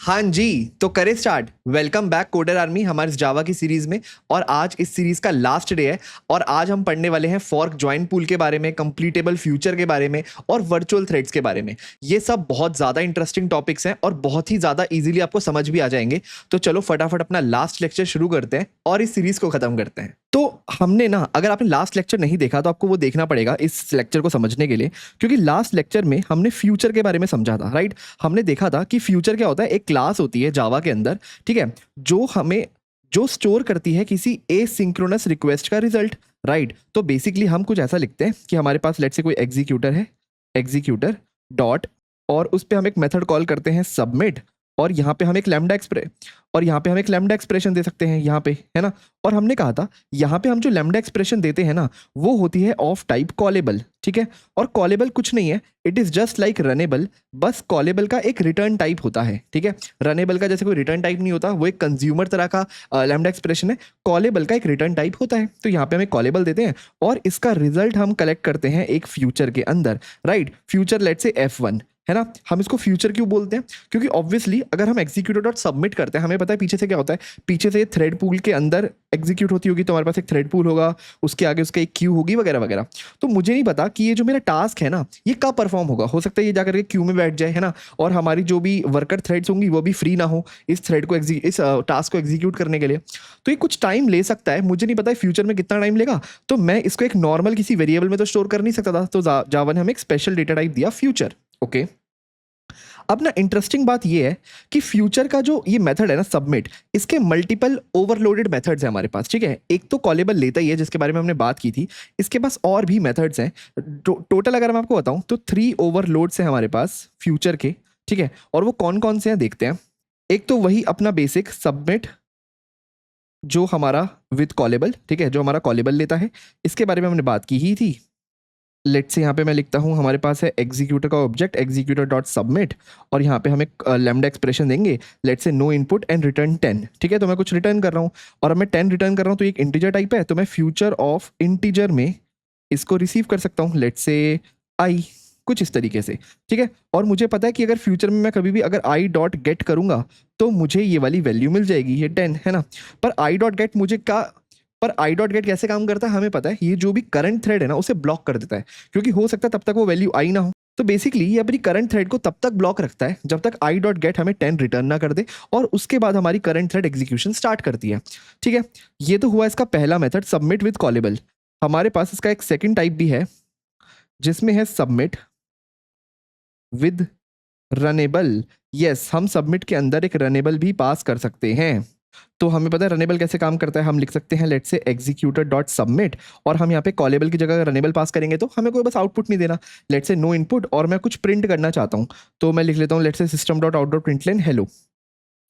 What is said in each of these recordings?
हाँ जी, तो करें start. Welcome back coder army हमारे जावा की सीरीज में। और आज इस सीरीज का लास्ट डे है और आज हम पढ़ने वाले हैं फॉर्क ज्वाइन पूल के बारे में, कंप्लीटेबल फ्यूचर के बारे में और वर्चुअल थ्रेड्स के बारे में। ये सब बहुत ज़्यादा इंटरेस्टिंग टॉपिक्स हैं और बहुत ही ज़्यादा इजीली आपको समझ भी आ जाएंगे। तो चलो फटाफट अपना लास्ट लेक्चर शुरू करते हैं और इस सीरीज को खत्म करते हैं। तो हमने ना, अगर आपने लास्ट लेक्चर नहीं देखा तो आपको वो देखना पड़ेगा इस लेक्चर को समझने के लिए, क्योंकि लास्ट लेक्चर में हमने फ्यूचर के बारे में समझा था। राइट, हमने देखा था कि फ्यूचर क्या होता है। एक क्लास होती है जावा के अंदर, ठीक है, जो स्टोर करती है किसी एसिंक्रोनस रिक्वेस्ट का रिजल्ट। राइट, तो बेसिकली हम कुछ ऐसा लिखते हैं कि हमारे पास लेट्स से कोई एग्जीक्यूटर है, एग्जीक्यूटर डॉट, और उस पर हम एक मेथड कॉल करते हैं सबमिट, और यहाँ पे हम एक लैम्डा एक्सप्रेशन दे सकते हैं यहाँ पे, है ना। और हमने कहा था यहाँ पे हम जो लैम्डा एक्सप्रेशन देते हैं ना, वो होती है ऑफ टाइप कॉलेबल, ठीक है। और कॉलेबल कुछ नहीं है, it is just like runnable, बस कॉलेबल का एक रिटर्न टाइप होता है, ठीक है। रनेबल का जैसे कोई रिटर्न टाइप नहीं होता, वो एक कंज्यूमर तरह का लैम्डा एक्सप्रेशन है। कॉलेबल का एक रिटर्न टाइप होता है, तो यहाँ पे हम एक कॉलेबल देते हैं और इसका रिजल्ट हम कलेक्ट करते हैं एक फ्यूचर के अंदर। राइट, फ्यूचर लेट्स से F1 है ना। हम इसको फ्यूचर क्यों बोलते हैं? क्योंकि ऑब्वियसली अगर हम एग्जीक्यूटर डॉट सबमिट करते हैं, हमें पता है पीछे से क्या होता है। पीछे से थ्रेड पूल के अंदर एग्जीक्यूट होती होगी, तो हमारे पास एक थ्रेड पूल होगा, उसके आगे उसका एक क्यू होगी वगैरह वगैरह। तो मुझे नहीं पता कि ये जो मेरा टास्क है ना, ये कब परफॉर्म होगा। हो सकता है ये जाकर के क्यू में बैठ जाए, है ना, और हमारी जो भी वर्कर थ्रेड्स होंगी वो भी फ्री ना हो इस थ्रेड को इस टास्क को एग्जीक्यूट करने के लिए। तो ये कुछ टाइम ले सकता है, मुझे नहीं पता है फ्यूचर में कितना टाइम लेगा। तो मैं इसको एक नॉर्मल किसी वेरिएबल में तो स्टोर कर नहीं सकता था, तो जावा ने हमें एक स्पेशल डेटा टाइप दिया फ्यूचर। ओके, अब ना इंटरेस्टिंग बात ये है कि फ्यूचर का जो ये मेथड है ना सबमिट, इसके मल्टीपल ओवरलोडेड मेथड्स हैं हमारे पास, ठीक है। एक तो कॉलेबल लेता ही है जिसके बारे में हमने बात की थी, इसके पास और भी मेथड्स हैं। टोटल अगर मैं आपको बताऊं तो 3 ओवरलोड्स हैं हमारे पास फ्यूचर के, ठीक है। और वो कौन कौन से हैं देखते हैं। एक तो वही अपना बेसिक सबमिट जो हमारा विद कॉलेबल, ठीक है, जो हमारा कॉलेबल लेता है, इसके बारे में हमने बात की ही थी। लेट्स से यहाँ पे मैं लिखता हूँ हमारे पास है एग्जीक्यूटर का ऑब्जेक्ट एग्जीक्यूटर डॉट सबमिट, और यहाँ पे हम एक लैम्डा एक्सप्रेशन देंगे let's say no input and return 10, ठीक है। तो मैं कुछ रिटर्न कर रहा हूँ और अब मैं 10 रिटर्न कर रहा हूँ, तो एक इंटीजर टाइप है, तो मैं फ्यूचर ऑफ इंटीजर में इसको रिसीव कर सकता हूँ लेट्स से आई, कुछ इस तरीके से, ठीक है। और मुझे पता है कि अगर फ्यूचर में मैं कभी भी अगर आई डॉट गेट करूँगा तो मुझे ये वाली वैल्यू मिल जाएगी, ये 10, है ना। पर आई डॉट गेट मुझे क्या, पर आई डॉट गेट कैसे काम करता है हमें पता है, ये जो भी करंट थ्रेड है ना उसे ब्लॉक कर देता है, क्योंकि हो सकता है तब तक वो वैल्यू आई ना हो। तो बेसिकली ये अपनी करंट थ्रेड को तब तक ब्लॉक रखता है जब तक आई डॉट गेट हमें 10 रिटर्न ना कर दे, और उसके बाद हमारी करंट थ्रेड एग्जीक्यूशन स्टार्ट करती है, ठीक है। ये तो हुआ इसका पहला मेथड सबमिट विद कॉलेबल। हमारे पास इसका एक सेकेंड टाइप भी है जिसमें है सबमिट विद रनेबल। यस, हम सबमिट के अंदर एक रनेबल भी पास कर सकते हैं। तो हमें पता है रनेबल कैसे काम करता है। हम लिख सकते हैं let's say executor dot submit, और हम यहाँ पे कॉलेबल की जगह रनेबल पास करेंगे, तो हमें कोई बस आउटपुट नहीं देना, लेट्स से नो इनपुट, और मैं कुछ प्रिंट करना चाहता हूँ, तो मैं लिख लेता हूँ let's say system dot out dot println hello,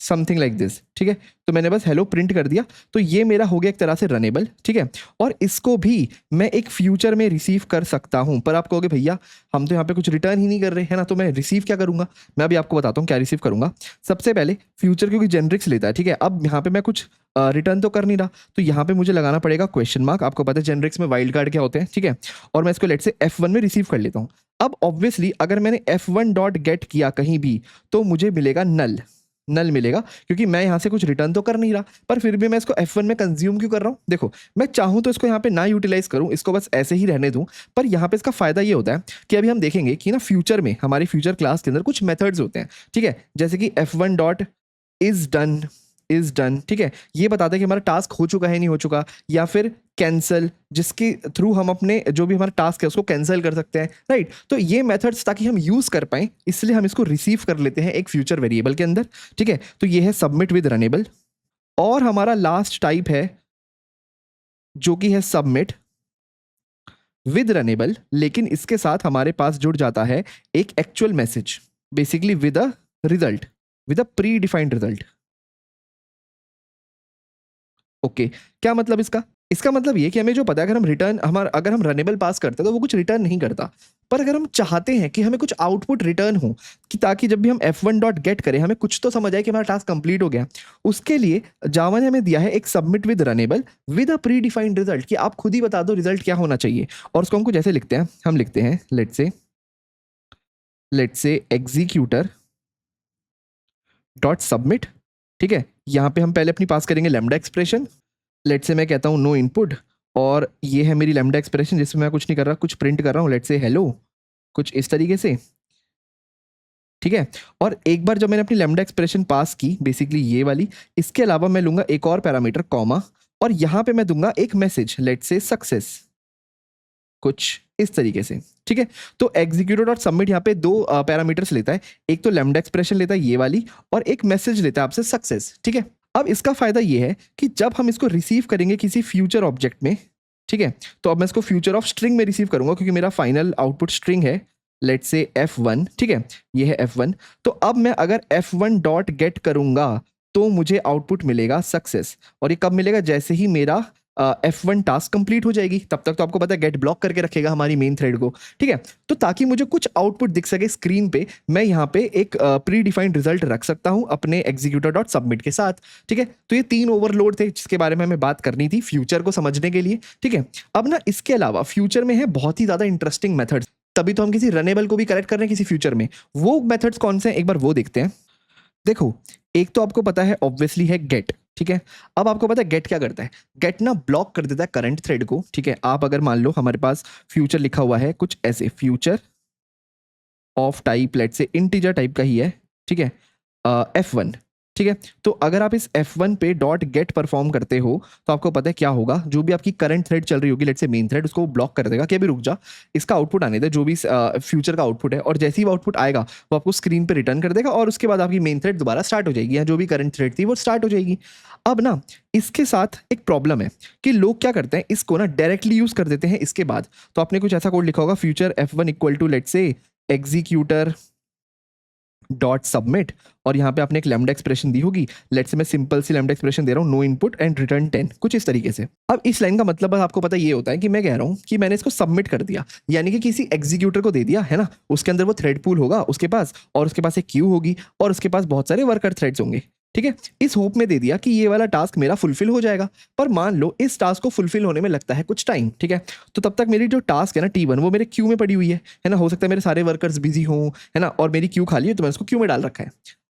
something like this, ठीक है। तो मैंने बस हेलो प्रिंट कर दिया, तो ये मेरा हो गया एक तरह से रनेबल, ठीक है। और इसको भी मैं एक फ्यूचर में रिसीव कर सकता हूँ। पर आप कहोगे भैया हम तो यहाँ पे कुछ रिटर्न ही नहीं कर रहे हैं ना, तो मैं रिसीव क्या करूँगा। मैं अभी आपको बताता हूँ क्या रिसीव करूँगा। सबसे पहले फ्यूचर क्योंकि जेनरिक्स लेता है, ठीक है। अब यहाँ पे मैं कुछ रिटर्न तो कर नहीं रहा, तो यहाँ पे मुझे लगाना पड़ेगा क्वेश्चन मार्क। आपको पता है जेनरिक्स में वाइल्ड कार्ड क्या होते हैं, ठीक है। और मैं इसको लेट से F1 में रिसीव कर लेता हूँ। अब ऑब्वियसली अगर मैंने F1 डॉट गेट किया कहीं भी, तो मुझे मिलेगा नल मिलेगा, क्योंकि मैं यहाँ से कुछ रिटर्न तो कर नहीं रहा, पर फिर भी मैं इसको F1 में कंज्यूम क्यों कर रहा हूँ। देखो, मैं चाहूँ तो इसको यहाँ पे ना यूटिलाइज करूँ, इसको बस ऐसे ही रहने दूँ, पर यहाँ पे इसका फायदा ये होता है कि अभी हम देखेंगे कि ना फ्यूचर में हमारी फ्यूचर क्लास के अंदर कुछ मेथड्स होते हैं, ठीक है। जैसे कि F1 डॉट इज डन, ठीक है, ये बताते हैं कि हमारा टास्क हो चुका है नहीं हो चुका, या फिर कैंसिल, जिसके थ्रू हम अपने जो भी हमारा टास्क है उसको कैंसिल कर सकते हैं। राइट, तो ये मेथड्स ताकि हम यूज कर पाए, इसलिए हम इसको रिसीव कर लेते हैं एक फ्यूचर वेरिएबल के अंदर, ठीक है। तो ये है सबमिट विद रनेबल। और हमारा लास्ट टाइप है जो कि है सबमिट विद रनेबल, लेकिन इसके साथ हमारे पास जुड़ जाता है एक actual message, basically with a result, with a pre defined result. Okay, क्या मतलब इसका मतलब ये कि हमें जो पता है अगर हम रनेबल पास करते हैं तो वो कुछ रिटर्न नहीं करता, पर अगर हम चाहते हैं कि हमें कुछ आउटपुट रिटर्न हो, कि ताकि जब भी हम F1 डॉट गेट करें हमें कुछ तो समझ आए कि हमारा टास्क कंप्लीट हो गया, उसके लिए जावा ने हमें दिया है एक submit with runnable with a pre defined result, कि आप खुद ही बता दो रिजल्ट क्या होना चाहिए। और उसको हम कुछ ऐसे लिखते हैं, हम लिखते हैं let's say executor dot submit, ठीक है। यहाँ पे हम पहले अपनी पास करेंगे लैम्डा एक्सप्रेशन। लेट से मैं कहता हूँ नो इनपुट, और ये है मेरी लैम्डा एक्सप्रेशन जिसमें मैं कुछ नहीं कर रहा, कुछ प्रिंट कर रहा हूँ, लेट से हेलो, कुछ इस तरीके से, ठीक है। और एक बार जब मैंने अपनी लैम्डा एक्सप्रेशन पास की, बेसिकली ये वाली, इसके अलावा मैं लूंगा एक और पैरामीटर कॉमा, और यहाँ पे मैं दूंगा एक मैसेज, लेट से सक्सेस, कुछ इस तरीके से, ठीक है। तो एग्जीक्यूटेड और सबमिट यहाँ पे दो पैरामीटर्स लेता है, एक तो लैम्डा एक्सप्रेशन लेता है ये वाली, और एक मैसेज लेता है आपसे सक्सेस, ठीक है। अब इसका फायदा ये है कि जब हम इसको रिसीव करेंगे किसी फ्यूचर ऑब्जेक्ट में, ठीक है, तो अब मैं इसको फ्यूचर ऑफ स्ट्रिंग में रिसीव करूंगा क्योंकि मेरा फाइनल आउटपुट स्ट्रिंग है, लेट से F1, ठीक है, ये है F1। तो अब मैं अगर F1 डॉट गेट करूंगा तो मुझे आउटपुट मिलेगा सक्सेस, और ये कब मिलेगा, जैसे ही मेरा F1 टास्क कंप्लीट हो जाएगी। तब तक तो आपको पता है गेट ब्लॉक करके रखेगा हमारी मेन थ्रेड को, ठीक है। तो ताकि मुझे कुछ आउटपुट दिख सके स्क्रीन पे, मैं यहाँ पे एक प्री डिफाइंड रिजल्ट रख सकता हूँ अपने एग्जीक्यूटर डॉट सबमिट के साथ, ठीक है। तो ये 3 ओवरलोड थे जिसके बारे में हमें बात करनी थी फ्यूचर को समझने के लिए, ठीक है। अब ना इसके अलावा फ्यूचर में है बहुत ही ज्यादा इंटरेस्टिंग मेथड्स, तभी तो हम किसी रनेबल को भी करेक्ट कर रहे हैं किसी फ्यूचर में। वो मेथड्स कौन से हैं एक बार वो देखते हैं। देखो, एक तो आपको पता है ऑब्वियसली है गेट, ठीक है। अब आपको पता है गेट क्या करता है, गेट ना ब्लॉक कर देता है करंट थ्रेड को, ठीक है। आप अगर मान लो हमारे पास फ्यूचर लिखा हुआ है कुछ ऐसे, future of type let say integer type का ही है, ठीक है, F1, ठीक है। तो अगर आप इस F1 पे डॉट गेट परफॉर्म करते हो तो आपको पता है क्या होगा, जो भी आपकी करंट थ्रेड चल रही होगी लेट से मेन थ्रेड, उसको ब्लॉक कर देगा कि अभी रुक जा, इसका आउटपुट आने दे, जो भी फ्यूचर का आउटपुट है, और जैसे ही वो आउटपुट आएगा वो आपको स्क्रीन पे रिटर्न कर देगा, और उसके बाद आपकी मेन थ्रेड दोबारा स्टार्ट हो जाएगी, या जो भी करंट थ्रेड थी वो स्टार्ट हो जाएगी। अब ना इसके साथ एक प्रॉब्लम है कि लोग क्या करते हैं, इसको ना डायरेक्टली यूज कर देते हैं इसके बाद। तो आपने कुछ ऐसा कोड लिखा होगा, future F1 equal to let say executor dot submit, और यहाँ पे आपने एक लैम्डा एक्सप्रेशन दी होगी, लेट से मैं सिंपल सी लैम्डा एक्सप्रेशन दे रहा हूँ, नो इनपुट एंड रिटर्न 10, कुछ इस तरीके से। अब इस लाइन का मतलब आपको पता ये होता है कि मैं कह रहा हूँ कि मैंने इसको सबमिट कर दिया, यानी कि किसी एग्जीक्यूटर को दे दिया है ना, उसके अंदर वो थ्रेड पूल होगा उसके पास, और उसके पास एक क्यू होगी, और उसके पास बहुत सारे वर्कर थ्रेड्स होंगे, ठीक है। इस होप में दे दिया कि ये वाला टास्क मेरा फुलफिल हो जाएगा, पर मान लो इस टास्क को फुलफिल होने में लगता है कुछ टाइम, ठीक है। तो तब तक मेरी जो टास्क है ना T1 वो मेरे क्यू में पड़ी हुई है ना, हो सकता है मेरे सारे वर्कर्स बिजी हों, है ना, और मेरी क्यू खाली है तो मैंने उसको क्यू में डाल रखा है।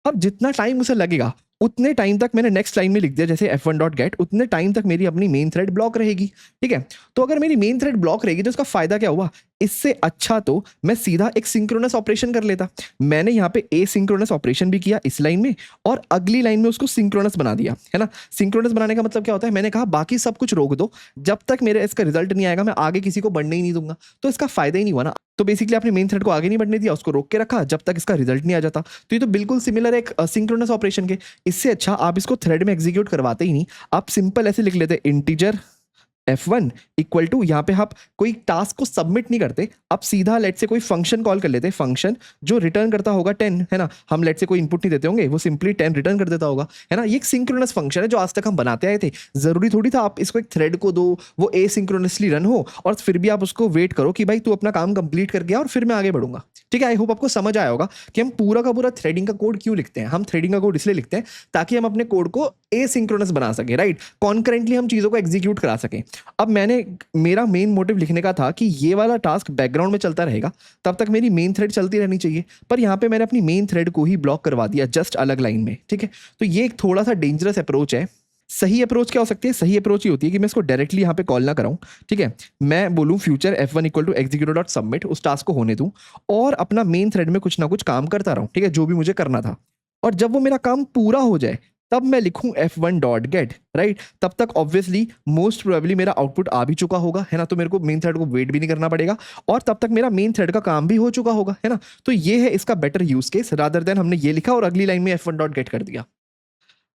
अब जितना टाइम उसे लगेगा उतने टाइम तक मैंने नेक्स्ट लाइन में लिख दिया जैसे F1 डॉट गेट, उतने टाइम तक मेरी अपनी मेन थ्रेड ब्लॉक रहेगी, ठीक है। तो अगर मेरी मेन थ्रेड ब्लॉक रहेगी तो इसका फायदा क्या हुआ, इससे अच्छा तो मैं सीधा एक सिंक्रोनस ऑपरेशन कर लेता। मैंने यहाँ पे एसिंक्रोनस ऑपरेशन भी किया इस लाइन में, और अगली लाइन में उसको सिंक्रोनस बना दिया, है ना। सिंक्रोनस बनाने का मतलब क्या होता है, मैंने कहा बाकी सब कुछ रोक दो, जब तक मेरे इसका रिजल्ट नहीं आएगा मैं आगे किसी को बढ़ने ही नहीं दूंगा, तो इसका फायदा ही नहीं हुआ ना। तो बेसिकली आपने मेन थ्रेड को आगे नहीं बढ़ने दिया, उसको रोक के रखा जब तक इसका रिजल्ट नहीं आ जाता। तो ये तो बिल्कुल सिमिलर है एक सिंक्रोनस ऑपरेशन के। इससे अच्छा आप इसको थ्रेड में एग्जीक्यूट करवाते ही नहीं, आप सिंपल ऐसे लिख लेते इंटीजर F1 इक्वल टू, यहाँ पे आप कोई टास्क को सबमिट नहीं करते, आप सीधा लेट से कोई फंक्शन कॉल कर लेते, फंक्शन जो रिटर्न करता होगा 10, है ना। हम लेट से कोई इनपुट नहीं देते होंगे, वो सिंपली 10 रिटर्न कर देता होगा, है ना। ये एक सिंक्रोनस फंक्शन है जो आज तक हम बनाते आए थे। जरूरी थोड़ी था आप इसको एक थ्रेड को दो, वो एसिंक्रोनसली रन हो, और फिर भी आप उसको वेट करो कि भाई तू अपना काम कंप्लीट कर गया और फिर मैं आगे बढ़ूंगा, ठीक है। आई होप आपको समझ आया होगा कि हम पूरा का पूरा थ्रेडिंग का कोड क्यों लिखते हैं। हम थ्रेडिंग का कोड इसलिए लिखते हैं ताकि हम अपने कोड को एसिंक्रोनस बना सके, राइट, कॉन्करेंटली हम चीजों को एग्जीक्यूट करा सकें। अब मेरा मेन मोटिव लिखने का था कि ये वाला टास्क बैकग्राउंड में चलता रहेगा, तब तक मेरी मेन थ्रेड चलती रहनी चाहिए, पर यहाँ पे मैंने अपनी मेन थ्रेड को ही ब्लॉक करवा दिया जस्ट अलग लाइन में, ठीक है। तो ये एक थोड़ा सा डेंजरस अप्रोच है। सही अप्रोच क्या हो सकती है, सही अप्रोच ये होती है कि मैं इसको डायरेक्टली यहाँ पे कॉल ना कराऊं, ठीक है। मैं बोलूं future F1 equal to executor dot submit, उस टास्क को होने दूं और अपना मेन थ्रेड में कुछ ना कुछ काम करता रहूं, ठीक है, जो भी मुझे करना था। और जब वो मेरा काम पूरा हो जाए तब मैं लिखूं F1 डॉट गेट, राइट। तब तक ऑब्वियसली मोस्ट प्रोबेबली मेरा आउटपुट आ भी चुका होगा, है ना, तो मेरे को मेन थ्रेड को वेट भी नहीं करना पड़ेगा, और तब तक मेरा मेन थ्रेड का काम भी हो चुका होगा, है ना। तो ये है इसका better use case, rather than हमने ये लिखा और अगली लाइन में F1 डॉट गेट कर दिया।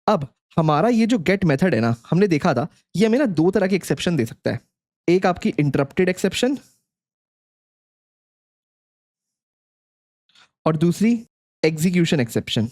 अब हमारा ये जो गेट मेथड है ना, हमने देखा था ये हमें ना 2 तरह के एक्सेप्शन दे सकता है। एक आपकी इंटरप्टेड एक्सेप्शन, और दूसरी एग्जीक्यूशन एक्सेप्शन,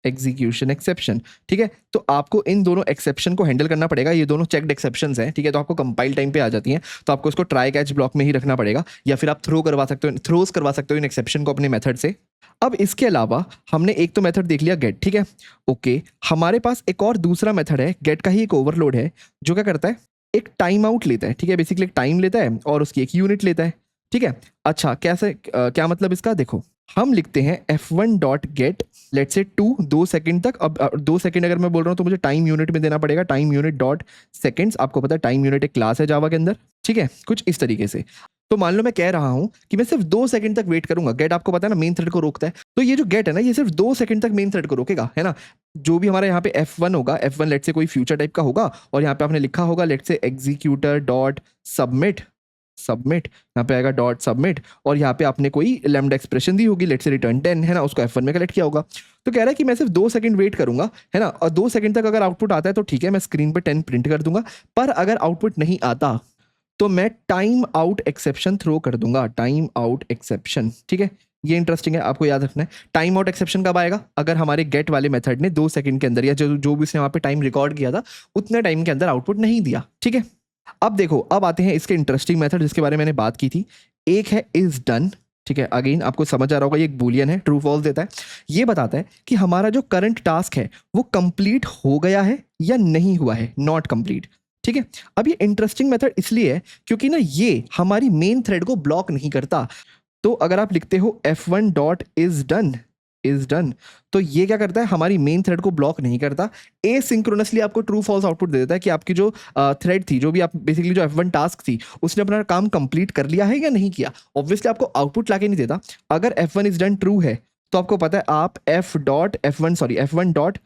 एग्जीक्यूशन एक्सेप्शन, ठीक है। तो आपको इन दोनों एक्सेप्शन को हैंडल करना पड़ेगा, ये दोनों चेक्ड एक्सेप्शंस हैं, ठीक है। तो आपको कंपाइल टाइम पे आ जाती हैं, तो आपको इसको ट्राई कैच ब्लॉक में ही रखना पड़ेगा, या फिर आप थ्रोज करवा सकते हो इन एक्सेप्शन को अपने मेथड से। अब इसके अलावा हमने एक तो मेथड देख लिया गेट, ठीक है, ओके। हमारे पास एक और दूसरा मेथड है, गेट का ही एक ओवरलोड है, जो क्या करता है, एक टाइम आउट लेता है, ठीक है, बेसिकली एक टाइम लेता है और उसकी एक यूनिट लेता है, ठीक है। अच्छा कैसे क्या मतलब इसका, देखो हम लिखते हैं f1 डॉट गेट लेट से 2 सेकंड तक। अब 2 सेकंड अगर मैं बोल रहा हूँ तो मुझे टाइम यूनिट में देना पड़ेगा, टाइम यूनिट डॉट सेकंड्स। आपको पता है टाइम यूनिट एक क्लास है जावा के अंदर, ठीक है, कुछ इस तरीके से। तो मान लो मैं कह रहा हूं कि मैं सिर्फ 2 सेकंड तक वेट करूंगा। गेट आपको पता है ना मेन थ्रेड को रोकता है, तो ये जो गेट है ना ये सिर्फ 2 सेकंड तक मेन थ्रेड को रोकेगा, है ना। जो भी हमारा यहाँ पे F1 होगा, F1 लेट से कोई फ्यूचर टाइप का होगा, और यहाँ पे आपने लिखा होगा late say executor dot submit, submit यहाँ पे आएगा डॉट सबमिट, और यहाँ पे आपने कोई लैम्डा एक्सप्रेशन दी होगी लेट से रिटर्न 10, है ना, उसको F1 में कलेक्ट किया होगा। तो कह रहा है कि मैं सिर्फ 2 सेकंड वेट करूंगा, है ना, और 2 सेकंड तक अगर आउटपुट आता है तो ठीक है, मैं स्क्रीन पे 10 प्रिंट कर दूंगा। पर अगर आउटपुट नहीं आता तो मैं टाइम आउट एक्सेप्शन थ्रो कर दूंगा, टाइम आउट एक्सेप्शन, ठीक है। ये इंटरेस्टिंग है, आपको याद रखना है। टाइम आउट एक्सेप्शन कब आएगा? अगर हमारे गेट वाले मेथड ने 2 सेकंड के अंदर या जो भी उसने वहां पे टाइम रिकॉर्ड किया था उतने टाइम के अंदर आउटपुट नहीं दिया, ठीक है। अब देखो, अब आते हैं इसके इंटरेस्टिंग मेथड जिसके बारे में मैंने बात की थी। एक है इज डन, ठीक है, अगेन आपको समझ आ रहा होगा, ये एक बूलियन है, ट्रू फॉल्स देता है। ये बताता है कि हमारा जो करंट टास्क है वो कंप्लीट हो गया है या नहीं हुआ है, नॉट कंप्लीट, ठीक है। अब ये इंटरेस्टिंग मेथड इसलिए है क्योंकि ना ये हमारी मेन थ्रेड को ब्लॉक नहीं करता। तो अगर आप लिखते हो f1 dot is done, is done, तो ये क्या करता है, हमारी मेन थ्रेड को ब्लॉक नहीं करता, एसिंक्रोनसली आपको ट्रू फॉल्स आउटपुट दे देता है कि आपकी जो थ्रेड थी, जो भी आप बेसिकली जो F1 टास्क थी, उसने अपना काम कंप्लीट कर लिया है या नहीं किया। ऑब्वियसली आपको आउटपुट लाके नहीं देता। अगर F1 इज डन ट्रू है तो आपको पता है आप F1 डॉट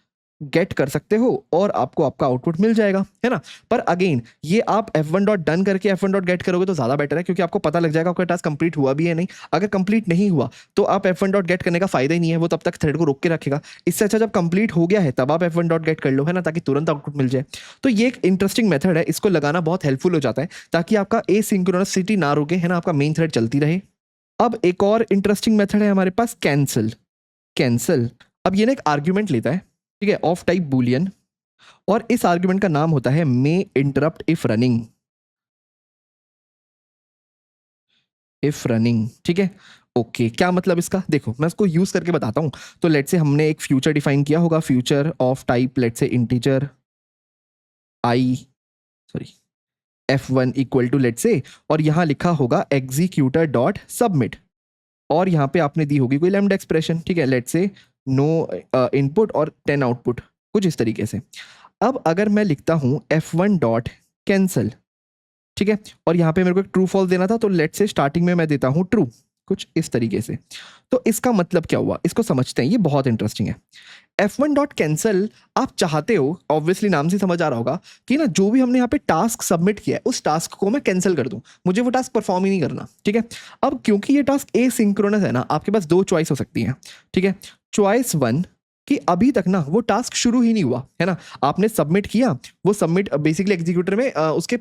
गेट कर सकते हो और आपको आपका आउटपुट मिल जाएगा, है ना। पर अगेन ये आप F1 डॉट डन करके F1 डॉट गेट करोगे तो ज्यादा बेटर है, क्योंकि आपको पता लग जाएगा आपका टास्क कंप्लीट हुआ भी है नहीं। अगर कंप्लीट नहीं हुआ तो आप F1 डॉट गेट करने का फायदा ही नहीं है, वो तब तक थ्रेड को रोक के रखेगा। इससे अच्छा जब कंप्लीट हो गया है तब आप F1 डॉट गेट कर लो, है ना, ताकि तुरंत आउटपुट मिल जाए। तो ये एक इंटरेस्टिंग मेथड है, इसको लगाना बहुत हेल्पफुल हो जाता है ताकि आपका एसिंक्रोनसिटी ना रुके, है ना, आपका मेन थ्रेड चलती रहे। अब एक और इंटरेस्टिंग मेथड है हमारे पास, कैंसिल, कैंसिल। अब ये ना एक आर्ग्यूमेंट लेता है, ठीक है, ऑफ टाइप बूलियन, और इस आर्ग्यूमेंट का नाम होता है may interrupt if running, if running, ठीक है। ओके, क्या मतलब इसका, देखो मैं इसको यूज करके बताता हूं। तो लेट से हमने एक फ्यूचर डिफाइन किया होगा, future of type let say integer I, sorry f1 equal to let say, और यहां लिखा होगा एग्जीक्यूटर डॉट सबमिट, और यहाँ पे आपने दी होगी कोई लैम्डा एक्सप्रेशन, ठीक है, लेट से नो इनपुट और 10 आउटपुट, कुछ इस तरीके से। अब अगर मैं लिखता हूं F1 डॉट कैंसल, ठीक है, और यहाँ पे मेरे को एक ट्रू फॉल्स देना था, तो लेट से स्टार्टिंग में मैं देता हूं ट्रू, कुछ इस तरीके से। तो इसका मतलब क्या हुआ, इसको समझते हैं, ये बहुत इंटरेस्टिंग है। F1 डॉट कैंसल, आप चाहते हो, ऑब्वियसली नाम से समझ आ रहा होगा कि ना जो भी हमने यहाँ पे टास्क सबमिट किया है उस टास्क को मैं कैंसिल कर दूं, मुझे वो टास्क परफॉर्म ही नहीं करना, ठीक है। अब क्योंकि ये टास्क एसिंक्रोनस है ना, आपके पास 2 चॉइस हो सकती हैं, ठीक है। चॉइस 1 कि अभी तक ना वो टास्क शुरू ही नहीं हुआ, है ना, आपने सबमिट किया, वो सबमिट बेसिकली एग्जीक्यूटर में उसके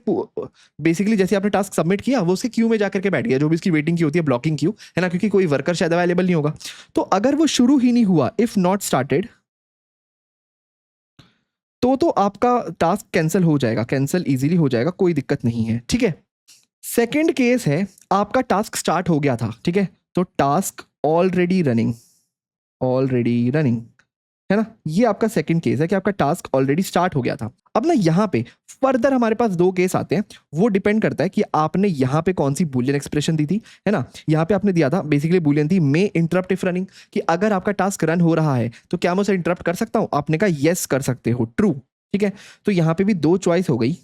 बेसिकली जैसे आपने टास्क सबमिट किया वो उसके क्यू में जाकर के बैठ गया, जो भी उसकी वेटिंग क्यू होती है, ब्लॉकिंग क्यू, है ना, क्योंकि कोई वर्कर शायद अवेलेबल नहीं होगा। तो अगर वो शुरू ही नहीं हुआ, इफ नॉट स्टार्टेड, तो आपका टास्क कैंसिल हो जाएगा, कैंसिल इजीली हो जाएगा, कोई दिक्कत नहीं है, ठीक है। सेकंड केस है, आपका टास्क स्टार्ट हो गया था, ठीक है, तो task already running, already running, है ना, ये आपका सेकंड केस है कि आपका टास्क ऑलरेडी स्टार्ट हो गया था। अब ना यहाँ पे फर्दर हमारे पास 2 केस आते हैं, वो डिपेंड करता है कि आपने यहाँ पे कौन सी बूलियन एक्सप्रेशन दी थी, है ना। यहाँ पे आपने दिया था बेसिकली बूलियन थी मे इंटरप्ट इफ रनिंग, कि अगर आपका टास्क रन हो रहा है तो क्या मैं उसे इंटरप्ट कर सकता हूँ, आपने कहा यस कर सकते हो, ट्रू, ठीक है। तो यहाँ पे भी 2 चॉइस हो गई।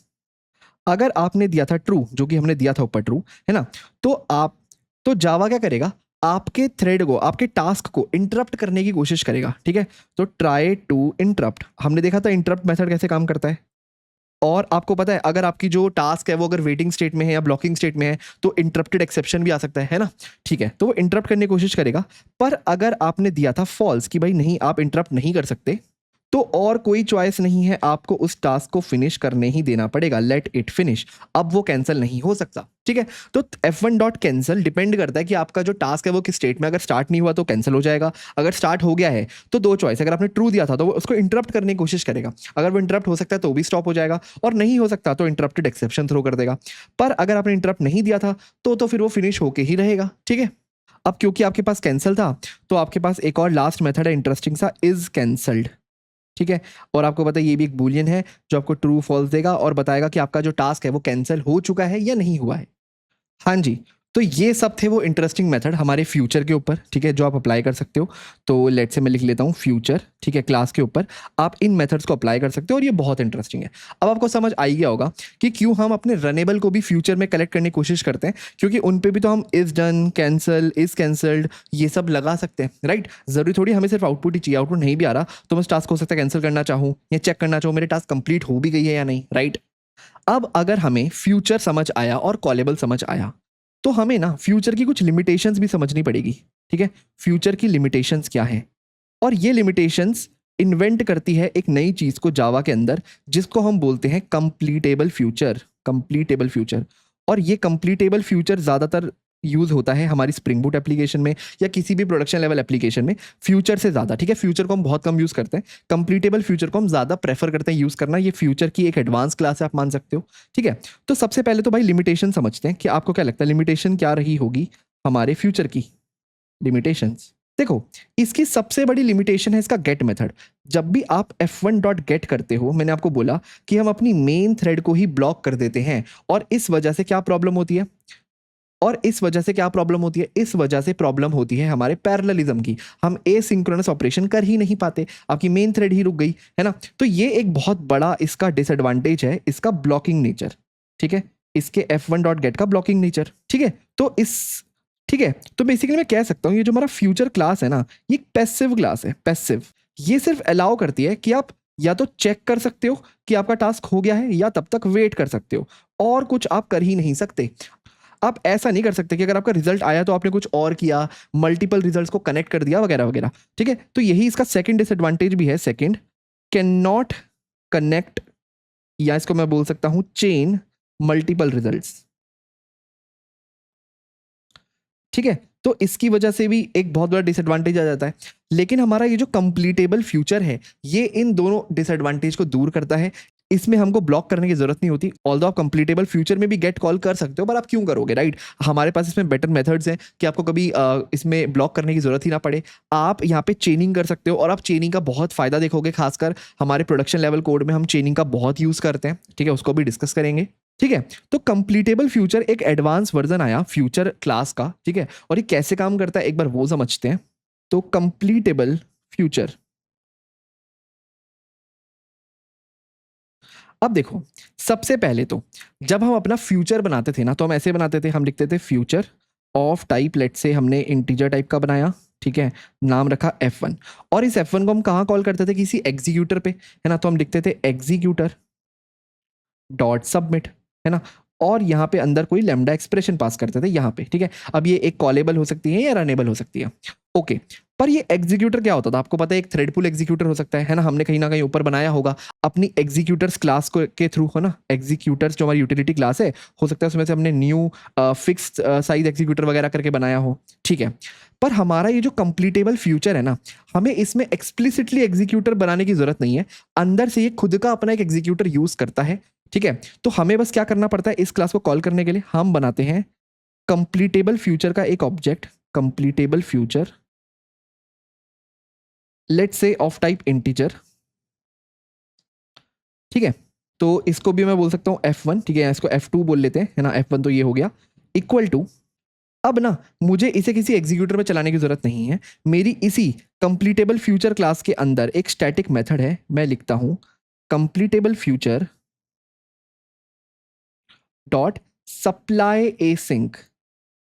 अगर आपने दिया था ट्रू, जो कि हमने दिया था ऊपर ट्रू, है ना, तो जावा क्या करेगा, आपके थ्रेड को, आपके टास्क को इंटरप्ट करने की कोशिश करेगा, ठीक है। तो ट्राई टू इंटरप्ट, हमने देखा था इंटरप्ट मेथड कैसे काम करता है। और आपको पता है अगर आपकी जो टास्क है वो अगर वेटिंग स्टेट में है या ब्लॉकिंग स्टेट में है तो इंटरप्टेड एक्सेप्शन भी आ सकता है ना, ठीक है। तो वो इंटरप्ट करने की कोशिश करेगा। पर अगर आपने दिया था फॉल्स कि भाई नहीं आप इंटरप्ट नहीं कर सकते, तो और कोई चॉइस नहीं है, आपको उस टास्क को फिनिश करने ही देना पड़ेगा, लेट इट फिनिश। अब वो कैंसिल नहीं हो सकता, ठीक है। तो F1 डॉट कैंसिल डिपेंड करता है कि आपका जो टास्क है वो किस स्टेट में, अगर स्टार्ट नहीं हुआ तो कैंसिल हो जाएगा, अगर स्टार्ट हो गया है तो 2 चॉइस, अगर आपने ट्रू दिया था तो वो उसको इंटरप्ट करने की कोशिश करेगा, अगर वो इंटरप्ट हो सकता है तो भी स्टॉप हो जाएगा, और नहीं हो सकता तो इंटरप्टेड एक्सेप्शन थ्रो कर देगा। पर अगर आपने इंटरप्ट नहीं दिया था तो फिर वो फिनिश होके ही रहेगा, ठीक है। अब क्योंकि आपके पास कैंसिल था तो आपके पास एक और लास्ट मेथड है इंटरेस्टिंग सा, इज कैंसल्ड, ठीक है। और आपको पता है ये भी एक बूलियन है जो आपको ट्रू फॉल्स देगा और बताएगा कि आपका जो टास्क है वो कैंसिल हो चुका है या नहीं हुआ है। हाँ जी, तो ये सब थे वो इंटरेस्टिंग मेथड हमारे फ्यूचर के ऊपर, ठीक है, जो आप अप्लाई कर सकते हो। तो लेट्स से मैं लिख लेता हूँ फ्यूचर, ठीक है, क्लास के ऊपर आप इन मेथड्स को अप्लाई कर सकते हो और ये बहुत इंटरेस्टिंग है। अब आपको समझ आ ही गया होगा कि क्यों हम अपने रनेबल को भी फ्यूचर में कलेक्ट करने की कोशिश करते हैं, क्योंकि उन पे भी तो हम is done, cancel, is cancelled ये सब लगा सकते हैं, राइट। जरूरी थोड़ी हमें सिर्फ आउटपुट ही चाहिए, आउटपुट नहीं भी आ रहा तो मैं उस टास्क को हो सकता है कैंसिल करना चाहूँ या चेक करना चाहूँ मेरे टास्क कंप्लीट हो भी गई है या नहीं, राइट। अब अगर हमें फ्यूचर समझ आया और कॉलेबल समझ आया तो हमें ना फ्यूचर की कुछ लिमिटेशंस भी समझनी पड़ेगी, ठीक है। फ्यूचर की लिमिटेशंस क्या है, और ये लिमिटेशंस इन्वेंट करती है एक नई चीज को जावा के अंदर, जिसको हम बोलते हैं कंप्लीटेबल फ्यूचर। कंप्लीटेबल फ्यूचर, और ये कंप्लीटेबल फ्यूचर ज्यादातर यूज होता है हमारी स्प्रिंग बूट एप्लीकेशन में या किसी भी प्रोडक्शन लेवल एप्लीकेशन में फ्यूचर से ज्यादा, ठीक है। फ्यूचर को हम बहुत कम यूज करते हैं, कंप्लीटेबल फ्यूचर को हम ज्यादा प्रेफर करते हैं यूज करना। ये फ्यूचर की एक एडवांस क्लास है, आप मान सकते हो, ठीक है। तो सबसे पहले तो भाई लिमिटेशन समझते हैं कि आपको क्या लगता है लिमिटेशन क्या रही होगी हमारे फ्यूचर की। लिमिटेशंस देखो, इसकी सबसे बड़ी लिमिटेशन है इसका गेट मेथड। जब भी आप f1.get करते हो, मैंने आपको बोला कि हम अपनी मेन थ्रेड को ही ब्लॉक कर देते हैं, और इस वजह से क्या प्रॉब्लम होती है, इस वजह से प्रॉब्लम होती है हमारे पैरेललिज्म की। हम एसिंक्रोनस ऑपरेशन कर ही नहीं पाते, आपकी मेन थ्रेड ही रुक गई है ना। तो ये एक बहुत बड़ा इसका डिसएडवांटेज है, इसका ब्लॉकिंग नेचर, ठीक है, इसके f1.get का ब्लॉकिंग नेचर, ठीक है। ठीक है, तो बेसिकली मैं कह सकता हूं ये जो हमारा फ्यूचर क्लास है ना, ये पैसिव क्लास है। पैसिव, ये सिर्फ अलाउ करती है कि आप या तो चेक कर सकते हो कि आपका टास्क हो गया है, या तब तक वेट कर सकते हो, और कुछ आप कर ही नहीं सकते। आप ऐसा नहीं कर सकते कि अगर आपका रिजल्ट आया तो आपने कुछ और किया, मल्टीपल रिजल्ट्स को कनेक्ट कर दिया वगैरह वगैरह, ठीक है। तो यही इसका सेकंड डिसएडवांटेज भी है। सेकंड, कैन नॉट कनेक्ट, या इसको मैं बोल सकता हूं चेन मल्टीपल रिजल्ट्स, ठीक है। तो इसकी वजह से भी एक बहुत बड़ा डिसएडवांटेज आ जाता है। लेकिन हमारा ये जो कंप्लीटेबल फ्यूचर है, ये इन दोनों डिसएडवांटेज को दूर करता है। इसमें हमको ब्लॉक करने की जरूरत नहीं होती। ऑल्दो आप कंप्लीटेबल फ्यूचर में भी गेट कॉल कर सकते हो, पर आप क्यों करोगे, राइट। हमारे पास इसमें बेटर मेथड्स हैं कि आपको कभी इसमें ब्लॉक करने की जरूरत ही ना पड़े। आप यहाँ पे चेनिंग कर सकते हो, और आप चेनिंग का बहुत फायदा देखोगे, खासकर हमारे प्रोडक्शन लेवल कोड में हम चेनिंग का बहुत यूज करते हैं, ठीक है, उसको भी डिस्कस करेंगे, ठीक है। तो कंप्लीटेबल फ्यूचर एक एडवांस वर्जन आया फ्यूचर क्लास का, ठीक है, और ये कैसे काम करता है एक बार वो समझते हैं। तो कंप्लीटेबल फ्यूचर, अब देखो, सबसे पहले तो जब हम अपना फ्यूचर बनाते थे ना, तो हम ऐसे बनाते थे, हम लिखते थे फ्यूचर ऑफ टाइप, लेट से हमने इंटीजर टाइप का बनाया, ठीक है, नाम रखा f1, और इस f1 को हम कहाँ कॉल करते थे, किसी एग्जीक्यूटर पे, है ना। तो हम लिखते थे एग्जीक्यूटर डॉट सबमिट, है ना, और यहाँ पे अंदर कोई लैम्डा एक्सप्रेशन पास करते थे यहाँ पे, ठीक है। अब ये एक कॉलेबल हो सकती है या रनेबल हो सकती है, ओके। पर ये एग्जीक्यूटर क्या होता था आपको पता है, एक थ्रेड पुल एग्जीक्यूटर हो सकता है ना, हमने कहीं ना कहीं ऊपर बनाया होगा अपनी एग्जीक्यूटर्स क्लास को के थ्रू, है ना। एग्जीक्यूटर्स जो हमारी यूटिलिटी क्लास है, हो सकता है उसमें से हमने न्यू फिक्स्ड साइज एग्जीक्यूटर वगैरह करके बनाया हो, ठीक है। पर हमारा ये जो कंप्लीटेबल फ्यूचर है ना, हमें इसमें एक्सप्लिसिटली एग्जीक्यूटर बनाने की जरूरत नहीं है। अंदर से ये खुद का अपना एक एग्जीक्यूटर यूज करता है, ठीक है। तो हमें बस क्या करना पड़ता है, इस क्लास को कॉल करने के लिए हम बनाते हैं कंप्लीटेबल फ्यूचर का एक object, completable future, let's say of type integer, ठीक है। तो इसको भी मैं बोल सकता हूं f1, ठीक है, इसको f2 बोल लेते हैं, है ना। f1 तो ये हो गया, इक्वल टू, अब ना मुझे इसे किसी एग्जीक्यूटर में चलाने की जरूरत नहीं है। मेरी इसी कंप्लीटेबल फ्यूचर क्लास के अंदर एक स्टैटिक मेथड है, मैं लिखता हूं completable future dot supply async,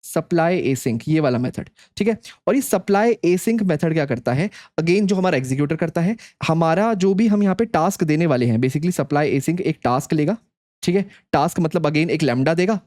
supply async, ये वाला मेथड, ठीक है। और ये सप्लाई एसिंक मेथड क्या करता है, अगेन जो हमारा एग्जीक्यूटर करता है, हमारा जो भी हम यहाँ पे टास्क देने वाले हैं, बेसिकली सप्लाई एसिंक एक टास्क लेगा, ठीक है। टास्क मतलब अगेन एक लैम्डा देगा,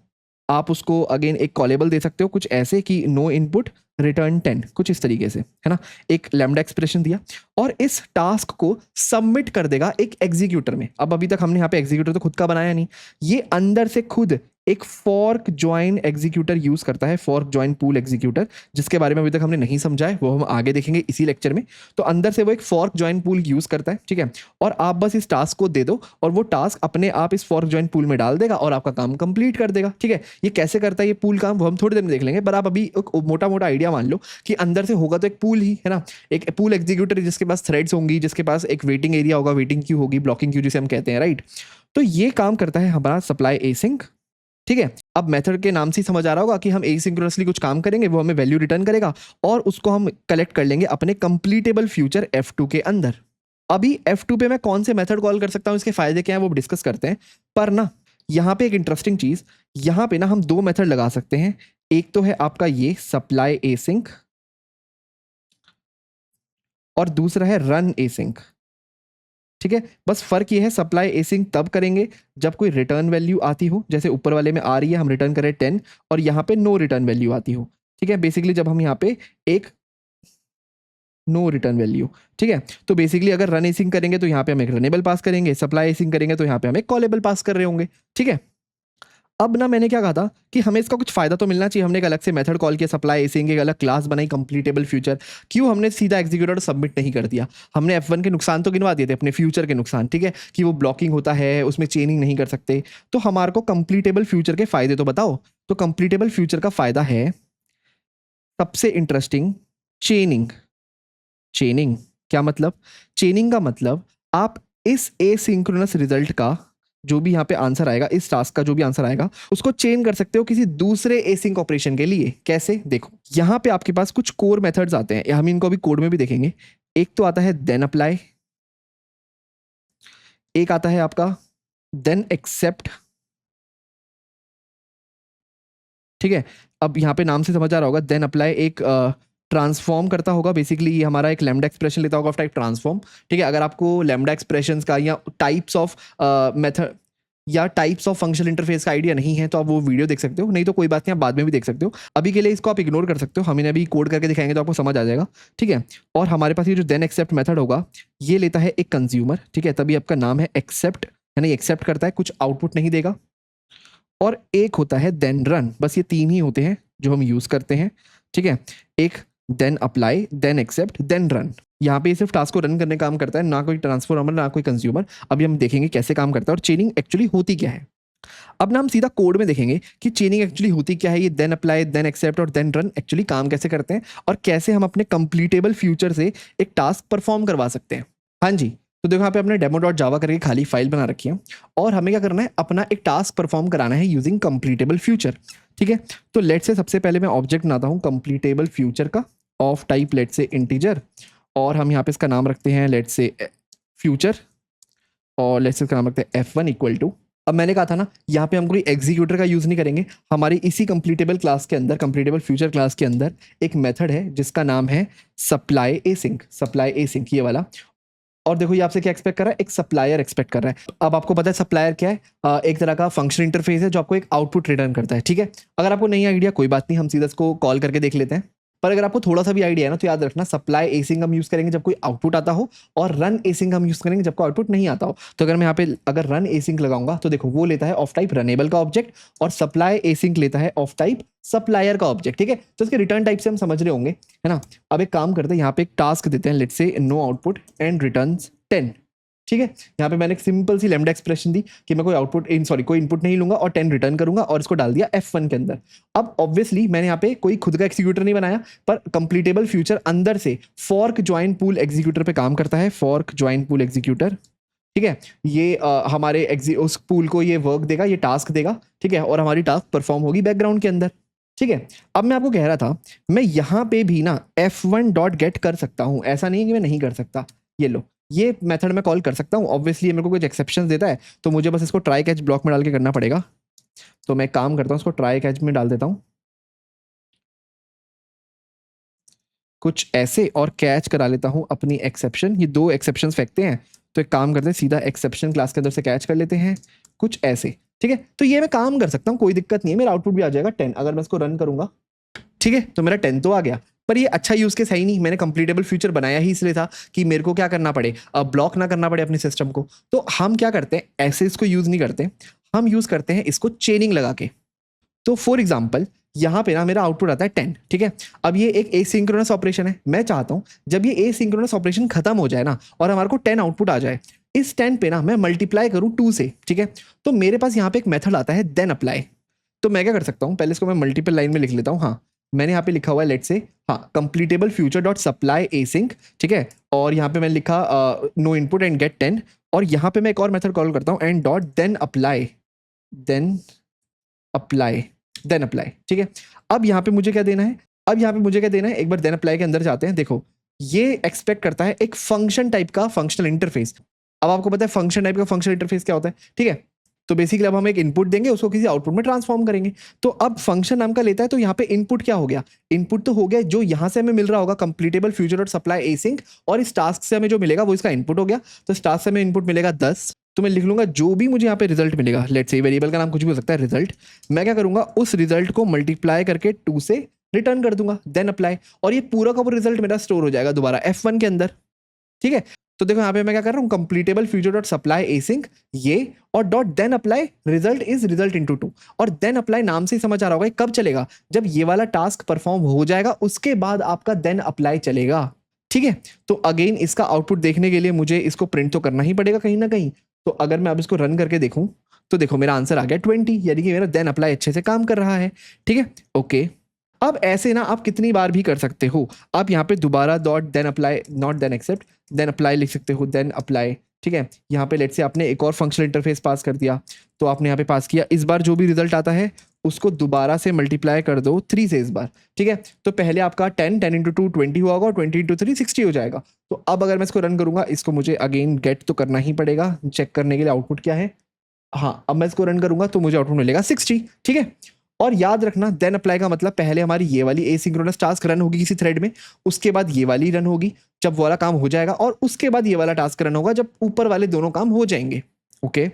आप उसको अगेन एक कॉलेबल दे सकते हो, कुछ ऐसे कि नो इनपुट रिटर्न 10, कुछ इस तरीके से, है ना। एक लैम्डा एक्सप्रेशन दिया, और इस टास्क को सबमिट कर देगा एक एग्जीक्यूटर में। अब अभी तक हमने यहाँ पे एग्जीक्यूटर तो खुद का बनाया नहीं, ये अंदर से खुद एक फॉर्क ज्वाइन एग्जीक्यूटर यूज करता है, फॉर्क ज्वाइन पूल एग्जीक्यूटर, जिसके बारे में अभी तक हमने नहीं समझा है, वो हम आगे देखेंगे इसी लेक्चर में। तो अंदर से वो एक फॉर्क ज्वाइन पूल यूज करता है, ठीक है। और आप बस इस टास्क को दे दो, और वो टास्क अपने आप इस फॉर्क ज्वाइन पूल में डाल देगा, और आपका काम कंप्लीट कर देगा, ठीक है। ये कैसे करता है ये पूल काम, वो हम थोड़ी देर में देख लेंगे, पर आप अभी एक मोटा मोटा आइडिया मान लो कि अंदर से होगा तो एक पूल ही, है ना, एक पूल एग्जीक्यूटर जिसके पास थ्रेड्स होंगी, जिसके पास एक वेटिंग एरिया होगा, वेटिंग क्यू होगी, ब्लॉकिंग क्यू जिसे हम कहते हैं, राइट। तो ये काम करता है हमारा सप्लाई एसिंक, ठीक है, अब मेथड के नाम से ही समझ आ रहा होगा कि हम एसिंक्रोनसली कुछ काम करेंगे, वो हमें वैल्यू रिटर्न करेगा और उसको हम कलेक्ट कर लेंगे अपने कंप्लीटेबल फ्यूचर F2 के अंदर। अभी F2 पे मैं कौन से मेथड कॉल कर सकता हूँ, इसके फायदे क्या है वो डिस्कस करते हैं। पर ना यहाँ पे एक इंटरेस्टिंग चीज, यहाँ पे ना हम दो मेथड लगा सकते हैं। एक तो है आपका ये सप्लाई एसिंक और दूसरा है रन एसिंक। ठीक है, बस फर्क ये है सप्लाई एसिंक तब करेंगे जब कोई रिटर्न वैल्यू आती हो, जैसे ऊपर वाले में आ रही है हम रिटर्न करें 10 और यहाँ पे नो रिटर्न वैल्यू आती हो। ठीक है, बेसिकली जब हम यहाँ पे एक नो रिटर्न वैल्यू, ठीक है, तो बेसिकली अगर रन एसिंक करेंगे तो यहाँ पे हम एक रनेबल पास करेंगे, सप्लाई एसिंक करेंगे तो यहाँ पे हम एक कॉलेबल पास कर रहे होंगे। ठीक है, अब ना मैंने क्या कहा था कि हमें इसका कुछ फायदा तो मिलना चाहिए। हमने एक अलग से मेथड कॉल किया सप्लाई एसिंक, एक अलग क्लास बनाई कंप्लीटेबल फ्यूचर। क्यों हमने सीधा एग्जीक्यूटर सबमिट नहीं कर दिया? हमने F1 के नुकसान तो गिनवा दिए थे, अपने फ्यूचर के नुकसान, ठीक है, कि वो ब्लॉकिंग होता है, उसमें चेनिंग नहीं कर सकते। तो हमारे को कंप्लीटेबल फ्यूचर के फायदे तो बताओ। तो कंप्लीटेबल फ्यूचर का फायदा है सबसे इंटरेस्टिंग चेनिंग। चेनिंग क्या मतलब? चेनिंग का मतलब आप इस एसिंक्रोनस रिजल्ट का जो भी यहाँ पे आंसर आएगा, इस टास्क का जो भी आंसर आएगा, उसको चेन कर सकते हो किसी दूसरे एसिंक ऑपरेशन के लिए। कैसे? देखो, यहाँ पे आपके पास कुछ कोर मेथड्स आते हैं, हम इनको अभी कोड में भी देखेंगे। एक तो आता है देन अप्लाई, एक आता है आपका देन एक्सेप्ट। ठीक है, अब यहाँ पे नाम से समझ आ रहा होगा, देन अप्लाई एक ट्रांसफॉर्म करता होगा। बेसिकली ये हमारा एक लैम्डा एक्सप्रेशन लेता होगा ऑफ टाइप ट्रांसफॉर्म। ठीक है, अगर आपको लैम्डा एक्सप्रेशंस का या टाइप्स ऑफ मेथड या टाइप्स ऑफ फंक्शनल इंटरफेस का आइडिया नहीं है तो आप वो वीडियो देख सकते हो, नहीं तो कोई बात नहीं, आप बाद में भी देख सकते हो। अभी के लिए इसको आप इग्नोर कर सकते हो, हम इन्हें अभी कोड करके दिखाएंगे तो आपको समझ आ जाएगा। ठीक है, और हमारे पास ये जो देन एक्सेप्ट मेथड होगा, ये लेता है एक कंज्यूमर। ठीक है, तभी आपका नाम है एक्सेप्ट, यानी एक्सेप्ट करता है, कुछ आउटपुट नहीं देगा। और एक होता है देन रन। बस ये तीन ही होते हैं जो हम यूज करते हैं। ठीक है, एक then apply, then accept, then run. यहाँ पे सिर्फ टास्क को रन करने का काम करता है, ना कोई ट्रांसफॉर्मर ना कोई कंज्यूमर। अभी हम देखेंगे कैसे काम करता है और चेनिंग एक्चुअली होती क्या है। अब ना हम सीधा कोड में देखेंगे कि चेनिंग एक्चुअली होती क्या है, ये देन अप्लाई, देन एक्सेप्ट और देन रन एक्चुअली काम कैसे करते हैं और कैसे हम अपने कंप्लीटेबल फ्यूचर से एक टास्क परफॉर्म करवा सकते हैं। हाँ जी, तो देखो यहाँ पे अपने डेमो.जावा करके खाली फाइल बना रखी है और हमें क्या करना है, अपना एक टास्क परफॉर्म कराना है यूजिंग कंप्लीटेबल फ्यूचर। ठीक है, तो लेट से सबसे पहले मैं ऑब्जेक्ट बनाता हूँ कंप्लीटेबल फ्यूचर का, of type let say integer, और हम यहाँ पे इसका नाम रखते हैं लेट से फ्यूचर, और लेट से इसका नाम रखते हैं F1 इक्वल टू। अब मैंने कहा था ना, यहाँ पे हम कोई एग्जीक्यूटर का यूज नहीं करेंगे। हमारी इसी कंप्लीटेबल क्लास के अंदर, कंप्लीटेबल फ्यूचर क्लास के अंदर एक मेथड है जिसका नाम है सप्लाई एसिंक। सप्लाई एसिंक ये वाला। और देखो ये आपसे क्या एक्सपेक्ट कर रहा है, एक सप्लायर एक्सपेक्ट कर रहा है। अब आपको पता है सप्लायर क्या है, एक तरह का फंक्शन इंटरफेस है जो आपको एक आउटपुट रिटर्न करता है। ठीक है, अगर आपको नहीं आइडिया कोई बात नहीं, हम सीधा इसको कॉल करके देख लेते हैं। पर अगर आपको थोड़ा सा भी आइडिया है ना, तो याद रखना सप्लाई एसिंक हम यूज करेंगे जब कोई आउटपुट आता हो, और रन एसिंक हम यूज करेंगे जब कोई आउटपुट नहीं आता हो। तो अगर मैं यहाँ पे अगर रन एसिंक लगाऊंगा तो देखो वो लेता है ऑफ टाइप रनेबल का ऑब्जेक्ट, और सप्लाई एसिंक लेता है ऑफ टाइप सप्लायर का ऑब्जेक्ट। ठीक है, तो इसके रिटर्न टाइप से हम समझ रहे होंगे, है ना। अब एक काम करते हैं, यहाँ पे एक टास्क देते हैं, let's say no output and returns 10। ठीक है, यहाँ पे मैंने एक सिंपल सी लैम्डा एक्सप्रेशन दी कि मैं कोई आउटपुट कोई इनपुट नहीं लूंगा और 10 रिटर्न करूंगा, और इसको डाल दिया F1 के अंदर। अब ऑब्वियसली मैंने यहाँ पे कोई खुद का एक्जीक्यूटर नहीं बनाया, पर कंप्लीटेबल फ्यूचर अंदर से फॉर्क ज्वाइन पूल एग्जीक्यूटर पे काम करता है। फॉर्क ज्वाइन पूल एग्जीक्यूटर, ठीक है, ये हमारे उस पूल को ये वर्क देगा, ये टास्क देगा। ठीक है, और हमारी टास्क परफॉर्म होगी बैकग्राउंड के अंदर। ठीक है, अब मैं आपको कह रहा था मैं यहाँ पे भी ना F1 डॉट गेट कर सकता हूँ, ऐसा नहीं है कि मैं नहीं कर सकता। ये लो, ये मेथड मैं कॉल कर सकता हूँ। ऑब्वियसली मेरे को कुछ एक्सेप्शन देता है, तो मुझे बस इसको ट्राई कैच ब्लॉक में डाल के करना पड़ेगा। तो मैं काम करता हूँ, इसको ट्राई कैच में डाल देता हूँ कुछ ऐसे, और कैच करा लेता हूँ अपनी एक्सेप्शन। ये दो एक्सेप्शंस फेंकते हैं, तो एक काम करते हैं सीधा एक्सेप्शन क्लास के अंदर से कैच कर लेते हैं कुछ ऐसे। ठीक है, तो ये मैं काम कर सकता हूँ, कोई दिक्कत नहीं है। मेरा आउटपुट भी आ जाएगा 10 अगर मैं इसको रन करूंगा। ठीक है, तो मेरा 10 तो आ गया, पर ये अच्छा यूज केस है ही नहीं। मैंने कंप्लीटेबल फ्यूचर बनाया ही इसलिए था कि मेरे को क्या करना पड़े, ब्लॉक ना करना पड़े अपने सिस्टम को। तो हम क्या करते हैं, ऐसे इसको यूज नहीं करते, हम यूज करते हैं इसको चेनिंग लगा के। तो फॉर एग्जाम्पल यहाँ पे ना मेरा आउटपुट आता है 10। ठीक है, अब ये एक एसिंक्रोनस ऑपरेशन है। मैं चाहता हूँ जब ये एसिंक्रोनस ऑपरेशन खत्म हो जाए ना, और हमारे को 10 आउटपुट आ जाए, इस 10 पे ना मैं मल्टीप्लाई करूँ 2 से। ठीक है, तो मेरे पास यहाँ पे एक मेथड आता है देन अप्लाई। तो मैं क्या कर सकता हूँ, पहले इसको मैं मल्टीपल लाइन में लिख लेता हूँ। हाँ, मैंने यहाँ पे लिखा हुआ है लेट से, हाँ, कंप्लीटेबल फ्यूचर डॉट सप्लाई एसिंक। ठीक है, और यहाँ पे मैंने लिखा नो इनपुट एंड गेट 10, और यहाँ पे मैं एक और मेथड कॉल करता हूँ and dot then apply, then apply, then apply, ठीक है। अब यहाँ पे मुझे क्या देना है, अब यहाँ पे मुझे क्या देना है, एक बार देन अप्लाई के अंदर जाते हैं। देखो ये एक्सपेक्ट करता है एक फंक्शन टाइप का फंक्शनल इंटरफेस। अब आपको पता है फंक्शन टाइप का फंक्शनल इंटरफेस क्या होता है, ठीक है। तो बेसिकली अब हम एक इनपुट देंगे, उसको किसी आउटपुट में ट्रांसफॉर्म करेंगे। तो अब फंक्शन नाम का लेता है, तो यहाँ पे इनपुट क्या हो गया, इनपुट तो हो गया जो यहाँ से हमें मिल रहा होगा कंप्लीटेबल फ्यूचर डॉट सप्लाई एसिंक, और इस टास्क से हमें जो मिलेगा वो इसका इनपुट हो गया। तो इस टास्क से हमें इनपुट मिलेगा 10। तो मैं लिख लूंगा जो भी मुझे यहाँ पे रिजल्ट मिलेगा, लेट्स से वेरिएबल का नाम कुछ भी हो सकता है, रिजल्ट, मैं क्या करूंगा उस रिजल्ट को मल्टीप्लाई करके 2 से रिटर्न कर दूंगा, देन अप्लाई, और ये पूरा का पूरा रिजल्ट मेरा स्टोर हो जाएगा दोबारा F1 के अंदर, ठीक है। तो देखो यहाँ पे मैं क्या कर रहा हूँ, completable future dot supply async ये, और dot then apply result is result into 2, और देन अप्लाई नाम से ही समझ आ रहा होगा कब चलेगा, जब ये वाला टास्क परफॉर्म हो जाएगा उसके बाद आपका देन अप्लाई चलेगा, ठीक है। तो अगेन इसका आउटपुट देखने के लिए मुझे इसको प्रिंट तो करना ही पड़ेगा कहीं ना कहीं। तो अगर मैं अब इसको रन करके देखूं तो देखो मेरा आंसर आ गया 20, यानी कि मेरा देन अप्लाई अच्छे से काम कर रहा है, ठीक है, ओके। अब ऐसे ना आप कितनी बार भी कर सकते हो, आप यहाँ पे दोबारा dot then apply, not then accept, then apply लिख सकते हो, देन अप्लाई, ठीक है। यहाँ पे लेट्स से आपने एक और फंक्शनल इंटरफेस पास कर दिया, तो आपने यहाँ पे पास किया, इस बार जो भी रिजल्ट आता है उसको दोबारा से मल्टीप्लाई कर दो 3 से इस बार, ठीक है। तो पहले आपका 10 इंटू 2 20 हुआ होगा, और 20 इंटू 3 60 हो जाएगा। तो अब अगर मैं इसको रन करूंगा, इसको मुझे अगेन गेट तो करना ही पड़ेगा चेक करने के लिए आउटपुट क्या है। हाँ, अब मैं इसको रन करूंगा तो मुझे आउटपुट मिलेगा 60, ठीक है। और याद रखना देन अप्लाई का मतलब पहले हमारी ये वाली एसिंक्रोनस टास्क रन होगी किसी थ्रेड में, उसके बाद ये वाली रन होगी जब वो वाला काम हो जाएगा, और उसके बाद ये वाला टास्क रन होगा जब ऊपर वाले दोनों काम हो जाएंगे, ओके।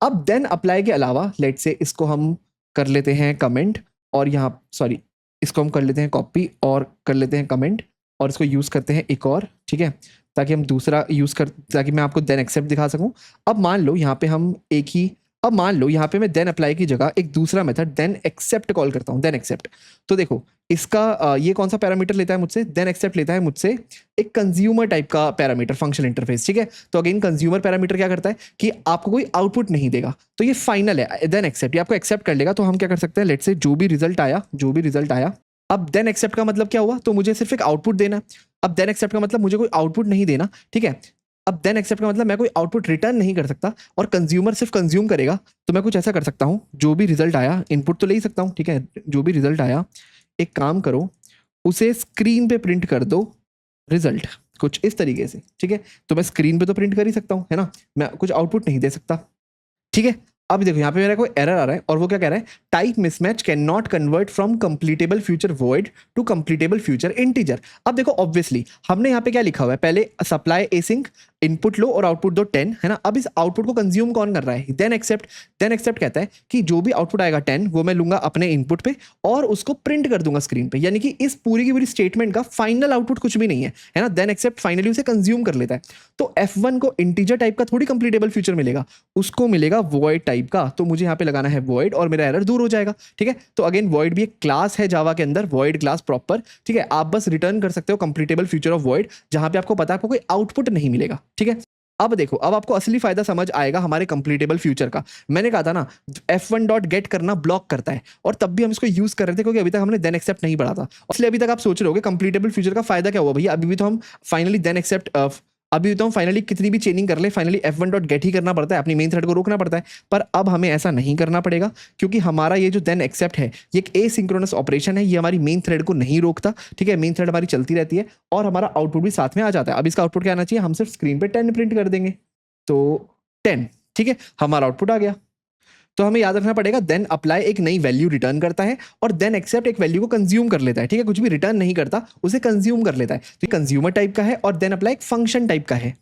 अब देन अप्लाई के अलावा लेट से इसको हम कर लेते हैं कमेंट, और यहाँ सॉरी इसको हम कर लेते हैं कॉपी और कर लेते हैं कमेंट, और इसको यूज़ करते हैं एक और, ठीक है, ताकि हम दूसरा यूज़ कर, ताकि मैं आपको देन एक्सेप्ट दिखा सकूँ। अब मान लो यहाँ पे हम एक ही, अब मान लो यहाँ पे मैं देन अप्लाई की जगह एक दूसरा मेथड देन एक्सेप्ट कॉल करता हूँ, देन एक्सेप्ट। तो देखो इसका ये कौन सा पैरामीटर लेता है मुझसे, देन एक्सेप्ट लेता है मुझसे एक कंज्यूमर टाइप का पैरामीटर फंक्शनल इंटरफेस, ठीक है। तो अगेन कंज्यूमर पैरामीटर क्या करता है कि आपको कोई आउटपुट नहीं देगा, तो ये फाइनल है देन एक्सेप्ट, ये आपको एक्सेप्ट कर लेगा। तो हम क्या कर सकते हैं, लेट्स से जो भी रिजल्ट आया, अब देन एक्सेप्ट का मतलब क्या हुआ, तो मुझे सिर्फ एक आउटपुट देना। अब देन एक्सेप्ट का मतलब मुझे कोई आउटपुट नहीं देना, ठीक है। अब देन एक्सेप्ट का मतलब मैं कोई आउटपुट रिटर्न नहीं कर सकता, और कंज्यूमर सिर्फ कंज्यूम करेगा। तो मैं कुछ ऐसा कर सकता हूँ, जो भी रिजल्ट आया इनपुट तो ले ही सकता हूँ, ठीक है। जो भी रिजल्ट आया एक काम करो, उसे स्क्रीन पे प्रिंट कर दो रिजल्ट, कुछ इस तरीके से, ठीक है। तो मैं स्क्रीन पे तो प्रिंट कर ही सकता हूँ, है ना, मैं कुछ आउटपुट नहीं दे सकता, ठीक है। अब देखो यहाँ पे मेरा कोई एरर आ रहा है, और वो क्या कह रहा है, type mismatch cannot convert from completable future void to completable future integer. अब देखो ऑब्वियसली हमने यहाँ पे क्या लिखा हुआ है, पहले सप्लाई एसिंक इनपुट लो और आउटपुट दो 10, है ना। अब इस आउटपुट को कंज्यूम कौन कर रहा है, देन एक्सेप्ट। देन एक्सेप्ट कहता है कि जो भी आउटपुट आएगा 10 वो मैं लूंगा अपने इनपुट पे और उसको प्रिंट कर दूंगा स्क्रीन पे, यानी कि इस पूरी की पूरी स्टेटमेंट का फाइनल आउटपुट कुछ भी नहीं है ना। देन एक्सेप्ट फाइनली उसे कंज्यूम कर लेता है। तो F1 को इंटीजर टाइप का थोड़ी कंप्लीटेबल फ्यूचर मिलेगा, उसको मिलेगा वॉइड टाइप का। तो मुझे यहाँ पे लगाना है वॉइड और मेरा एरर दूर हो जाएगा, ठीक है। तो अगेन वॉइड भी एक क्लास है जावा के अंदर, वॉइड क्लास प्रॉपर, ठीक है। आप बस रिटर्न कर सकते हो कंप्लीटेबल फ्यूचर ऑफ वॉइड, जहां पे आपको पता है आपको कोई आउटपुट नहीं मिलेगा, ठीक है। अब देखो, अब आपको असली फायदा समझ आएगा हमारे कंप्लीटेबल फ्यूचर का। मैंने कहा था ना F1 डॉट गेट करना ब्लॉक करता है, और तब भी हम इसको यूज कर रहे थे क्योंकि अभी तक हमने देन एक्सेप्ट नहीं पढ़ा था। इसलिए अभी तक आप सोच रहे होगे कंप्लीटेबल फ्यूचर का फायदा क्या हुआ भैया, अभी भी तो हम फाइनली देन एक्सेप्ट, अभी तो हम फाइनली कितनी भी चेनिंग कर ले फाइनली F1 डॉट गेट ही करना पड़ता है, अपनी मेन थ्रेड को रोकना पड़ता है। पर अब हमें ऐसा नहीं करना पड़ेगा, क्योंकि हमारा ये जो देन एक्सेप्ट है ये एक एसिंक्रोनस ऑपरेशन है, ये हमारी मेन थ्रेड को नहीं रोकता, ठीक है। मेन थ्रेड हमारी चलती रहती है और हमारा आउटपुट भी साथ में आ जाता है। अब इसका आउटपुट क्या आना चाहिए, हम सिर्फ स्क्रीन पे 10 प्रिंट कर देंगे, तो 10, ठीक है, हमारा आउटपुट आ गया। तो हमें याद रखना पड़ेगा देन अप्लाई एक नई वैल्यू रिटर्न करता है और देन एक्सेप्ट एक वैल्यू को कंज्यूम कर लेता है, ठीक है। कुछ भी रिटर्न नहीं करता, उसे कंज्यूम कर लेता है। तो ये कंज्यूमर टाइप का है और देन अप्लाई एक फंक्शन टाइप का है।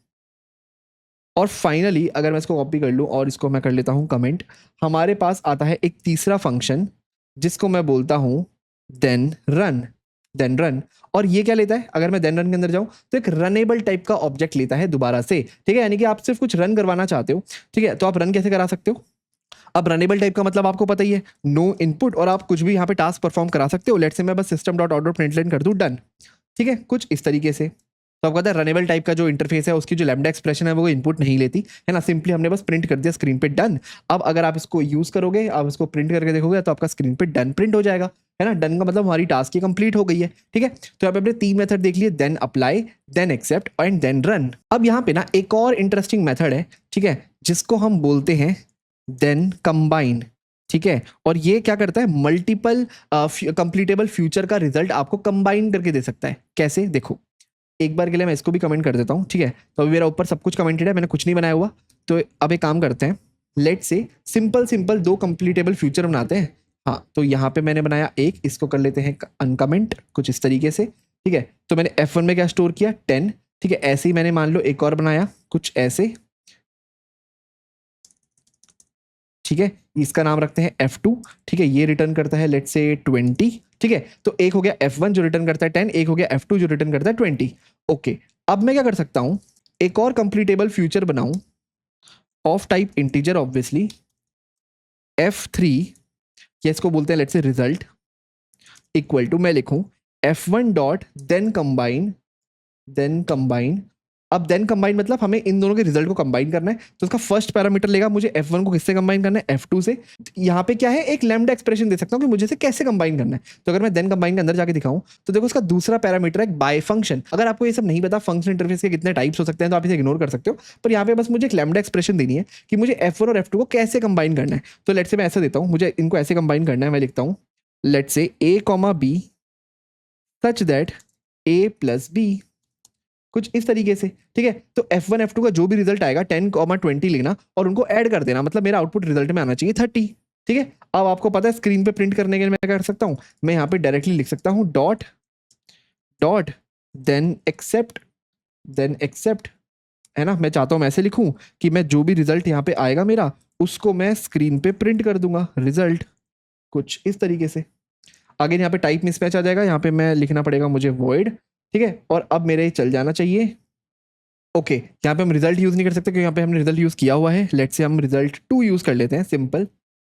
और फाइनली अगर मैं इसको कॉपी कर लूं और इसको मैं कर लेता हूं कमेंट, हमारे पास आता है एक तीसरा फंक्शन जिसको मैं बोलता हूं देन रन। और ये क्या लेता है, अगर मैं देन रन के अंदर जाऊं तो एक रनेबल टाइप का ऑब्जेक्ट लेता है दोबारा से, ठीक है। यानी कि आप सिर्फ कुछ रन करवाना चाहते हो, ठीक है, तो आप रन कैसे करा सकते हो। अब रनेबल टाइप का मतलब आपको पता ही है, नो इनपुट, और आप कुछ भी यहाँ पे टास्क परफॉर्म करा सकते हो। लेट्स से मैं बस सिस्टम डॉट आउट डॉट प्रिंटलाइन कर दूं डन, ठीक है, कुछ इस तरीके से। तो आपको पता है रनेबल टाइप का जो इंटरफेस है उसकी जो लैम्डा एक्सप्रेशन है वो इनपुट नहीं लेती है ना, सिंपली हमने बस प्रिंट कर दिया स्क्रीन पे डन। अब अगर आप इसको यूज करोगे, आप इसको प्रिंट करके देखोगे तो आपका स्क्रीन पे डन प्रिंट हो जाएगा, है ना। डन का मतलब हमारी टास्क ही कंप्लीट हो गई है, ठीक है। तो यहाँ पे अपने 3 मेथड देख लिए, then apply, then accept and then run. अब यहाँ पे ना एक और इंटरेस्टिंग मेथड है, ठीक है, जिसको हम बोलते हैं देन कंबाइन। ठीक है, और ये क्या करता है, मल्टीपल कंप्लीटेबल फ्यूचर का रिजल्ट आपको कंबाइन करके दे सकता है। कैसे, देखो एक बार के लिए मैं इसको भी कमेंट कर देता हूँ। ठीक है, तो अभी मेरा ऊपर सब कुछ कमेंटेड है, मैंने कुछ नहीं बनाया हुआ। तो अब एक काम करते हैं, लेट से सिंपल सिंपल दो कंप्लीटेबल फ्यूचर बनाते हैं। हाँ, तो यहाँ पे मैंने बनाया एक, इसको कर लेते हैं अनकमेंट कुछ इस तरीके से। ठीक है, तो मैंने F1 में क्या स्टोर किया, 10। ठीक है, ऐसे ही मैंने मान लो एक और बनाया कुछ ऐसे। ठीक है, इसका नाम रखते हैं F2। ठीक है, ये रिटर्न करता है लेट्स से 20। ठीक है, तो एक हो गया F1 जो रिटर्न करता है 10, एक हो गया F2 जो रिटर्न करता है 20। ओके, अब मैं क्या कर सकता हूं, एक और कंप्लीटेबल फ्यूचर बनाऊं of type integer obviously, F3, या इसको बोलते हैं let's say result, equal to मैं लिखूं F1 डॉट देन कंबाइन। अब देन कंबाइन मतलब हमें इन दोनों के रिजल्ट को कंबाइन करना है, तो उसका फर्स्ट पैरामीटर लेगा, मुझे F1 को किससे कंबाइन करना है, F2 से। यहाँ पे क्या है, एक लैम्डा एक्सप्रेशन दे सकता हूँ कि मुझे से कैसे कंबाइन करना है। तो अगर मैं देन कंबाइन के अंदर जाके दिखाऊं तो देखो उसका दूसरा पैरामीटर है बाय फंक्शन। अगर आपको ये सब नहीं पता फंक्शन इंटरफेस के कितने टाइप्स हो सकते हैं तो आप इसे इग्नोर कर सकते हो, पर यहाँ पे बस मुझे एक लैम्डा एक्सप्रेशन देनी है कि मुझे F1 और F2 को कैसे कंबाइन करना है। तो लेट्स से मैं ऐसा देता हूँ, मुझे इनको ऐसे कंबाइन करना है, मैं लिखता हूँ लेट्स से A, B such that A plus B, कुछ इस तरीके से। ठीक है, तो F1 F2 का जो भी रिजल्ट आएगा 10, 20 लिखना और उनको ऐड कर देना, मतलब मेरा आउटपुट रिजल्ट में आना चाहिए 30। ठीक है, अब आपको पता है स्क्रीन पे प्रिंट करने के लिए मैं क्या कर सकता हूं, मैं यहाँ पे डायरेक्टली लिख सकता हूं डॉट डॉट देन एक्सेप्ट, है ना। मैं चाहता हूं मैं ऐसे लिखूं कि मैं जो भी रिजल्ट यहाँ पे आएगा मेरा, उसको मैं स्क्रीन पे प्रिंट कर दूंगा रिजल्ट, कुछ इस तरीके से। आगे यहाँ पे टाइप मिसमैच आ जाएगा, यहाँ पे मैं लिखना पड़ेगा मुझे वॉइड। ठीक है, और अब मेरे चल जाना चाहिए। ओके, यहाँ पे हम रिजल्ट यूज नहीं कर सकते क्योंकि यहाँ पे हमने रिजल्ट यूज किया हुआ है। लेट्स से हम रिजल्ट 2 यूज कर लेते हैं सिंपल,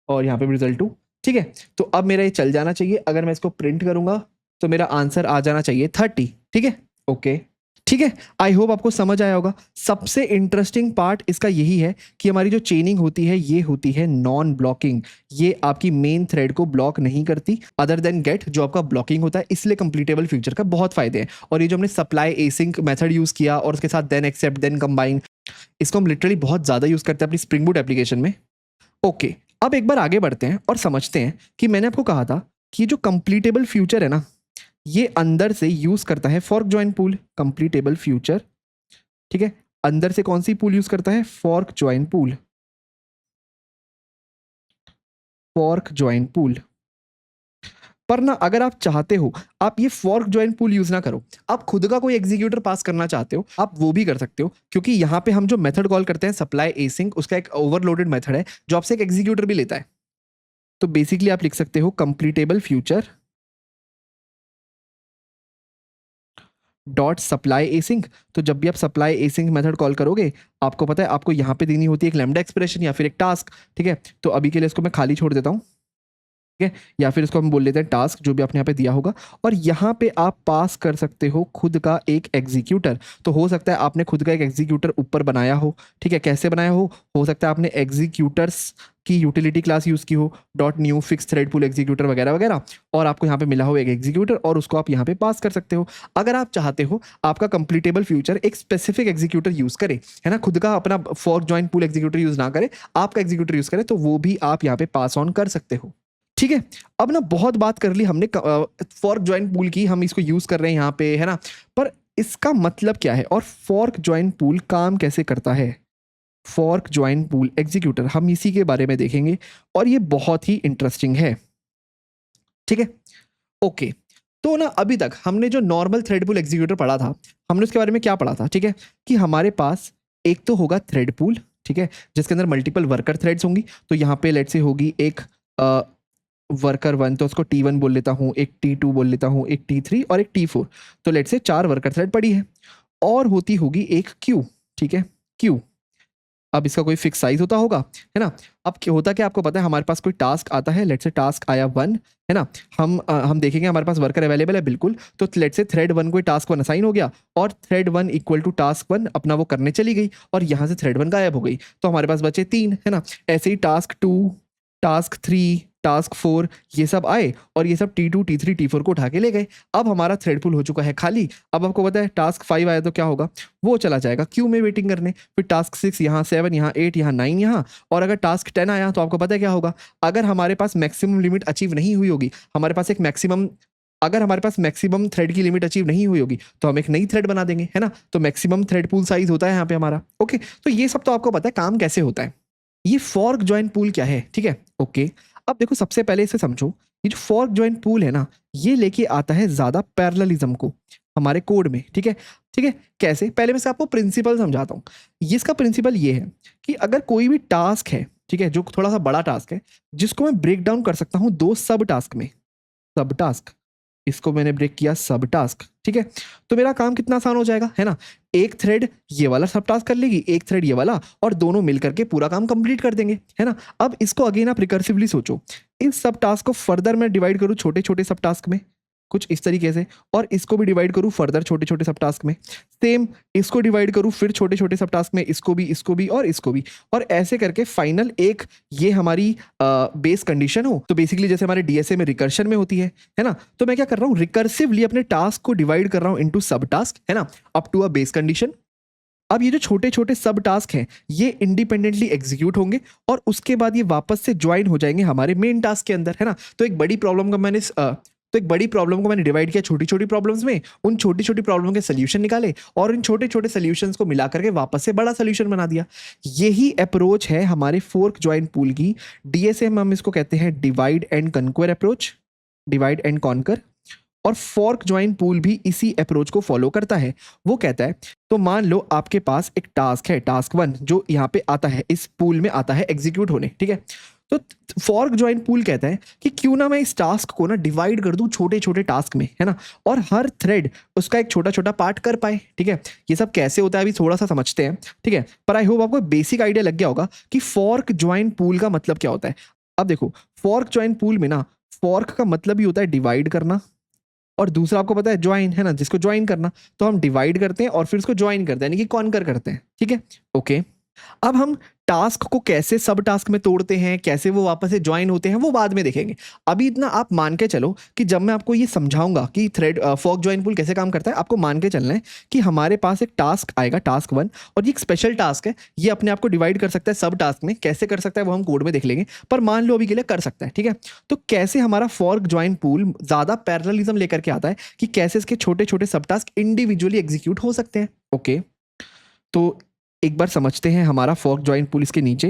और यहाँ पे भी रिजल्ट 2। ठीक है, तो अब मेरा ये चल जाना चाहिए। अगर मैं इसको प्रिंट करूंगा तो मेरा आंसर आ जाना चाहिए 30। ठीक है, ओके, ठीक है, आई होप आपको समझ आया होगा। सबसे इंटरेस्टिंग पार्ट इसका यही है कि हमारी जो चेनिंग होती है ये होती है नॉन ब्लॉकिंग, ये आपकी मेन थ्रेड को ब्लॉक नहीं करती अदर देन गेट जो आपका ब्लॉकिंग होता है। इसलिए कंप्लीटेबल फ्यूचर का बहुत फायदे हैं। और ये जो हमने सप्लाई एसिंक मेथड यूज किया और उसके साथ देन एक्सेप्ट देन कंबाइन, इसको हम लिटरली बहुत ज्यादा यूज करते हैं अपनी स्प्रिंग बूट एप्लीकेशन में। ओके, अब एक बार आगे बढ़ते हैं और समझते हैं कि मैंने आपको कहा था कि ये जो कंप्लीटेबल फ्यूचर है ना, ये अंदर से यूज करता है फॉर्क ज्वाइन पूल, कंप्लीटेबल फ्यूचर। ठीक है, अंदर से कौन सी पूल यूज करता है, fork join pool, fork join pool. पर ना अगर आप चाहते हो आप ये फॉर्क ज्वाइन पूल यूज ना करो, आप खुद का कोई एग्जीक्यूटर पास करना चाहते हो, आप वो भी कर सकते हो। क्योंकि यहाँ पे हम जो मेथड कॉल करते हैं सप्लाई एसिंक, उसका एक ओवरलोडेड मेथड है जो आपसे एक एग्जीक्यूटर भी लेता है। तो बेसिकली आप लिख सकते हो कंप्लीटेबल फ्यूचर डॉट सप्लाई एसिंक। तो जब भी आप सप्लाई एसिंक मेथड कॉल करोगे, आपको पता है आपको यहाँ पे देनी होती है एक लैम्डा एक्सप्रेशन या फिर एक टास्क। ठीक है, तो अभी के लिए इसको मैं खाली छोड़ देता हूँ। ठीक है, या फिर इसको हम बोल लेते हैं टास्क, जो भी आपने यहाँ पे दिया होगा। और यहाँ पे आप पास कर सकते हो खुद का एक एग्जीक्यूटर। तो हो सकता है आपने खुद का एक एग्जीक्यूटर ऊपर बनाया हो। ठीक है, कैसे बनाया हो सकता है आपने एग्जीक्यूटर्स की यूटिलिटी क्लास यूज की हो, dot new fix thread pool executor वगैरह वगैरह, और आपको यहाँ पे मिला हो एक एग्जीक्यूटर और उसको आप यहाँ पे पास कर सकते हो। अगर आप चाहते हो आपका कंप्लीटेबल फ्यूचर एक स्पेसिफिक एग्जीक्यूटर यूज करे, है ना, खुद का अपना fork join pool executor use ना करे, आपका एग्जीक्यूटर यूज करे, तो वो भी आप यहाँ पे पास ऑन कर सकते हो। ठीक है, अब ना बहुत बात कर ली हमने फॉर्क ज्वाइन पूल की, हम इसको यूज कर रहे हैं यहाँ पे, है ना, पर इसका मतलब क्या है और फॉर्क ज्वाइन पूल काम कैसे करता है। फॉर्क ज्वाइन पूल एग्जीक्यूटर, हम इसी के बारे में देखेंगे और ये बहुत ही इंटरेस्टिंग है। ठीक है, ओके, तो ना अभी तक हमने जो नॉर्मल थ्रेड पूल एग्जीक्यूटर पढ़ा था, हमने उसके बारे में क्या पढ़ा था। ठीक है, कि हमारे पास एक तो होगा थ्रेड पूल, ठीक है, जिसके अंदर मल्टीपल वर्कर थ्रेड्स होंगी। तो यहाँ पे लेट्स से होगी एक वर्कर 1, तो उसको T1 बोल लेता हूँ, एक T2 बोल लेता हूँ, एक T3 और एक T4। तो लेट्स से 4 वर्कर थ्रेड पड़ी है और होती होगी एक क्यू। ठीक है, क्यू, अब इसका कोई फिक्स साइज होता होगा, है ना। अब क्या होता, क्या आपको पता है, हमारे पास कोई टास्क आता है, लेट्स से टास्क आया 1, है ना। हम देखेंगे हमारे पास वर्कर अवेलेबल है बिल्कुल, तो लेट्स से थ्रेड 1 को टास्क 1 असाइन हो गया और थ्रेड 1 इक्वल टू टास्क 1 अपना वो करने चली गई और यहाँ से थ्रेड 1 गायब हो गई, तो हमारे पास बचे 3, है ना। ऐसे ही टास्क 2, टास्क 3, टास्क 4 ये सब आए और ये सब T2 T3 T4 को उठा के ले गए। अब हमारा थ्रेड पूल हो चुका है खाली। अब आपको पता है टास्क 5 आया तो क्या होगा, वो चला जाएगा क्यू में वेटिंग करने, फिर टास्क 6 यहाँ, 7 यहाँ, 8 यहाँ, 9 यहाँ, और अगर टास्क 10 आया तो आपको पता है क्या होगा, अगर हमारे पास मैक्सिमम लिमिट अचीव नहीं हुई होगी, हमारे पास एक मैक्सिमम, अगर हमारे पास मैक्सिमम थ्रेड की लिमिट अचीव नहीं हुई होगी तो हम एक नई थ्रेड बना देंगे, है ना। तो मैक्सिमम थ्रेड पूल साइज होता है यहाँ पे हमारा। ओके, तो ये सब तो आपको पता है काम कैसे होता है। ये फॉर्क जॉइन पूल क्या है, ठीक है। ओके, अब देखो सबसे पहले इसे समझो, ये जो फॉर्क जॉइन पूल है ना, ये लेके आता है ज्यादा पैरेललिज्म को हमारे कोड में, ठीक है। ठीक है, कैसे, पहले मैं आपको प्रिंसिपल समझाता हूँ। इसका प्रिंसिपल ये है कि अगर कोई भी टास्क है, ठीक है, जो थोड़ा सा बड़ा टास्क है, जिसको मैं ब्रेक डाउन कर सकता हूँ 2 सब टास्क में, सब टास्क, इसको मैंने ब्रेक किया सब टास्क, ठीक है, तो मेरा काम कितना आसान हो जाएगा, है ना। एक थ्रेड ये वाला सब टास्क कर लेगी, एक थ्रेड ये वाला, और दोनों मिलकर के पूरा काम कंप्लीट कर देंगे, है ना। अब इसको अगेन आप रिकर्सिवली सोचो, इस सब टास्क को फर्दर मैं डिवाइड करूँ छोटे छोटे सब टास्क में, कुछ इस तरीके से, और इसको भी डिवाइड करूँ फर्दर छोटे छोटे सब टास्क में, सेम इसको डिवाइड करूँ फिर छोटे छोटे सब टास्क में, इसको भी और इसको भी, और ऐसे करके फाइनल एक ये हमारी बेस कंडीशन हो। तो बेसिकली जैसे हमारे डीएसए में रिकर्शन में होती है ना, तो मैं क्या कर रहा हूँ, रिकर्सिवली अपने टास्क को डिवाइड कर रहा हूँ इनटू सब टास्क, है ना, up to a base condition. अब ये जो छोटे छोटे सब टास्क हैं ये इंडिपेंडेंटली एग्जीक्यूट होंगे और उसके बाद ये वापस से ज्वाइन हो जाएंगे हमारे मेन टास्क के अंदर, है ना। तो एक बड़ी प्रॉब्लम को मैंने डिवाइड किया छोटी छोटी प्रॉब्लम्स में, उन छोटी छोटी प्रॉब्लम के सोल्यूशन निकाले और इन छोटे छोटे सोल्यूशंस को मिला करके वापस से बड़ा सोल्यूशन बना दिया। यही अप्रोच है हमारे फोर्क ज्वाइन पूल की। डीएसए में हम इसको कहते हैं divide and conquer approach, divide and conquer, और फॉर्क ज्वाइन पूल भी इसी अप्रोच को फॉलो करता है। वो कहता है, तो मान लो आपके पास एक टास्क है, टास्क 1 जो यहाँ पे आता है, इस पूल में आता है एग्जीक्यूट होने, ठीक है। तो फॉर्क ज्वाइन पूल कहता है कि क्यों ना मैं इस टास्क को ना डिवाइड कर दूं छोटे छोटे टास्क में, है ना, और हर थ्रेड उसका एक छोटा छोटा पार्ट कर पाए, ठीक है। ये सब कैसे होता है अभी थोड़ा सा समझते हैं, ठीक है, पर आई होप आपको बेसिक आइडिया लग गया होगा कि फॉर्क ज्वाइन पूल का मतलब क्या होता है। अब देखो, फॉर्क ज्वाइन पूल में ना फॉर्क का मतलब ही होता है डिवाइड करना, और दूसरा आपको पता है ज्वाइन, है ना, जिसको ज्वाइन करना, तो हम डिवाइड करते हैं और फिर उसको ज्वाइन करते हैं, यानी कि कॉन्कर करते हैं, ठीक है। ओके, अब हम टास्क को कैसे सब टास्क में तोड़ते हैं, कैसे वो वापस से ज्वाइन होते हैं, वो बाद में देखेंगे। अभी इतना आप मान के चलो कि जब मैं आपको ये समझाऊंगा कि थ्रेड फॉर्क ज्वाइन पूल कैसे काम करता है, आपको मान के चलना है कि हमारे पास एक टास्क आएगा, टास्क 1, और ये एक स्पेशल टास्क है, ये अपने आप को डिवाइड कर सकता है सब टास्क में। कैसे कर सकता है वो हम कोड में देख लेंगे, पर मान लो अभी के लिए कर सकता है, ठीक है। तो कैसे हमारा फॉर्क ज्वाइन पूल ज्यादा पैरेललिज्म लेकर के आता है कि कैसे इसके छोटे छोटे सब टास्क इंडिविजुअली एग्जीक्यूट हो सकते हैं। ओके, तो एक बार समझते हैं हमारा फॉर्क ज्वाइन पूल इसके नीचे।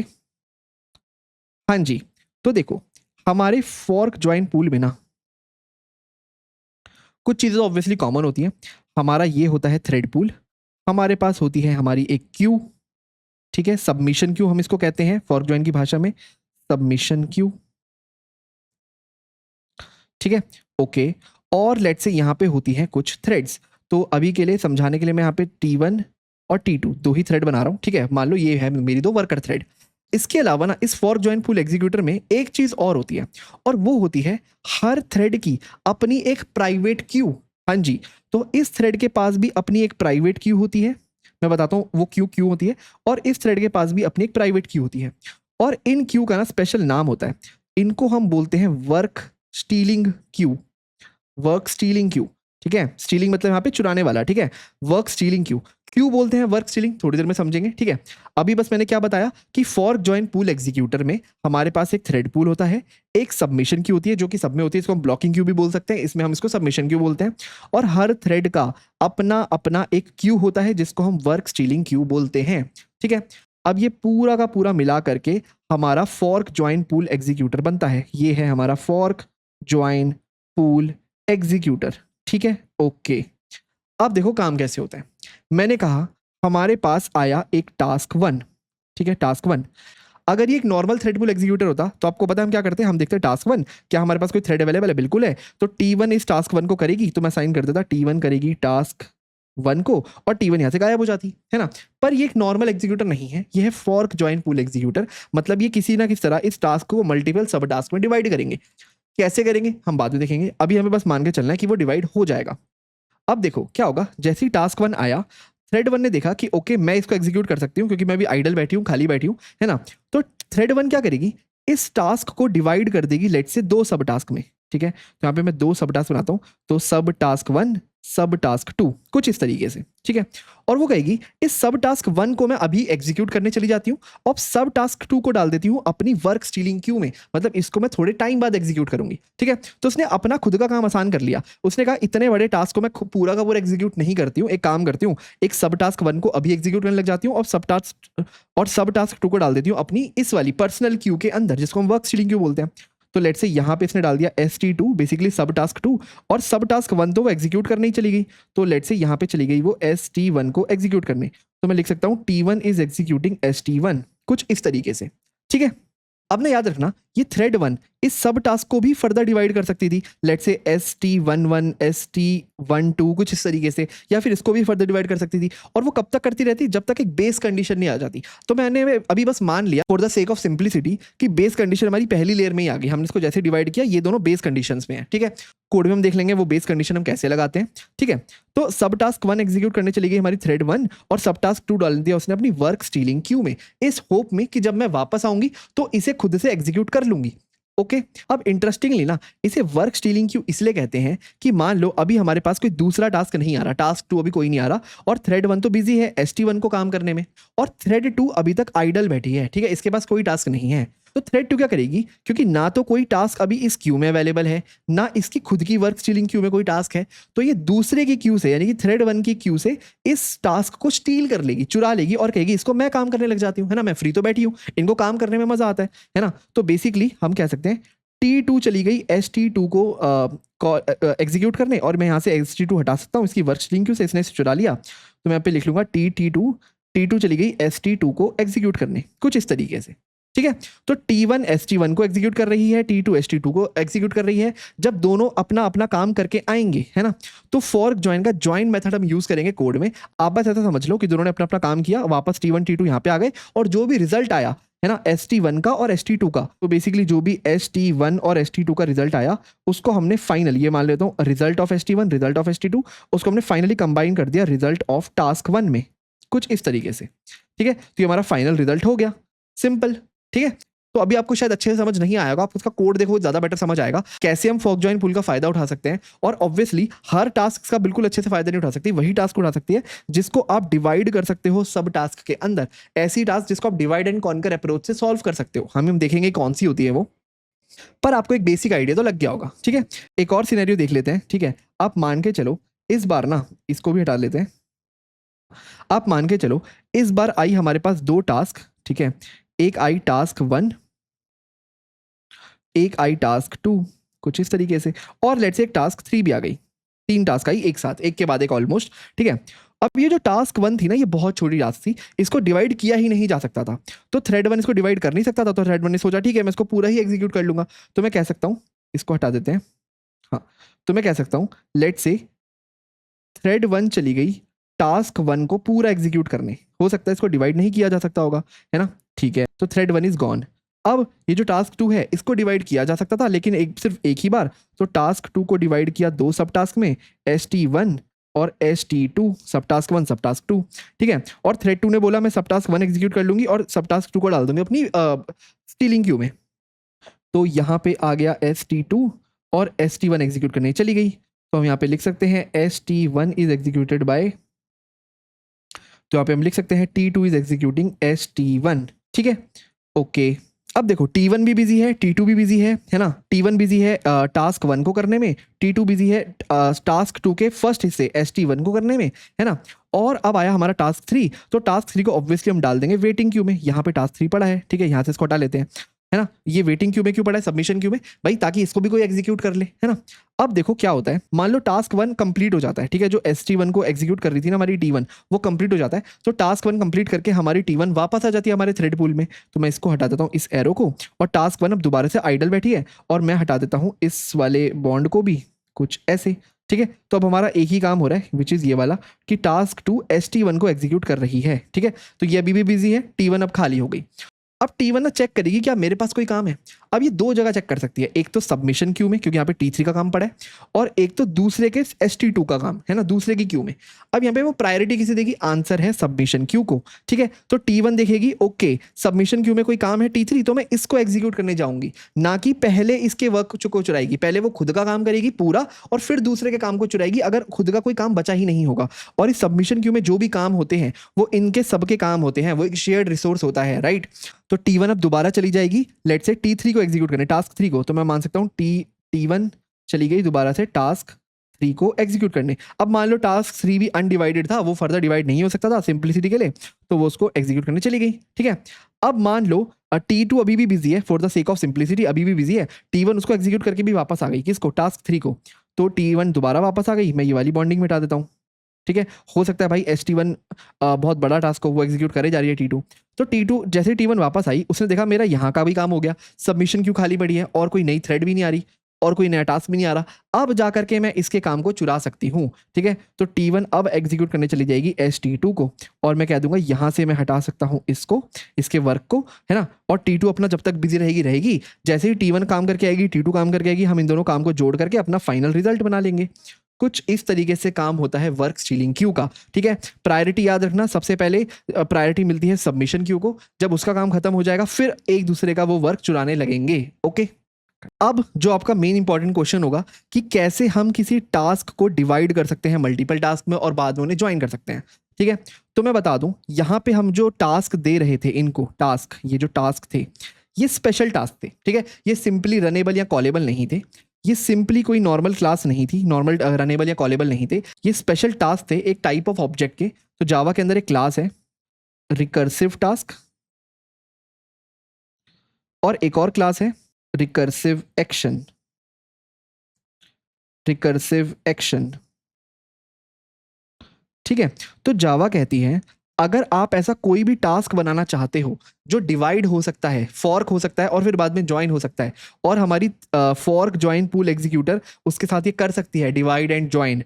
हाँ जी, तो देखो हमारे फॉर्क ज्वाइन पूल में ना कुछ चीजें ऑब्वियसली कॉमन होती हैं। हमारा ये होता है थ्रेड पूल, हमारे पास होती है हमारी एक क्यू, ठीक है, सबमिशन क्यू हम इसको कहते हैं फॉर्क ज्वाइन की भाषा में, सबमिशन क्यू, ठीक है। ओके, और लेट्स से यहाँ पे होती हैं कुछ थ्रेड्स। तो अभी के लिए समझाने के लिए मैं यहाँ पे T1 और T2 दो ही थ्रेड बना रहा हूँ, ठीक है। मान लो ये है मेरी 2 वर्कर थ्रेड। इसके अलावा ना इस फॉर्क ज्वाइन पूल एग्जीक्यूटर में एक चीज और होती है, और वो होती है हर थ्रेड की अपनी एक प्राइवेट क्यू। हाँ जी, तो इस थ्रेड के पास भी अपनी एक प्राइवेट क्यू होती है, मैं बताता हूँ वो क्यू क्यों होती है, और इस थ्रेड के पास भी अपनी एक प्राइवेट क्यू होती है, और इन क्यू का ना स्पेशल नाम होता है। इनको हम बोलते हैं work stealing Q, work stealing Q, ठीक है। स्टीलिंग मतलब यहाँ पे चुराने वाला, ठीक है, वर्क स्टीलिंग क्यू। क्यों बोलते हैं वर्क स्टीलिंग, थोड़ी देर में समझेंगे, ठीक है। अभी बस मैंने क्या बताया कि फॉर्क ज्वाइन पूल एग्जीक्यूटर में हमारे पास एक थ्रेड पूल होता है, एक सबमिशन क्यू होती है जो कि सब में होती है, इसको हम ब्लॉकिंग क्यू भी बोल सकते हैं, इसमें हम इसको सबमिशन क्यू बोलते हैं, और हर थ्रेड का अपना अपना एक क्यू होता है जिसको हम वर्क स्टीलिंग क्यू बोलते हैं, ठीक है। अब ये पूरा का पूरा मिला करके हमारा फॉर्क ज्वाइन पूल एग्जीक्यूटर बनता है। ये है हमारा फॉर्क ज्वाइन पूल एग्जीक्यूटर, ठीक है। ओके, अब देखो काम कैसे होता है। मैंने कहा हमारे पास आया एक टास्क 1, ठीक है, टास्क 1। अगर ये एक नॉर्मल थ्रेड पूल एग्जीक्यूटर होता तो आपको पता है हम क्या करते हैं, हम देखते हैं टास्क 1 क्या हमारे पास कोई थ्रेड अवेलेबल है, बिल्कुल है, तो T1 इस टास्क 1 को करेगी, तो मैं साइन कर देता T1 करेगी टास्क 1 को, और T1 यहाँ से गायब हो जाती है ना। पर ये एक नॉर्मल एग्जीक्यूटर नहीं है, ये है फॉर्क ज्वाइन पूल एग्जीक्यूटर, मतलब ये किसी ना किसी तरह इस टास्क को मल्टीपल सब टास्क में डिवाइड करेंगे। कैसे करेंगे हम बाद में देखेंगे, अभी हमें बस मान के चलना है कि वो डिवाइड हो जाएगा। अब देखो क्या होगा, जैसे ही टास्क 1 आया, थ्रेड 1 ने देखा कि ओके मैं इसको एग्जीक्यूट कर सकती हूँ क्योंकि मैं भी आइडल बैठी हूँ, खाली बैठी हूँ, है ना। तो थ्रेड 1 क्या करेगी, इस टास्क को डिवाइड कर देगी लेट से 2 सब टास्क में, ठीक है। तो यहाँ पे मैं 2 सब टास्क बनाता हूँ, तो सब टास्क 1 सब टास्क 2 कुछ इस तरीके से, ठीक है। और वो कहेगी इस सब टास्क 1 को मैं अभी एग्जीक्यूट करने चली जाती हूँ और सब टास्क 2 को डाल देती हूँ अपनी वर्क स्टीलिंग क्यू में, मतलब इसको मैं थोड़े टाइम बाद एग्जीक्यूट करूंगी, ठीक है। तो उसने अपना खुद का काम आसान कर लिया। उसने कहा इतने बड़े टास्क को मैं पूरा का पूरा एग्जीक्यूट नहीं करती हूँ, एक काम करती हूँ, एक सब टास्क 1 को अभी एग्जीक्यूट करने लग जाती हूँ और सब टास्क 2 को डाल देती हूँ अपनी इस वाली पर्सनल क्यू के अंदर, जिसको हम वर्क स्टीलिंग क्यू बोलते हैं। तो लेट से यहाँ पे इसने डाल दिया ST2 बेसिकली सब टास्क 2, और सब टास्क 1 तो वो एग्जीक्यूट करने ही चली गई, तो लेट से यहाँ पे चली गई वो ST1 को एग्जीक्यूट करने। तो मैं लिख सकता हूँ T1 इज एग्जीक्यूटिंग ST1 कुछ इस तरीके से, ठीक है। अब ना याद रखना ये थ्रेड 1 इस सब टास्क को भी फर्दर डिवाइड कर सकती थी, लेट से ST11 ST12 कुछ इस तरीके से, या फिर इसको भी फर्दर डिवाइड कर सकती थी। और वो कब तक करती रहती, जब तक एक बेस कंडीशन नहीं आ जाती। तो मैंने अभी बस मान लिया for the sake of simplicity कि बेस कंडीशन हमारी पहली लेयर में ही आ गई, हमने इसको जैसे डिवाइड किया ये दोनों बेस कंडीशंस में है, ठीक है। कोड में हम देख लेंगे वो बेस कंडीशन हम कैसे लगाते हैं, ठीक है। तो सब टास्क 1 एग्जीक्यूट करने चली गई हमारी थ्रेड 1 और सब टास्क 2 डाल दिया उसने अपनी वर्क स्टीलिंग क्यू में, इस होप में कि जब मैं वापस आऊंगी तो इसे खुद से एग्जीक्यूट कर लूंगी। ओके अब इंटरेस्टिंगली ना इसे वर्क स्टीलिंग क्यू इसलिए कहते हैं कि मान लो अभी हमारे पास कोई दूसरा टास्क नहीं आ रहा, टास्क 2 अभी कोई नहीं आ रहा, और थ्रेड 1 तो बिजी है ST1 को काम करने में, और थ्रेड 2 अभी तक आइडल बैठी है, ठीक है, इसके पास कोई टास्क नहीं है। तो थ्रेड 2 क्या करेगी, क्योंकि ना तो कोई टास्क अभी इस क्यू में अवेलेबल है, ना इसकी खुद की वर्क स्टीलिंग क्यू में कोई टास्क है, तो ये दूसरे की क्यू से यानी कि थ्रेड 1 की क्यू से इस टास्क को स्टील कर लेगी, चुरा लेगी और कहेगी इसको मैं काम करने लग जाती हूँ, है ना, मैं फ्री तो बैठी हूँ, इनको काम करने में मजा आता है ना। तो बेसिकली हम कह सकते हैं T2 चली गई ST2 को एग्जीक्यूट करने, और मैं यहाँ से ST2 हटा सकता हूँ इसकी वर्क स्टीलिंग क्यू से, इसने चुरा लिया, तो मैं यहाँ पे लिख लूंगा T2 चली गई ST2 को एग्जीक्यूट करने कुछ इस तरीके से, ठीक है। तो T1 ST1 को एग्जीक्यूट कर रही है, T2 ST2 को एग्जीक्यूट कर रही है, जब दोनों अपना अपना काम करके आएंगे, है ना, तो फॉर्क ज्वाइन का ज्वाइन मेथड हम यूज करेंगे कोड में। आप बस ऐसा समझ लो कि दोनों ने अपना अपना काम किया, वापस T1 T2 यहाँ पे आ गए, और जो भी रिजल्ट आया है ना ST1 का और ST2 का, तो बेसिकली जो भी ST1 और ST2 का रिजल्ट आया उसको हमने फाइनली, ये मान लेता हूँ result of ST1 result of ST2, उसको हमने फाइनली कंबाइन कर दिया रिजल्ट ऑफ टास्क 1 में कुछ इस तरीके से, ठीक है। तो ये हमारा फाइनल रिजल्ट हो गया, सिंपल, ठीक है। तो अभी आपको शायद अच्छे से समझ नहीं आएगा, आप उसका कोड देखो ज्यादा बेटर समझ आएगा कैसे हम फॉर्क ज्वाइन पुल का फायदा उठा सकते हैं। और ऑब्वियसली हर टास्क का बिल्कुल अच्छे से फायदा नहीं उठा सकती, वही टास्क उठा सकती है जिसको आप डिवाइड कर सकते हो सब टास्क के अंदर, ऐसी टास्क जिसको आप डिवाइड एंड कॉन्कर अप्रोच से सॉल्व कर सकते हो। हम देखेंगे कौन सी होती है वो, पर आपको एक बेसिक आइडिया तो लग गया होगा, ठीक है। एक और सिनेरियो देख लेते हैं, ठीक है। आप मान के चलो इस बार ना इसको भी हटा लेते हैं, आप मान के चलो इस बार आई हमारे पास 2 टास्क, ठीक है, एक आई टास्क 1 एक आई टास्क 2 कुछ इस तरीके से, और लेट्स से एक टास्क 3 भी आ गई, 3 टास्क आई एक साथ, एक के बाद एक ऑलमोस्ट, ठीक है। अब ये जो टास्क 1 थी ना ये बहुत छोटी टास्क थी, इसको डिवाइड किया ही नहीं जा सकता था, तो थ्रेड 1 इसको डिवाइड कर नहीं सकता था, तो थ्रेड 1 ने सोचा ठीक है मैं इसको पूरा ही एग्जीक्यूट कर लूंगा। तो मैं कह सकता हूँ, इसको हटा देते हैं, हाँ, तो मैं कह सकता हूँ लेट्स से थ्रेड 1 चली गई टास्क 1 को पूरा एग्जीक्यूट करने, हो सकता है इसको डिवाइड नहीं किया जा सकता होगा, है ना, ठीक है। तो थ्रेड 1 इज गॉन। अब ये जो टास्क 2 है इसको डिवाइड किया जा सकता था, लेकिन सिर्फ एक ही बार, तो टास्क 2 को डिवाइड किया 2 सब टास्क में, ST1 और ST2, सब टास्क 1 सब टास्क 2, ठीक है। और थ्रेड 2 ने बोला मैं सब टास्क 1 एग्जीक्यूट कर लूंगी और सब टास्क 2 को डाल दूंगी अपनी स्टीलिंग क्यू में। तो यहाँ पे आ गया ST2 और ST1 एग्जीक्यूट करने चली गई, तो हम यहाँ पे लिख सकते हैं ST1 इज एग्जीक्यूटेड बाय, तो यहाँ पे हम लिख सकते हैं T2 इज एग्जीक्यूटिंग ST1, ठीक है, ओके। अब देखो T1 भी बिजी है, T2 भी बिजी है ना, T1 बिजी है टास्क 1 को करने में, T2 बिजी है टास्क 2 के फर्स्ट हिस्से ST1 को करने में, है ना। और अब आया हमारा टास्क 3, तो टास्क 3 को ऑब्वियसली हम डाल देंगे वेटिंग क्यू में, यहाँ पे टास्क 3 पड़ा है, ठीक है, यहाँ से इसको हटा लेते हैं, है ना। ये वेटिंग क्यू में क्यों पड़ा है, सबमिशन क्यू में भाई, ताकि इसको भी कोई एग्जीक्यूट कर ले, है ना। अब देखो क्या होता है, मान लो टास्क 1 कंप्लीट हो जाता है, ठीक है, जो ST1 को एग्जीक्यूट कर रही थी ना हमारी T1 वो कंप्लीट हो जाता है, तो टास्क 1 कंप्लीट करके हमारी T1 वापस आ जाती है हमारे थ्रेड पूल में। तो मैं इसको हटा देता हूँ इस एरो को, और टास्क 1 अब दोबारा से आइडल बैठी है, और मैं हटा देता हूँ इस वाले बॉन्ड को भी कुछ ऐसे, ठीक है। तो अब हमारा एक ही काम हो रहा है विच इज़ ये वाला कि टास्क 2 ST1 को एग्जीक्यूट कर रही है, ठीक है। तो ये अभी भी बिजी है, T1 अब खाली हो गई। अब T1 ना चेक करेगी क्या मेरे पास कोई काम है। अब ये दो जगह चेक कर सकती है, एक तो सबमिशन क्यू में क्योंकि यहाँ पे T3 का काम पड़ा है, और एक तो दूसरे के ST2 का काम है ना, दूसरे की क्यू में। अब यहाँ पे वो प्रायोरिटी किसे देगी, आंसर है सबमिशन क्यू को, ठीक है। तो T1 देखेगी ओके सबमिशन क्यू में कोई काम है T3, तो मैं इसको एग्जीक्यूट करने जाऊंगी, ना कि पहले इसके वर्क को चुराएगी। पहले वो खुद का काम करेगी पूरा और फिर दूसरे के काम को चुराएगी अगर खुद का कोई काम बचा ही नहीं होगा। और इस सबमिशन क्यू में जो भी काम होते हैं वो इनके सबके काम होते हैं, वो एक शेयर्ड रिसोर्स होता है, राइट। तो T1 अब दोबारा चली जाएगी लेट्स से T3 को एग्जीक्यूट करने, टास्क 3 को। तो मैं मान सकता हूँ T1 चली गई दोबारा से टास्क 3 को एग्जीक्यूट करने। अब मान लो टास्क 3 भी अनडिवाइडेड था, वो फर्दर डिवाइड नहीं हो सकता था सिंपलिसिटी के लिए, तो वो उसको एग्जीक्यूट करने चली गई, ठीक है। अब मान लो T2 अभी भी बिजी है, for the sake of simplicity अभी भी बिजी है, T1 उसको एग्जीक्यूट करके भी वापस आ गई, किसको, टास्क 3 को। तो T1 दोबारा वापस आ गई, मैं ये वाली बॉन्डिंग मिटा देता हूँ, ठीक है। हो सकता है भाई ST1 बहुत बड़ा टास्क हो, वो एग्जीक्यूट करे जा रही है T2। तो T2 जैसे T1 वापस आई उसने देखा मेरा यहाँ का भी काम हो गया, सबमिशन क्यों खाली पड़ी है और कोई नई थ्रेड भी नहीं आ रही और कोई नया टास्क भी नहीं आ रहा, अब जाकर के मैं इसके काम को चुरा सकती हूँ, ठीक है। तो T1 अब एग्जीक्यूट करने चली जाएगी ST2 को, और मैं कह दूंगा यहाँ से मैं हटा सकता हूँ इसको, इसके वर्क को, है ना। और T2 अपना जब तक बिजी रहेगी, जैसे ही T1 काम करके आएगी T2 काम करके आएगी, हम इन दोनों काम को जोड़ करके अपना फाइनल रिजल्ट बना लेंगे। कुछ इस तरीके से काम होता है वर्क स्टीलिंग क्यू का, ठीक है। प्रायोरिटी याद रखना, सबसे पहले प्रायोरिटी मिलती है सबमिशन क्यू को, जब उसका काम खत्म हो जाएगा फिर एक दूसरे का वो वर्क चुराने लगेंगे, ओके। अब जो आपका मेन इंपॉर्टेंट क्वेश्चन होगा कि कैसे हम किसी टास्क को डिवाइड कर सकते हैं मल्टीपल टास्क में और बाद में उन्हें ज्वाइन कर सकते हैं, ठीक है। तो मैं बता दूं, यहाँ पे हम जो टास्क दे रहे थे इनको, टास्क, ये जो टास्क थे ये स्पेशल टास्क थे, ठीक है। ये सिंपली रनेबल या कॉलेबल नहीं थे, ये सिंपली कोई नॉर्मल क्लास नहीं थी, नॉर्मल रनेबल या कॉलेबल नहीं थे, ये स्पेशल टास्क थे एक टाइप ऑफ ऑब्जेक्ट के। तो जावा के अंदर एक क्लास है रिकर्सिव टास्क, और एक और क्लास है रिकर्सिव एक्शन, रिकर्सिव एक्शन, ठीक है। तो जावा कहती है अगर आप ऐसा कोई भी टास्क बनाना चाहते हो जो डिवाइड हो सकता है, फॉर्क हो सकता है और फिर बाद में ज्वाइन हो सकता है, और हमारी फॉर्क ज्वाइन पूल एग्जीक्यूटर उसके साथ ये कर सकती है डिवाइड एंड ज्वाइन,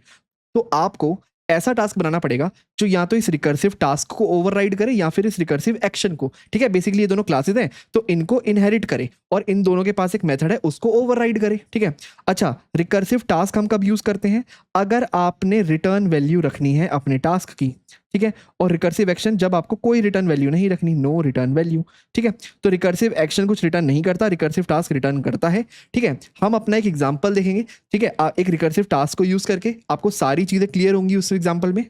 तो आपको ऐसा टास्क बनाना पड़ेगा जो या तो इस रिकर्सिव टास्क को ओवरराइड करे या फिर इस रिकर्सिव एक्शन को, ठीक है। बेसिकली ये दोनों क्लासेस हैं तो इनको इनहेरिट करे और इन दोनों के पास एक मेथड है उसको ओवरराइड करे, ठीक है। अच्छा, रिकर्सिव टास्क हम कब यूज करते हैं, अगर आपने रिटर्न वैल्यू रखनी है अपने टास्क की, ठीक है। और रिकर्सिव एक्शन जब आपको कोई रिटर्न वैल्यू नहीं रखनी, नो रिटर्न वैल्यू, ठीक है। तो रिकर्सिव एक्शन कुछ रिटर्न नहीं करता, रिकर्सिव टास्क रिटर्न करता है, ठीक है। हम अपना एक एग्जांपल देखेंगे, ठीक है। एक रिकर्सिव टास्क को यूज करके आपको सारी चीजें क्लियर होंगी उस एग्जांपल में।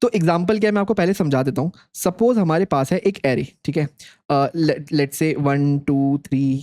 तो एग्जांपल क्या है मैं आपको पहले समझा देता हूँ। सपोज हमारे पास है एक एरे, ठीक है। लेट्स से 1 2 3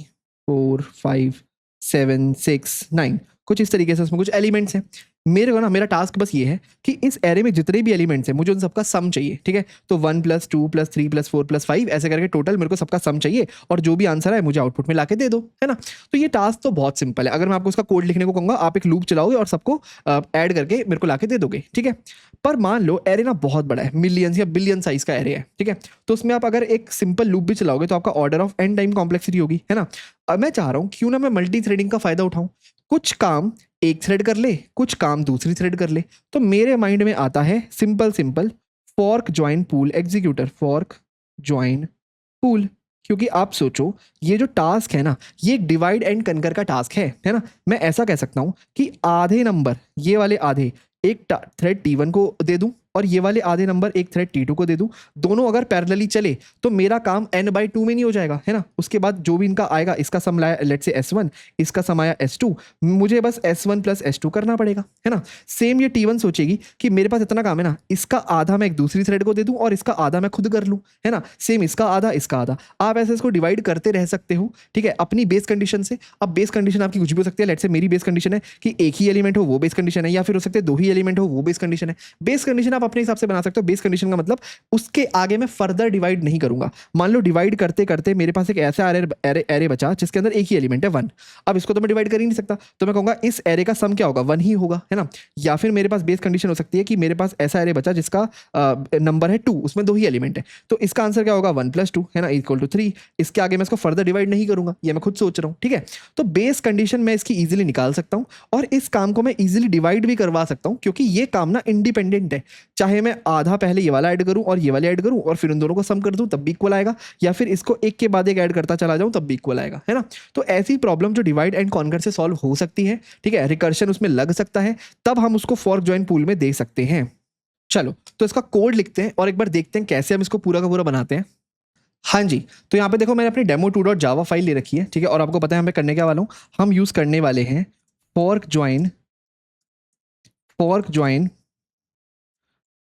4 5 7 6 9, कुछ इस तरीके से उसमें कुछ एलिमेंट्स हैं। मेरे को ना, मेरा टास्क बस ये है कि इस एरे में जितने भी एलिमेंट्स हैं मुझे उन सबका सम चाहिए, ठीक है। तो 1 + 2 + 3 + 4 + 5 ऐसे करके टोटल मेरे को सबका सम चाहिए, और जो भी आंसर है मुझे आउटपुट में लाके दे दो, है ना। तो ये टास्क तो बहुत सिंपल है। अगर मैं आपको उसका कोड लिखने को कहूँगा, आप एक लूप चलाओगे और सबको ऐड करके मेरे को लाके दे दोगे, ठीक है। पर मान लो एरे ना बहुत बड़ा है, मिलियंस या बिलियन साइज का एरे है, ठीक है। तो उसमें आप अगर एक सिंपल लूप भी चलाओगे तो आपका order of n time complexity होगी, है ना। अब मैं चाह रहा हूँ क्यों ना मैं मल्टी थ्रेडिंग का फायदा उठाऊं, कुछ काम एक थ्रेड कर ले, कुछ काम दूसरी थ्रेड कर ले। तो मेरे माइंड में आता है simple fork join pool executor, fork join pool. क्योंकि आप सोचो ये जो टास्क है ना, ये एक डिवाइड एंड कनकर का टास्क है ना। मैं ऐसा कह सकता हूं कि आधे नंबर, ये वाले आधे एक थ्रेड T1 को दे दूं और ये वाले आधे नंबर एक थ्रेड T2 को दे दूं। दोनों अगर पैरेलली चले तो मेरा काम n/2 में नहीं हो जाएगा, है ना। उसके बाद जो भी इनका आएगा, इसका सम लाया लेट्स से S1, इसका सम आया S2, मुझे बस S1 + S2 करना पड़ेगा, है ना। सेम ये T1 सोचेगी कि मेरे पास इतना काम है ना, इसका आधा मैं एक दूसरी थ्रेड को दे दूं और इसका आधा मैं खुद कर लूं, है ना। सेम इसका आधा, इसका आधा, आप ऐसे इसको डिवाइड करते रह सकते हो, ठीक है, अपनी बेस कंडीशन से। अब बेस कंडीशन आपकी कुछ भी हो सकती है। लेट्स से मेरी बेस कंडीशन है कि एक ही एलिमेंट हो, वो बेस कंडीशन है, या फिर हो सकते हैं 2 ही एलिमेंट हो, वो बेस कंडीशन है। बेस कंडीशन आप अपने हिसाब से बना सकते हो। बेस कंडीशन का मतलब उसके आगे मैं फर्दर डिवाइड नहीं करूंगा। मान लो डिवाइड करते करते मेरे पास एक ऐसा एरे बचा जिसके अंदर एक ही एलिमेंट है 1। अब इसको तो मैं डिवाइड कर ही नहीं सकता, तो मैं कहूंगा इस एरे का सम क्या होगा, 1 ही होगा, है ना। या फिर मेरे पास बेस कंडीशन हो सकती है कि मेरे पास ऐसा एरे बचा जिसका नंबर है 2, उसमें 2 ही एलिमेंट है, तो इसका आंसर क्या होगा 1 + 2, है ना, = 3। इसके आगे मैं इसको फर्दर डिवाइड नहीं करूंगा, ये मैं खुद सोच रहा हूं, ठीक है। तो बेस कंडीशन मैं इसकी इजीली निकाल सकता हूं और इस काम को मैं इजीली डिवाइड भी करवा सकता हूं, क्योंकि ये काम ना इंडिपेंडेंट है। चाहे मैं आधा पहले ये वाला ऐड करूं और ये वाला ऐड करूं और फिर उन दोनों को सम कर दूं तब भी इक्वल आएगा, या फिर इसको एक के बाद एक ऐड करता चला जाऊं तब भी इक्वल आएगा, है ना। तो ऐसी प्रॉब्लम जो डिवाइड एंड कॉन्कर से सॉल्व हो सकती है, ठीक है, रिकर्शन उसमें लग सकता है, तब हम उसको फॉर्क ज्वाइन पूल में दे सकते हैं। चलो तो इसका कोड लिखते हैं और एक बार देखते हैं कैसे हम इसको पूरा का पूरा बनाते हैं। हाँ जी, तो यहाँ पे देखो मैंने अपनी demo2.java फाइल ले रखी है, ठीक है, और आपको पता है मैं करने क्या वाला हूँ, हम यूज करने वाले हैं फॉर्क ज्वाइन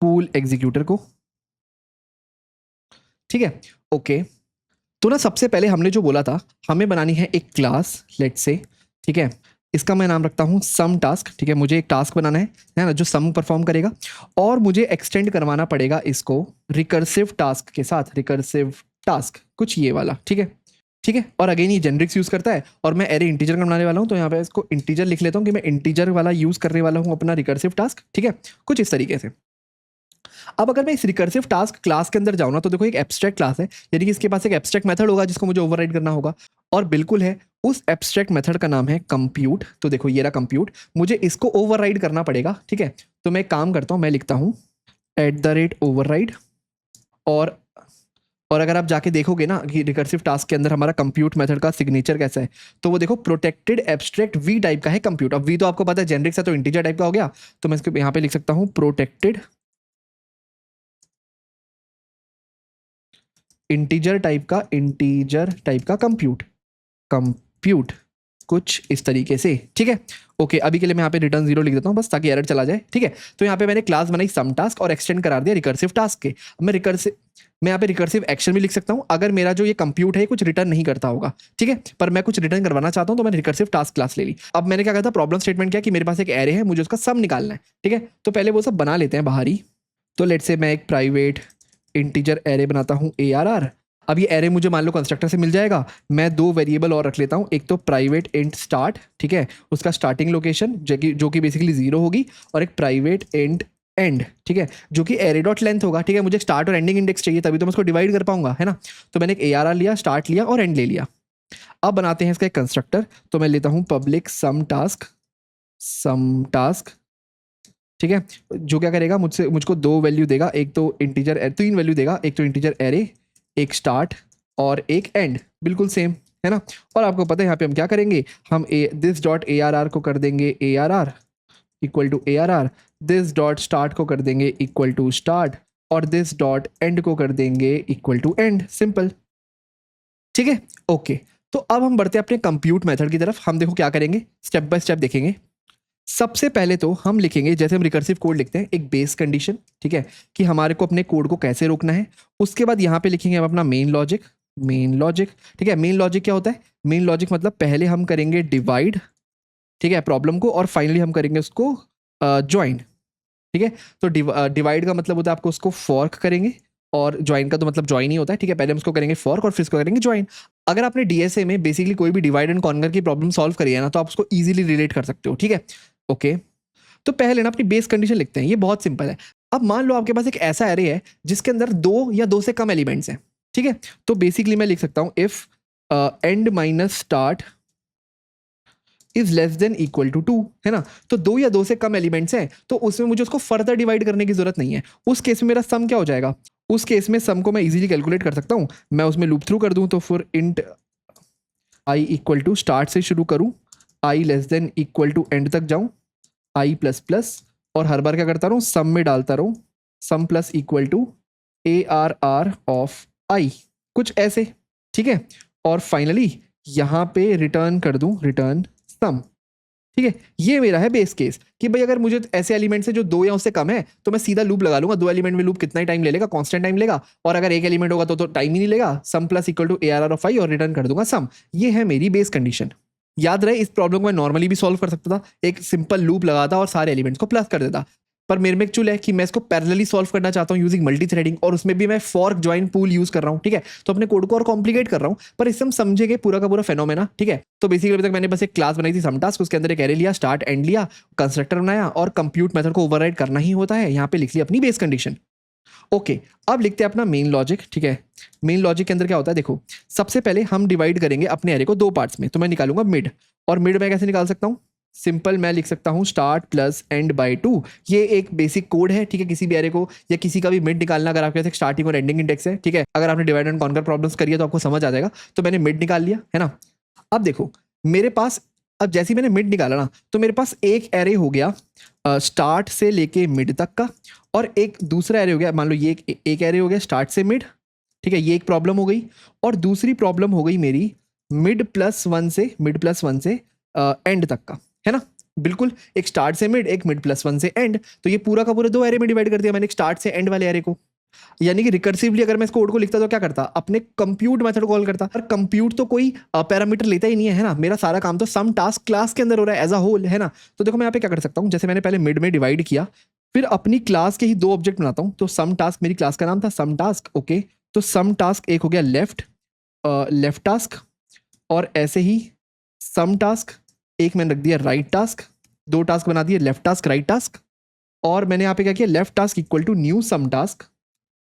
पूल एग्जीक्यूटर को, ठीक है। ओके, तो ना सबसे पहले हमने जो बोला था हमें बनानी है एक क्लास, लेट्स से, ठीक है, इसका मैं नाम रखता हूँ सम टास्क, ठीक है, मुझे एक टास्क बनाना है ना, जो सम परफॉर्म करेगा, और मुझे एक्सटेंड करवाना पड़ेगा इसको रिकर्सिव टास्क के साथ, रिकर्सिव टास्क कुछ ये वाला, ठीक है, ठीक है। और अगेन ये जेनरिक्स यूज करता है और मैं एरे इंटीजर का बनाने वाला हूँ, तो यहाँ पे इसको इंटीजर लिख लेता हूँ कि मैं इंटीजर वाला यूज करने वाला हूँ अपना रिकर्सिव टास्क, ठीक है, कुछ इस तरीके से। अब अगर मैं इस रिकर्सिव टास्क क्लास के अंदर जाऊँ ना, तो देखो एक एब्स्ट्रैक्ट क्लास है, यानी कि इसके पास एक एब्स्ट्रैक्ट मेथड होगा जिसको मुझे ओवरराइड करना होगा, और बिल्कुल है उस एब्स्ट्रैक्ट मेथड का नाम है कंप्यूट। तो देखो ये रहा कंप्यूट, मुझे इसको ओवरराइड करना पड़ेगा, ठीक है। तो मैं एक काम करता हूँ, मैं लिखता हूँ @override, और अगर आप जाके देखोगे ना कि रिकर्सिव टास्क के अंदर हमारा कंप्यूट मेथड का सिग्नेचर कैसा है, तो वो देखो प्रोटेक्टेड एब्स्ट्रैक्ट वी टाइप का है कंप्यूट। अब वी तो आपको पता है जेनरिक्स है, तो इंटीजर टाइप का हो गया, तो मैं इसको यहाँ पे लिख सकता हूँ प्रोटेक्टेड इंटीजर टाइप का कंप्यूट कुछ इस तरीके से, ठीक है। ओके, अभी के लिए मैं यहाँ पे रिटर्न 0 लिख देता हूँ बस, ताकि एरर चला जाए, ठीक है। तो यहाँ पे मैंने क्लास बनाई सम टास्क और एक्सटेंड करा दिया रिकर्सिव टास्क के। अब मैं यहाँ पे रिकर्सिव एक्शन भी लिख सकता हूँ अगर मेरा जो ये कंप्यूट है कुछ रिटर्न नहीं करता होगा, ठीक है, पर मैं कुछ रिटर्न करवाना चाहता हूँ, तो मैंने रिकर्सिव टास्क क्लास ले ली। अब मैंने क्या कहा था, प्रॉब्लम स्टेटमेंट क्या कि मेरे पास एक एरे है, मुझे उसका सम निकालना है, ठीक है। तो पहले वो सब बना लेते हैं बाहर ही। तो लेट्स से मैं एक प्राइवेट इंटीजर एरे बनाता हूँ ARR। अब ये एरे मुझे मान लो कंस्ट्रक्टर से मिल जाएगा, मैं 2 वेरिएबल और रख लेता हूँ, एक तो प्राइवेट इंट स्टार्ट, ठीक है, उसका स्टार्टिंग लोकेशन जो कि बेसिकली 0 होगी, और एक प्राइवेट इंट एंड, ठीक है, जो कि एरे डॉट लेंथ होगा, ठीक है। मुझे स्टार्ट और एंडिंग इंडेक्स चाहिए, तभी तो मैं उसको डिवाइड कर पाऊंगा, है ना। तो मैंने एक ARR लिया, स्टार्ट लिया और एंड ले लिया। अब बनाते हैं इसका एक कंस्ट्रक्टर, तो मैं लेता हूँ पब्लिक सम टास्क, ठीक है, जो क्या करेगा मुझको 2 वैल्यू देगा, एक तो इंटीजर 3 वैल्यू देगा, एक तो इंटीजर एरे, एक स्टार्ट और एक एंड, बिल्कुल सेम, है ना। और आपको पता है यहाँ पे हम क्या करेंगे, हम दिस डॉट ARR को कर देंगे ARR equal to ARR, this dot start को कर देंगे इक्वल टू स्टार्ट, और दिस डॉट एंड को कर देंगे इक्वल टू एंड, सिंपल, ठीक है। ओके, तो अब हम बढ़ते हैं अपने कंप्यूट मेथड की तरफ। हम देखो क्या करेंगे, स्टेप बाय स्टेप देखेंगे। सबसे पहले तो हम लिखेंगे, जैसे हम रिकर्सिव कोड लिखते हैं, एक बेस कंडीशन, ठीक है, कि हमारे को अपने कोड को कैसे रोकना है। उसके बाद यहाँ पे लिखेंगे हम अपना मेन लॉजिक, ठीक है। मेन लॉजिक क्या होता है, मेन लॉजिक मतलब पहले हम करेंगे डिवाइड, ठीक है, प्रॉब्लम को, और फाइनली हम करेंगे उसको ज्वाइन, ठीक है। तो डिवाइड का मतलब होता है आपको उसको फॉर्क करेंगे, और ज्वाइन का तो मतलब ज्वाइन ही होता है, ठीक है। पहले हम उसको करेंगे फॉर्क और फिर उसको करेंगे ज्वाइन। अगर आपने DSA में बेसिकली कोई भी डिवाइड एंड कॉन्कर की प्रॉब्लम सॉल्व करी है ना, तो आप उसको इजीली रिलेट कर सकते हो, ठीक है। ओके, तो पहले ना अपनी बेस कंडीशन लिखते हैं, ये बहुत सिंपल है। अब मान लो आपके पास एक ऐसा एरे है जिसके अंदर 2 या 2 से कम एलिमेंट्स हैं, ठीक है। तो बेसिकली मैं लिख सकता हूँ if end minus start is less than equal to 2, है ना। तो 2 या 2 से कम एलिमेंट्स हैं, तो उसमें मुझे उसको फर्दर डिवाइड करने की जरूरत नहीं है। उस केस में मेरा सम क्या हो जाएगा, उस केस में सम को मैं इजीली कैलकुलेट कर सकता हूँ। मैं उसमें लूप थ्रू कर दूं, तो फिर int i equal to start से शुरू करूं, i less than equal to end तक जाऊं, आई प्लस प्लस, और हर बार क्या करता रहूं, सम में डालता रहूं, sum plus equal to ARR of i, कुछ ऐसे, ठीक है। और फाइनली यहाँ पे रिटर्न कर दूं, रिटर्न सम, ठीक है। ये मेरा है बेस केस कि भाई अगर मुझे ऐसे एलिमेंट से जो 2 या उससे कम है, तो मैं सीधा लूप लगा लूंगा। 2 एलिमेंट में लूप कितना ही टाइम ले लेगा, कांस्टेंट टाइम लेगा, और अगर एक एलिमेंट होगा तो टाइम ही नहीं लेगा। Sum plus equal to ARR of i, और रिटर्न कर दूंगा सम। ये है मेरी बेस कंडीशन। याद रहे, इस प्रॉब्लम को मैं नॉर्मली भी सॉल्व कर सकता था, एक सिंपल लूप लगाता और सारे एलिमेंट्स को प्लस कर देता, पर मेरे में एक चूल है कि मैं इसको पैरेलली सॉल्व करना चाहता हूँ यूजिंग मल्टी थ्रेडिंग, और उसमें भी मैं फॉर्क ज्वाइन पूल यूज कर रहा हूँ, ठीक है। तो अपने कोड को और कॉम्प्लिकेट कर रहा हूँ, पर इससे हम समझेंगे पूरा का पूरा फेनोमेना, ठीक है। तो बेसिकली अभी तक मैंने बस एक क्लास बनाई थी सम टास्क, उसके अंदर एक एरे लिया, स्टार्ट एंड लिया, कंस्ट्रक्टर बनाया, और कंप्यूट मेथड को ओवरराइड करना ही होता है। यहाँ पे लिख लिया अपनी बेस कंडीशन। ओके, अब लिखते हैं अपना मेन लॉजिक, ठीक है। मेन लॉजिक के अंदर क्या होता है, देखो सबसे पहले हम डिवाइड करेंगे अपने एरे को 2 पार्ट्स में। तो मैं निकालूंगा मिड, और मिड मैं कैसे निकाल सकता हूँ, सिंपल मैं लिख सकता हूँ स्टार्ट प्लस एंड बाय 2। ये एक बेसिक कोड है, ठीक है, किसी भी एरे को या किसी का भी मिड निकालना, अगर आपके पास स्टार्टिंग और एंडिंग इंडेक्स है, ठीक है, अगर आपने डिवाइड एंड कॉन्कर प्रॉब्लम्स करी है तो आपको समझ आ जाएगा। तो मैंने मिड निकाल लिया है ना। अब देखो मेरे पास, अब जैसे ही मैंने मिड निकाला ना, तो मेरे पास एक एरे हो गया स्टार्ट से लेके मिड तक का, और एक दूसरा एरे हो गया, मान लो ये एक एरे हो गया स्टार्ट से मिड, ठीक है, ये एक प्रॉब्लम हो गई। और दूसरी प्रॉब्लम हो गई मेरी मिड प्लस वन से एंड तक का, है ना। बिल्कुल, एक स्टार्ट से मिड, एक मिड प्लस वन से एंड। तो ये पूरा का पूरा दो एरे में डिवाइड कर दिया मैंने, एक स्टार्ट से एंड वाले एरे को। यानी कि रिकर्सिवली अगर मैं इस कोड को लिखता तो क्या करता, अपने कंप्यूट मेथड कॉल करता। पर कंप्यूट तो कोई पैरामीटर लेता ही नहीं है ना, मेरा सारा काम तो सम टास्क क्लास के अंदर हो रहा है एज अ होल, है ना। तो देखो मैं यहाँ पे क्या कर सकता हूँ, जैसे मैंने पहले मिड में डिवाइड किया, फिर अपनी क्लास के ही दो ऑब्जेक्ट बनाता हूँ। तो सम टास्क, मेरी क्लास का नाम था सम टास्क, ओके। तो सम टास्क एक हो गया लेफ्ट टास्क, और ऐसे ही सम टास्क एक मैंने रख दिया राइट टास्क, दो टास्क बना दिए लेफ्ट टास्क राइट टास्क। और मैंने यहाँ पे क्या किया, left task equal to new sum task,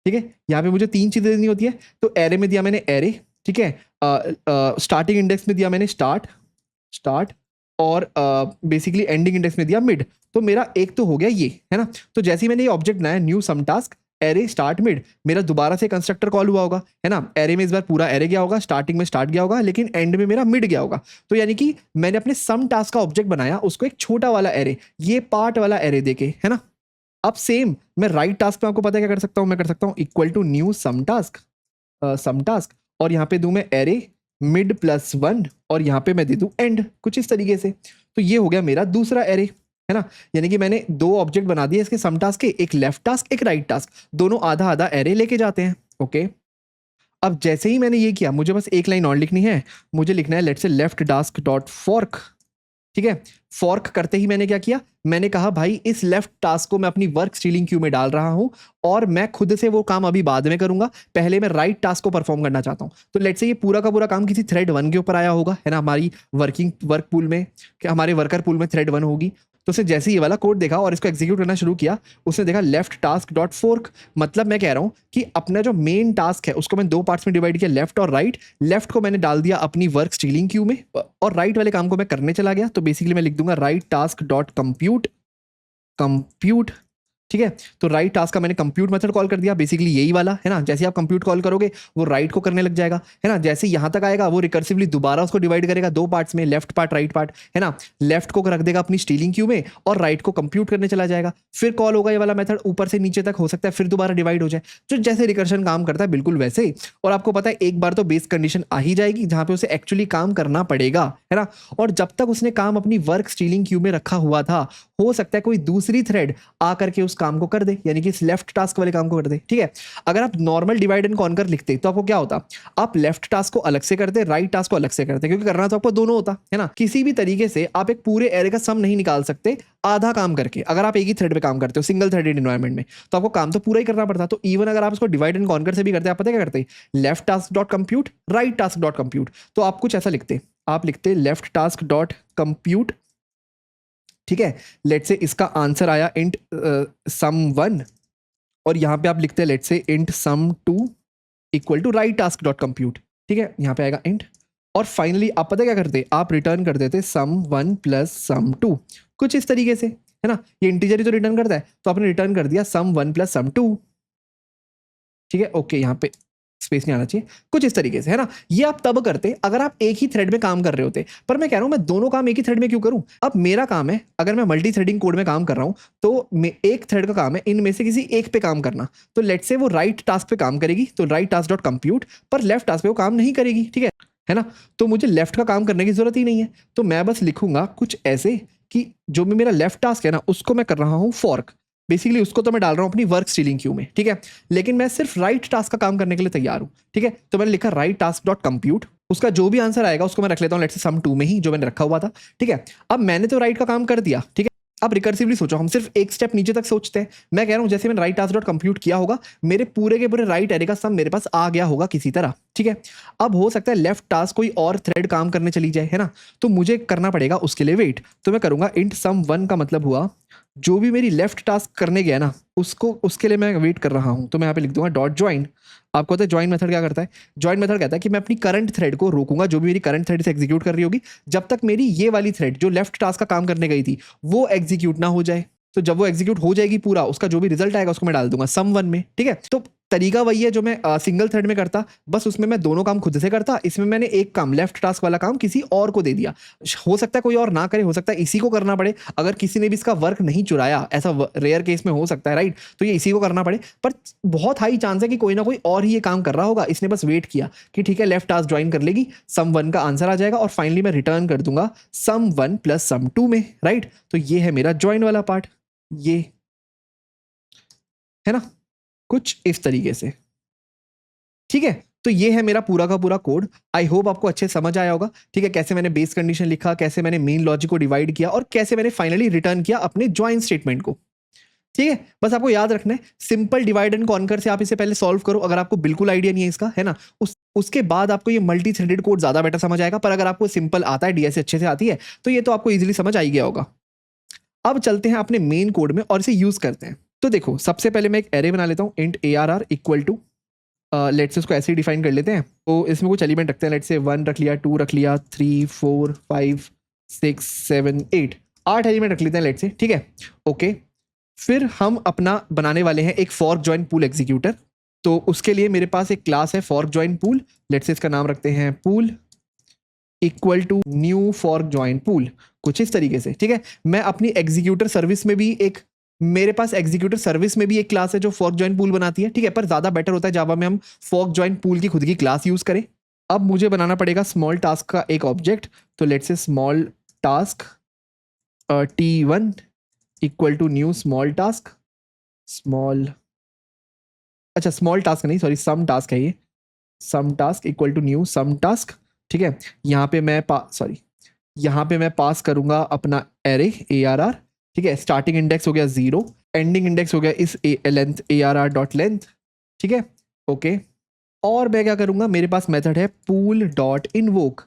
ठीक है। यहाँ पे मुझे तीन चीजें देनी होती है, तो एरे में दिया मैंने एरे, ठीक है, स्टार्टिंग इंडेक्स में दिया मैंने स्टार्ट, और बेसिकली एंडिंग इंडेक्स में दिया मिड। तो मेरा एक तो हो गया ये, है ना। तो जैसे ही मैंने ये ऑब्जेक्ट बनाया new sum task array start mid, मेरा दोबारा से कंस्ट्रक्टर कॉल हुआ होगा, है ना। एरे में इस बार पूरा एरे गया होगा, स्टार्टिंग में स्टार्ट गया होगा, लेकिन एंड में मेरा मिड गया होगा। तो यानी कि मैंने अपने सम टास्क का ऑब्जेक्ट बनाया, उसको एक छोटा वाला एरे, ये पार्ट वाला एरे देके, है ना। अब सेम मैं राइट टास्क में आपको पता है क्या कर सकता हूं, मैं कर सकता हूं equal to new sum task, और यहाँ पे दूं मैं एरे मिड प्लस वन, और यहाँ पे मैं दे दूं एंड, कुछ इस तरीके से। तो ये हो गया मेरा दूसरा एरे, है ना। यानी कि मैंने दो ऑब्जेक्ट बना दिए इसके सम टास्क के, एक लेफ्ट टास्क एक राइट टास्क, दोनों आधा आधा एरे लेके जाते हैं, ओके। अब जैसे ही मैंने ये किया, मुझे बस एक लाइन और लिखनी है, मुझे लिखना है let's say left task dot fork, ठीक है। फॉर्क करते ही मैंने क्या किया, मैंने कहा भाई इस लेफ्ट टास्क को मैं अपनी वर्क स्टीलिंग क्यू में डाल रहा हूं, और मैं खुद से वो काम अभी बाद में करूंगा, पहले मैं राइट टास्क को परफॉर्म करना चाहता हूं। तो लेट्स से ये पूरा का पूरा काम किसी थ्रेड वन के ऊपर आया होगा, है ना, हमारी वर्क पूल में, क्या हमारे वर्कर पूल में थ्रेड वन होगी। तो उसने जैसे ही ये वाला कोड देखा और इसको एग्जीक्यूट करना शुरू किया, उसने देखा लेफ्ट टास्क डॉट फोर्क, मतलब मैं कह रहा हूं कि अपना जो मेन टास्क है उसको मैंने दो पार्ट्स में डिवाइड किया, लेफ्ट और राइट। लेफ्ट को मैंने डाल दिया अपनी वर्क स्टीलिंग क्यू में, और राइट वाले काम को मैं करने चला गया। तो बेसिकली मैं लिख दूंगा राइट टास्क डॉट कंप्यूट, ठीक है। तो राइट टास्क का मैंने कंप्यूट मेथड कॉल कर दिया, बेसिकली यही वाला, है ना। जैसे आप कंप्यूट कॉल करोगे वो राइट को करने लग जाएगा, है ना। जैसे यहां तक आएगा वो रिकर्सिवली दोबारा उसको डिवाइड करेगा दो पार्ट्स में, लेफ्ट पार्ट राइट पार्ट, है ना। लेफ्ट को रख देगा अपनी स्टीलिंग क्यू में, और राइट को कंप्यूट करने चला जाएगा। फिर कॉल होगा ये वाला मेथड ऊपर से नीचे तक, हो सकता है फिर दोबारा डिवाइड हो जाए। तो जैसे रिकर्शन काम करता है बिल्कुल वैसे ही। और आपको पता है एक बार तो बेस कंडीशन आ ही जाएगी जहां पे उसे एक्चुअली काम करना पड़ेगा, है ना। और जब तक उसने काम अपनी वर्क स्टीलिंग क्यू में रखा हुआ था, हो सकता है कोई दूसरी थ्रेड आकर के उस काम को कर दे, यानी कि इस लेफ्ट टास्क वाले काम को कर दे, ठीक है। अगर आप नॉर्मल डिवाइड एंड कॉन्कर लिखते तो आपको क्या होता, आप लेफ्ट टास्क को अलग से करते, राइट टास्क को अलग से करते, क्योंकि करना तो आपको दोनों होता है ना। किसी भी तरीके से आप एक पूरे एरे का सम नहीं निकाल सकते आधा काम करके। अगर आप एक ही थ्रेड पे काम करते हो सिंगल थ्रेडेड एनवायरनमेंट में, तो आपको काम तो पूरा ही करना पड़ता। तो इवन अगर आप इसको डिवाइड एंड कॉन्कर से भी करते, आप पता क्या करते, left task dot compute right task dot compute. तो आप कुछ ऐसा लिखते, आप लिखते लेफ्ट टास्क डॉट कंप्यूट, ठीक है। लेट से इसका आंसर आया इंट सम वन, और यहां पे आप लिखते हैं let say int sum two equal to right task dot compute, ठीक है। यहां पे आएगा इंट, और फाइनली आप पता क्या करते, आप रिटर्न कर देते सम वन प्लस सम टू, कुछ इस तरीके से, है ना। ये इंटीजर ही तो रिटर्न करता है, तो आपने रिटर्न कर दिया सम वन प्लस सम टू, ठीक है। ओके, यहाँ पे स्पेस नहीं आना चाहिए, कुछ इस तरीके से, है ना। ये आप तब करते अगर आप एक ही थ्रेड में काम कर रहे होते, पर मैं कह रहा हूं मैं दोनों काम एक ही थ्रेड में क्यों करूं। अब मेरा काम है, अगर मैं मल्टी थ्रेडिंग कोड में काम कर रहा हूं, तो एक थ्रेड का काम है इनमें से किसी एक पे काम करना। तो लेट से वो राइट टास्क पे काम करेगी, तो राइट टास्क डॉट कंप्यूट, पर लेफ्ट टास्क पे वो काम नहीं करेगी, ठीक है ना। तो मुझे लेफ्ट का काम करने की जरूरत ही नहीं है। तो मैं बस लिखूंगा कुछ ऐसे कि जो भी मेरा लेफ्ट टास्क है ना, उसको मैं कर रहा हूं फॉर्क, बेसिकली उसको तो मैं डाल रहा हूं अपनी वर्क स्टीलिंग क्यू में, ठीक है। लेकिन मैं सिर्फ राइट टास्क का काम करने के लिए तैयार हूं, ठीक है। तो मैंने लिखा राइट टास्क डॉट कंप्यूट, उसका जो भी आंसर आएगा उसको मैं रख लेता हूं लेट्स से सम टू में ही, जो मैंने रखा हुआ था, ठीक है। अब मैंने तो राइट का काम कर दिया, ठीक है। अब रिकर्सिवली सोचो, हम सिर्फ एक स्टेप नीचे तक सोचते हैं। मैं कह रहा हूं जैसे मैंने राइट टास्क डॉट कंप्यूट किया होगा, मेरे पूरे के पूरे राइट एरे का सम मेरे पास आ गया होगा किसी तरह, ठीक है। अब हो सकता है लेफ्ट टास्क कोई और थ्रेड काम करने चली जाए, है ना, तो मुझे करना पड़ेगा उसके लिए वेट। तो मैं करूंगा इंट सम वन का मतलब हुआ जो भी मेरी लेफ्ट टास्क करने गया ना उसको, उसके लिए मैं वेट कर रहा हूं। तो मैं यहाँ पे लिख दूंगा डॉट ज्वाइन। आपको पता है ज्वाइन मेथड क्या करता है? ज्वाइन मेथड कहता है कि मैं अपनी करंट थ्रेड को रोकूंगा, जो भी मेरी करंट थ्रेड से एग्जीक्यूट कर रही होगी, जब तक मेरी ये वाली थ्रेड जो लेफ्ट टास्क का काम करने गई थी वो एग्जीक्यूट ना हो जाए। तो जब वो एग्जीक्यूट हो जाएगी पूरा, उसका जो भी रिजल्ट आएगा उसको मैं डाल दूंगा सम वन में, ठीक है। तो तरीका वही है जो मैं सिंगल थ्रेड में करता, बस उसमें मैं दोनों काम खुद से करता, इसमें मैंने एक काम लेफ्ट टास्क वाला काम किसी और को दे दिया। हो सकता है कोई और ना करे, हो सकता है इसी को करना पड़े, अगर किसी ने भी इसका वर्क नहीं चुराया, ऐसा रेयर केस में हो सकता है, राइट, तो ये इसी को करना पड़े। पर बहुत हाई चांस है कि कोई ना कोई और ही ये काम कर रहा होगा, इसने बस वेट किया कि ठीक है लेफ्ट टास्क ज्वाइन कर लेगी, सम वन का आंसर आ जाएगा और फाइनली मैं रिटर्न कर दूंगा सम वन प्लस सम टू में, राइट। तो ये है मेरा ज्वाइन वाला पार्ट, ये है ना, कुछ इस तरीके से, ठीक है। तो ये है मेरा पूरा का पूरा कोड। आई होप आपको अच्छे समझ आया होगा, ठीक है, कैसे मैंने बेस कंडीशन लिखा, कैसे मैंने मेन लॉजिक को डिवाइड किया और कैसे मैंने फाइनली रिटर्न किया अपने ज्वाइन स्टेटमेंट को, ठीक है। बस आपको याद रखना है सिंपल डिवाइड एंड कॉन्कर से आप इसे पहले सॉल्व करो, अगर आपको बिल्कुल आइडिया नहीं है इसका, है ना, उसके बाद आपको ये मल्टी थ्रेडेड कोड ज्यादा बेटर समझ आएगा। पर अगर आपको सिंपल आता है, डीएस अच्छे से आती है, तो ये तो आपको इजीली समझ आ ही गया होगा। अब चलते हैं अपने मेन कोड में और इसे यूज करते हैं। तो देखो सबसे पहले मैं एक एरे बना लेता हूँ, int ARR equal to, let's say उसको ऐसे ही डिफाइन कर लेते हैं। तो इसमें कुछ एलिमेंट रखते हैं, लेट्स से 1 रख लिया, 2 रख लिया, 3 4 5 6 7 8, 8 एलिमेंट रख लेते हैं लेट्स से, ठीक है, ओके। फिर हम अपना बनाने वाले हैं एक फॉर्क जॉइन पूल एग्जीक्यूटर। तो उसके लिए मेरे पास एक क्लास है fork join pool, let's say इसका नाम रखते हैं pool equal to new fork join pool, कुछ इस तरीके से, ठीक है। मैं अपनी एग्जीक्यूटर सर्विस में भी एक, मेरे पास एग्जीक्यूटर सर्विस में भी एक क्लास है जो फॉर्क जॉइन पूल बनाती है, ठीक है, पर ज्यादा बेटर होता है जावा में हम फॉर्क जॉइन पूल की खुद की क्लास यूज करें। अब मुझे बनाना पड़ेगा स्मॉल टास्क का एक ऑब्जेक्ट, तो let's say small task T1 equal to new small task, small, अच्छा स्मॉल टास्क नहीं, सॉरी सम टास्क है ये, sum task equal to new sum task, ठीक है। यहाँ पे मैं यहाँ पे मैं पास करूंगा अपना एरे ARR, ठीक है। स्टार्टिंग इंडेक्स हो गया 0, एंडिंग इंडेक्स हो गया इस लेंथ ARR डॉट लेंथ, ठीक है, ओके। और मैं क्या करूंगा, मेरे पास मेथड है पूल डॉट इनवोक,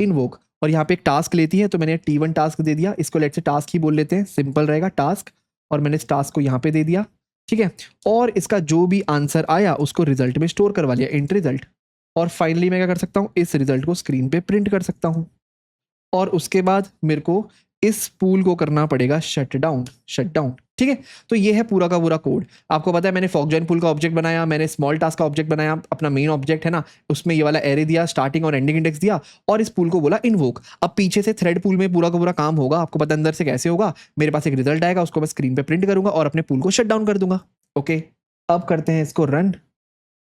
इनवोक, और यहाँ पे एक टास्क लेती है, तो मैंने T1 टास्क दे दिया, इसको लेट से टास्क ही बोल लेते हैं, सिंपल रहेगा टास्क, और मैंने इस टास्क को यहाँ पे दे दिया, ठीक है। और इसका जो भी आंसर आया उसको रिजल्ट में स्टोर करवा लिया, इंट रिजल्ट। और फाइनली मैं क्या कर सकता हूँ, इस रिजल्ट को स्क्रीन पे प्रिंट कर सकता हूँ। और उसके बाद मेरे को इस पूल को करना पड़ेगा शट डाउन, ठीक है। तो ये है पूरा का पूरा कोड। आपको पता है मैंने फॉर्क जॉइन पूल का ऑब्जेक्ट बनाया, मैंने स्मॉल टास्क का ऑब्जेक्ट बनाया, अपना मेन ऑब्जेक्ट है ना, उसमें ये वाला एरे दिया, स्टार्टिंग और एंडिंग इंडेक्स दिया, और इस पूल को बोला इनवोक। अब पीछे से थ्रेड पूल में पूरा का पूरा काम होगा, आपको पता अंदर से कैसे होगा, मेरे पास एक रिजल्ट आएगा, उसको मैं स्क्रीन पे प्रिंट करूंगा और अपने पूल को शट डाउन कर दूंगा, ओके। अब करते हैं इसको रन।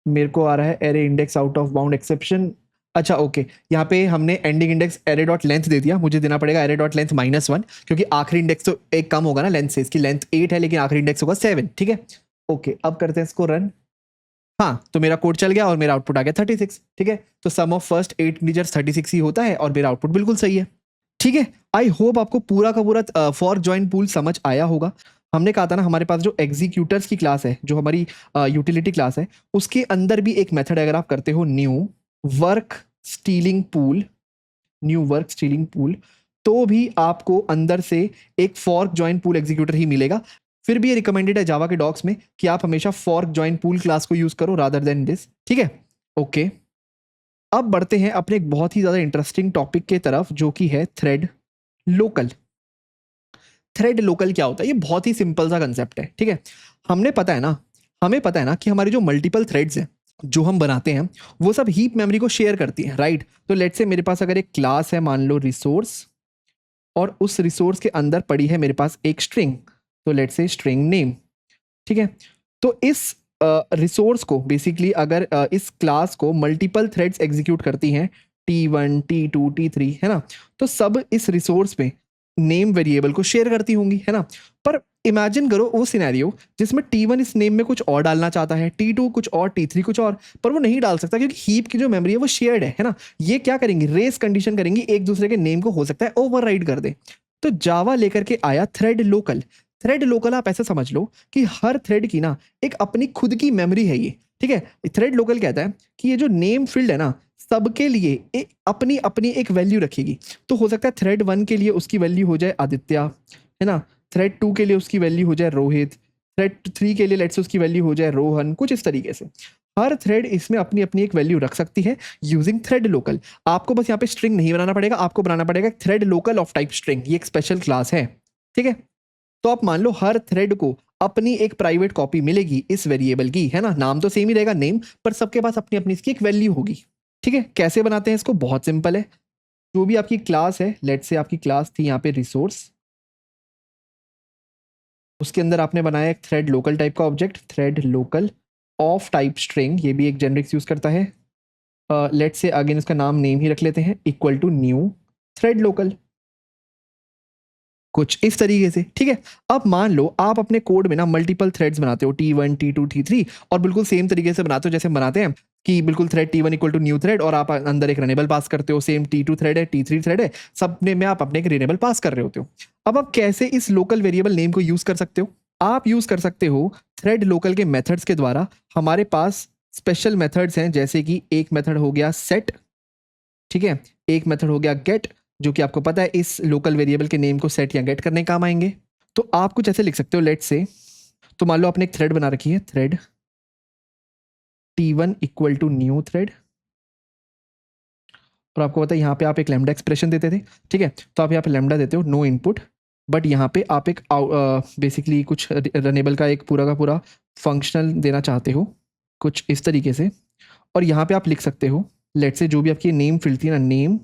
मेरे को आ रहा है array index out of bound exception, अच्छा ओके। यहाँ पे हमने ending index array dot length दे दिया, मुझे देना पड़ेगा एरे डॉट लेंथ -1, क्योंकि आखिरी इंडेक्स तो एक कम होगा ना लेंथ से, इसकी लेंथ 8 है लेकिन आखिरी इंडेक्स होगा 7, ठीक है, ओके। अब करते हैं इसको रन। हाँ, तो मेरा कोड चल गया और मेरा आउटपुट आ गया 36, ठीक है। तो सम ऑफ फर्स्ट 8 इंटीजर्स 36 ही होता है और मेरा आउटपुट बिल्कुल सही है, ठीक है। आई होप आपको पूरा का पूरा फॉर्क जॉइन पूल समझ आया होगा। हमने कहा था ना हमारे पास जो एग्जीक्यूटर्स की क्लास है, जो हमारी यूटिलिटी क्लास है, उसके अंदर भी एक मेथड अगर आप करते हो new work stealing pool, new work stealing pool, तो भी आपको अंदर से एक फॉर्क जॉइन पूल एग्जीक्यूटर ही मिलेगा। फिर भी ये रिकमेंडेड है जावा के डॉक्स में कि आप हमेशा फॉर्क जॉइन पूल क्लास को यूज करो रादर देन दिस, ठीक है, ओके। अब बढ़ते हैं अपने एक बहुत ही ज्यादा इंटरेस्टिंग टॉपिक के तरफ, जो कि है थ्रेड लोकल। थ्रेड लोकल क्या होता है? ये बहुत ही सिंपल सा कंसेप्ट है, ठीक है। हमें पता है ना कि हमारे जो मल्टीपल थ्रेड्स हैं जो हम बनाते हैं वो सब हीप मेमोरी को शेयर करती हैं, राइट। तो लेट्स से मेरे पास अगर एक क्लास है, मान लो रिसोर्स, और उस रिसोर्स के अंदर पड़ी है मेरे पास एक स्ट्रिंग, तो लेट्स से स्ट्रिंग नेम, ठीक है। तो इस रिसोर्स को बेसिकली अगर इस क्लास को मल्टीपल थ्रेड्स एग्जीक्यूट करती हैं, T1 T2 T3, है ना, तो सब इस रिसोर्स पे नेम वेरिएबल को शेयर करती होंगी, है ना। पर इमेजिन करो वो सिनेरियो जिसमें T1 इस नेम में कुछ और डालना चाहता है, T2 कुछ और, T3 कुछ और, पर वो नहीं डाल सकता क्योंकि हीप की जो मेमोरी है वो शेयर्ड है ना। ये क्या करेंगी, रेस कंडीशन करेंगी, एक दूसरे के नेम को हो सकता है ओवरराइड कर दे। तो जावा लेकर के आया थ्रेड लोकल। थ्रेड लोकल आप ऐसे समझ लो कि हर थ्रेड की ना एक अपनी खुद की मेमोरी है ये, ठीक है। थ्रेड लोकल कहता है कि ये जो नेम फील्ड है ना, सबके लिए अपनी अपनी एक वैल्यू रखेगी। तो हो सकता है थ्रेड 1 के लिए उसकी वैल्यू हो जाए आदित्य, है ना, थ्रेड 2 के लिए उसकी वैल्यू हो जाए रोहित, थ्रेड 3 के लिए लेट्स से उसकी वैल्यू हो जाए रोहन, कुछ इस तरीके से। हर थ्रेड इसमें अपनी अपनी एक वैल्यू रख सकती है यूजिंग थ्रेड लोकल। आपको बस यहाँ पे स्ट्रिंग नहीं बनाना पड़ेगा, आपको बनाना पड़ेगा thread local of type string, ये एक स्पेशल क्लास है, ठीक है। तो आप मान लो हर थ्रेड को अपनी एक प्राइवेट कॉपी मिलेगी इस वेरिएबल की, है ना, नाम तो सेम ही रहेगा नेम, पर सबके पास अपनी अपनी इसकी एक वैल्यू होगी, ठीक है। कैसे बनाते हैं इसको, बहुत सिंपल है। जो भी आपकी क्लास है, लेट्स से आपकी क्लास थी यहाँ पे रिसोर्स, उसके अंदर आपने बनाया एक थ्रेड लोकल टाइप का object, thread local of type string, ये भी एक जेनरिक्स यूज करता है। लेट्स से अगेन इसका नाम नेम ही रख लेते हैं, equal to new thread local, कुछ इस तरीके से, ठीक है। अब मान लो आप अपने कोड में ना मल्टीपल थ्रेड्स बनाते हो, T1 T2 T3, और बिल्कुल सेम तरीके से बनाते हो जैसे बनाते हैं कि बिल्कुल thread T1 equal to new thread, और आप अंदर एक रनेबल पास करते हो, सेम T2 थ्रेड है, T3 थ्रेड है, सब में आप अपने एक रेनेबल पास कर रहे होते हो। अब आप कैसे इस लोकल वेरिएबल नेम को यूज कर सकते हो, आप यूज कर सकते हो थ्रेड लोकल के मेथड्स के द्वारा। हमारे पास स्पेशल मेथड्स हैं, जैसे कि एक मेथड हो गया सेट, ठीक है, एक मेथड हो गया गेट, जो कि आपको पता है इस लोकल वेरिएबल के नेम को सेट या गेट करने काम आएंगे। तो आप कुछ ऐसे लिख सकते हो, लेट्स से, तो मान लो आपने एक थ्रेड बना रखी है, thread T1 equal to new thread, और आपको पता है यहाँ पे आप एक लैम्डा एक्सप्रेशन देते थे, ठीक है। तो आप यहाँ पे लैम्डा देते हो, नो इनपुट, बट यहाँ पे आप एक बेसिकली कुछ रनेबल का पूरा फंक्शनल देना चाहते हो, कुछ इस तरीके से। और यहाँ पे आप लिख सकते हो, लेट्स से जो भी आपकी नेम फील्ड थी ना, नेम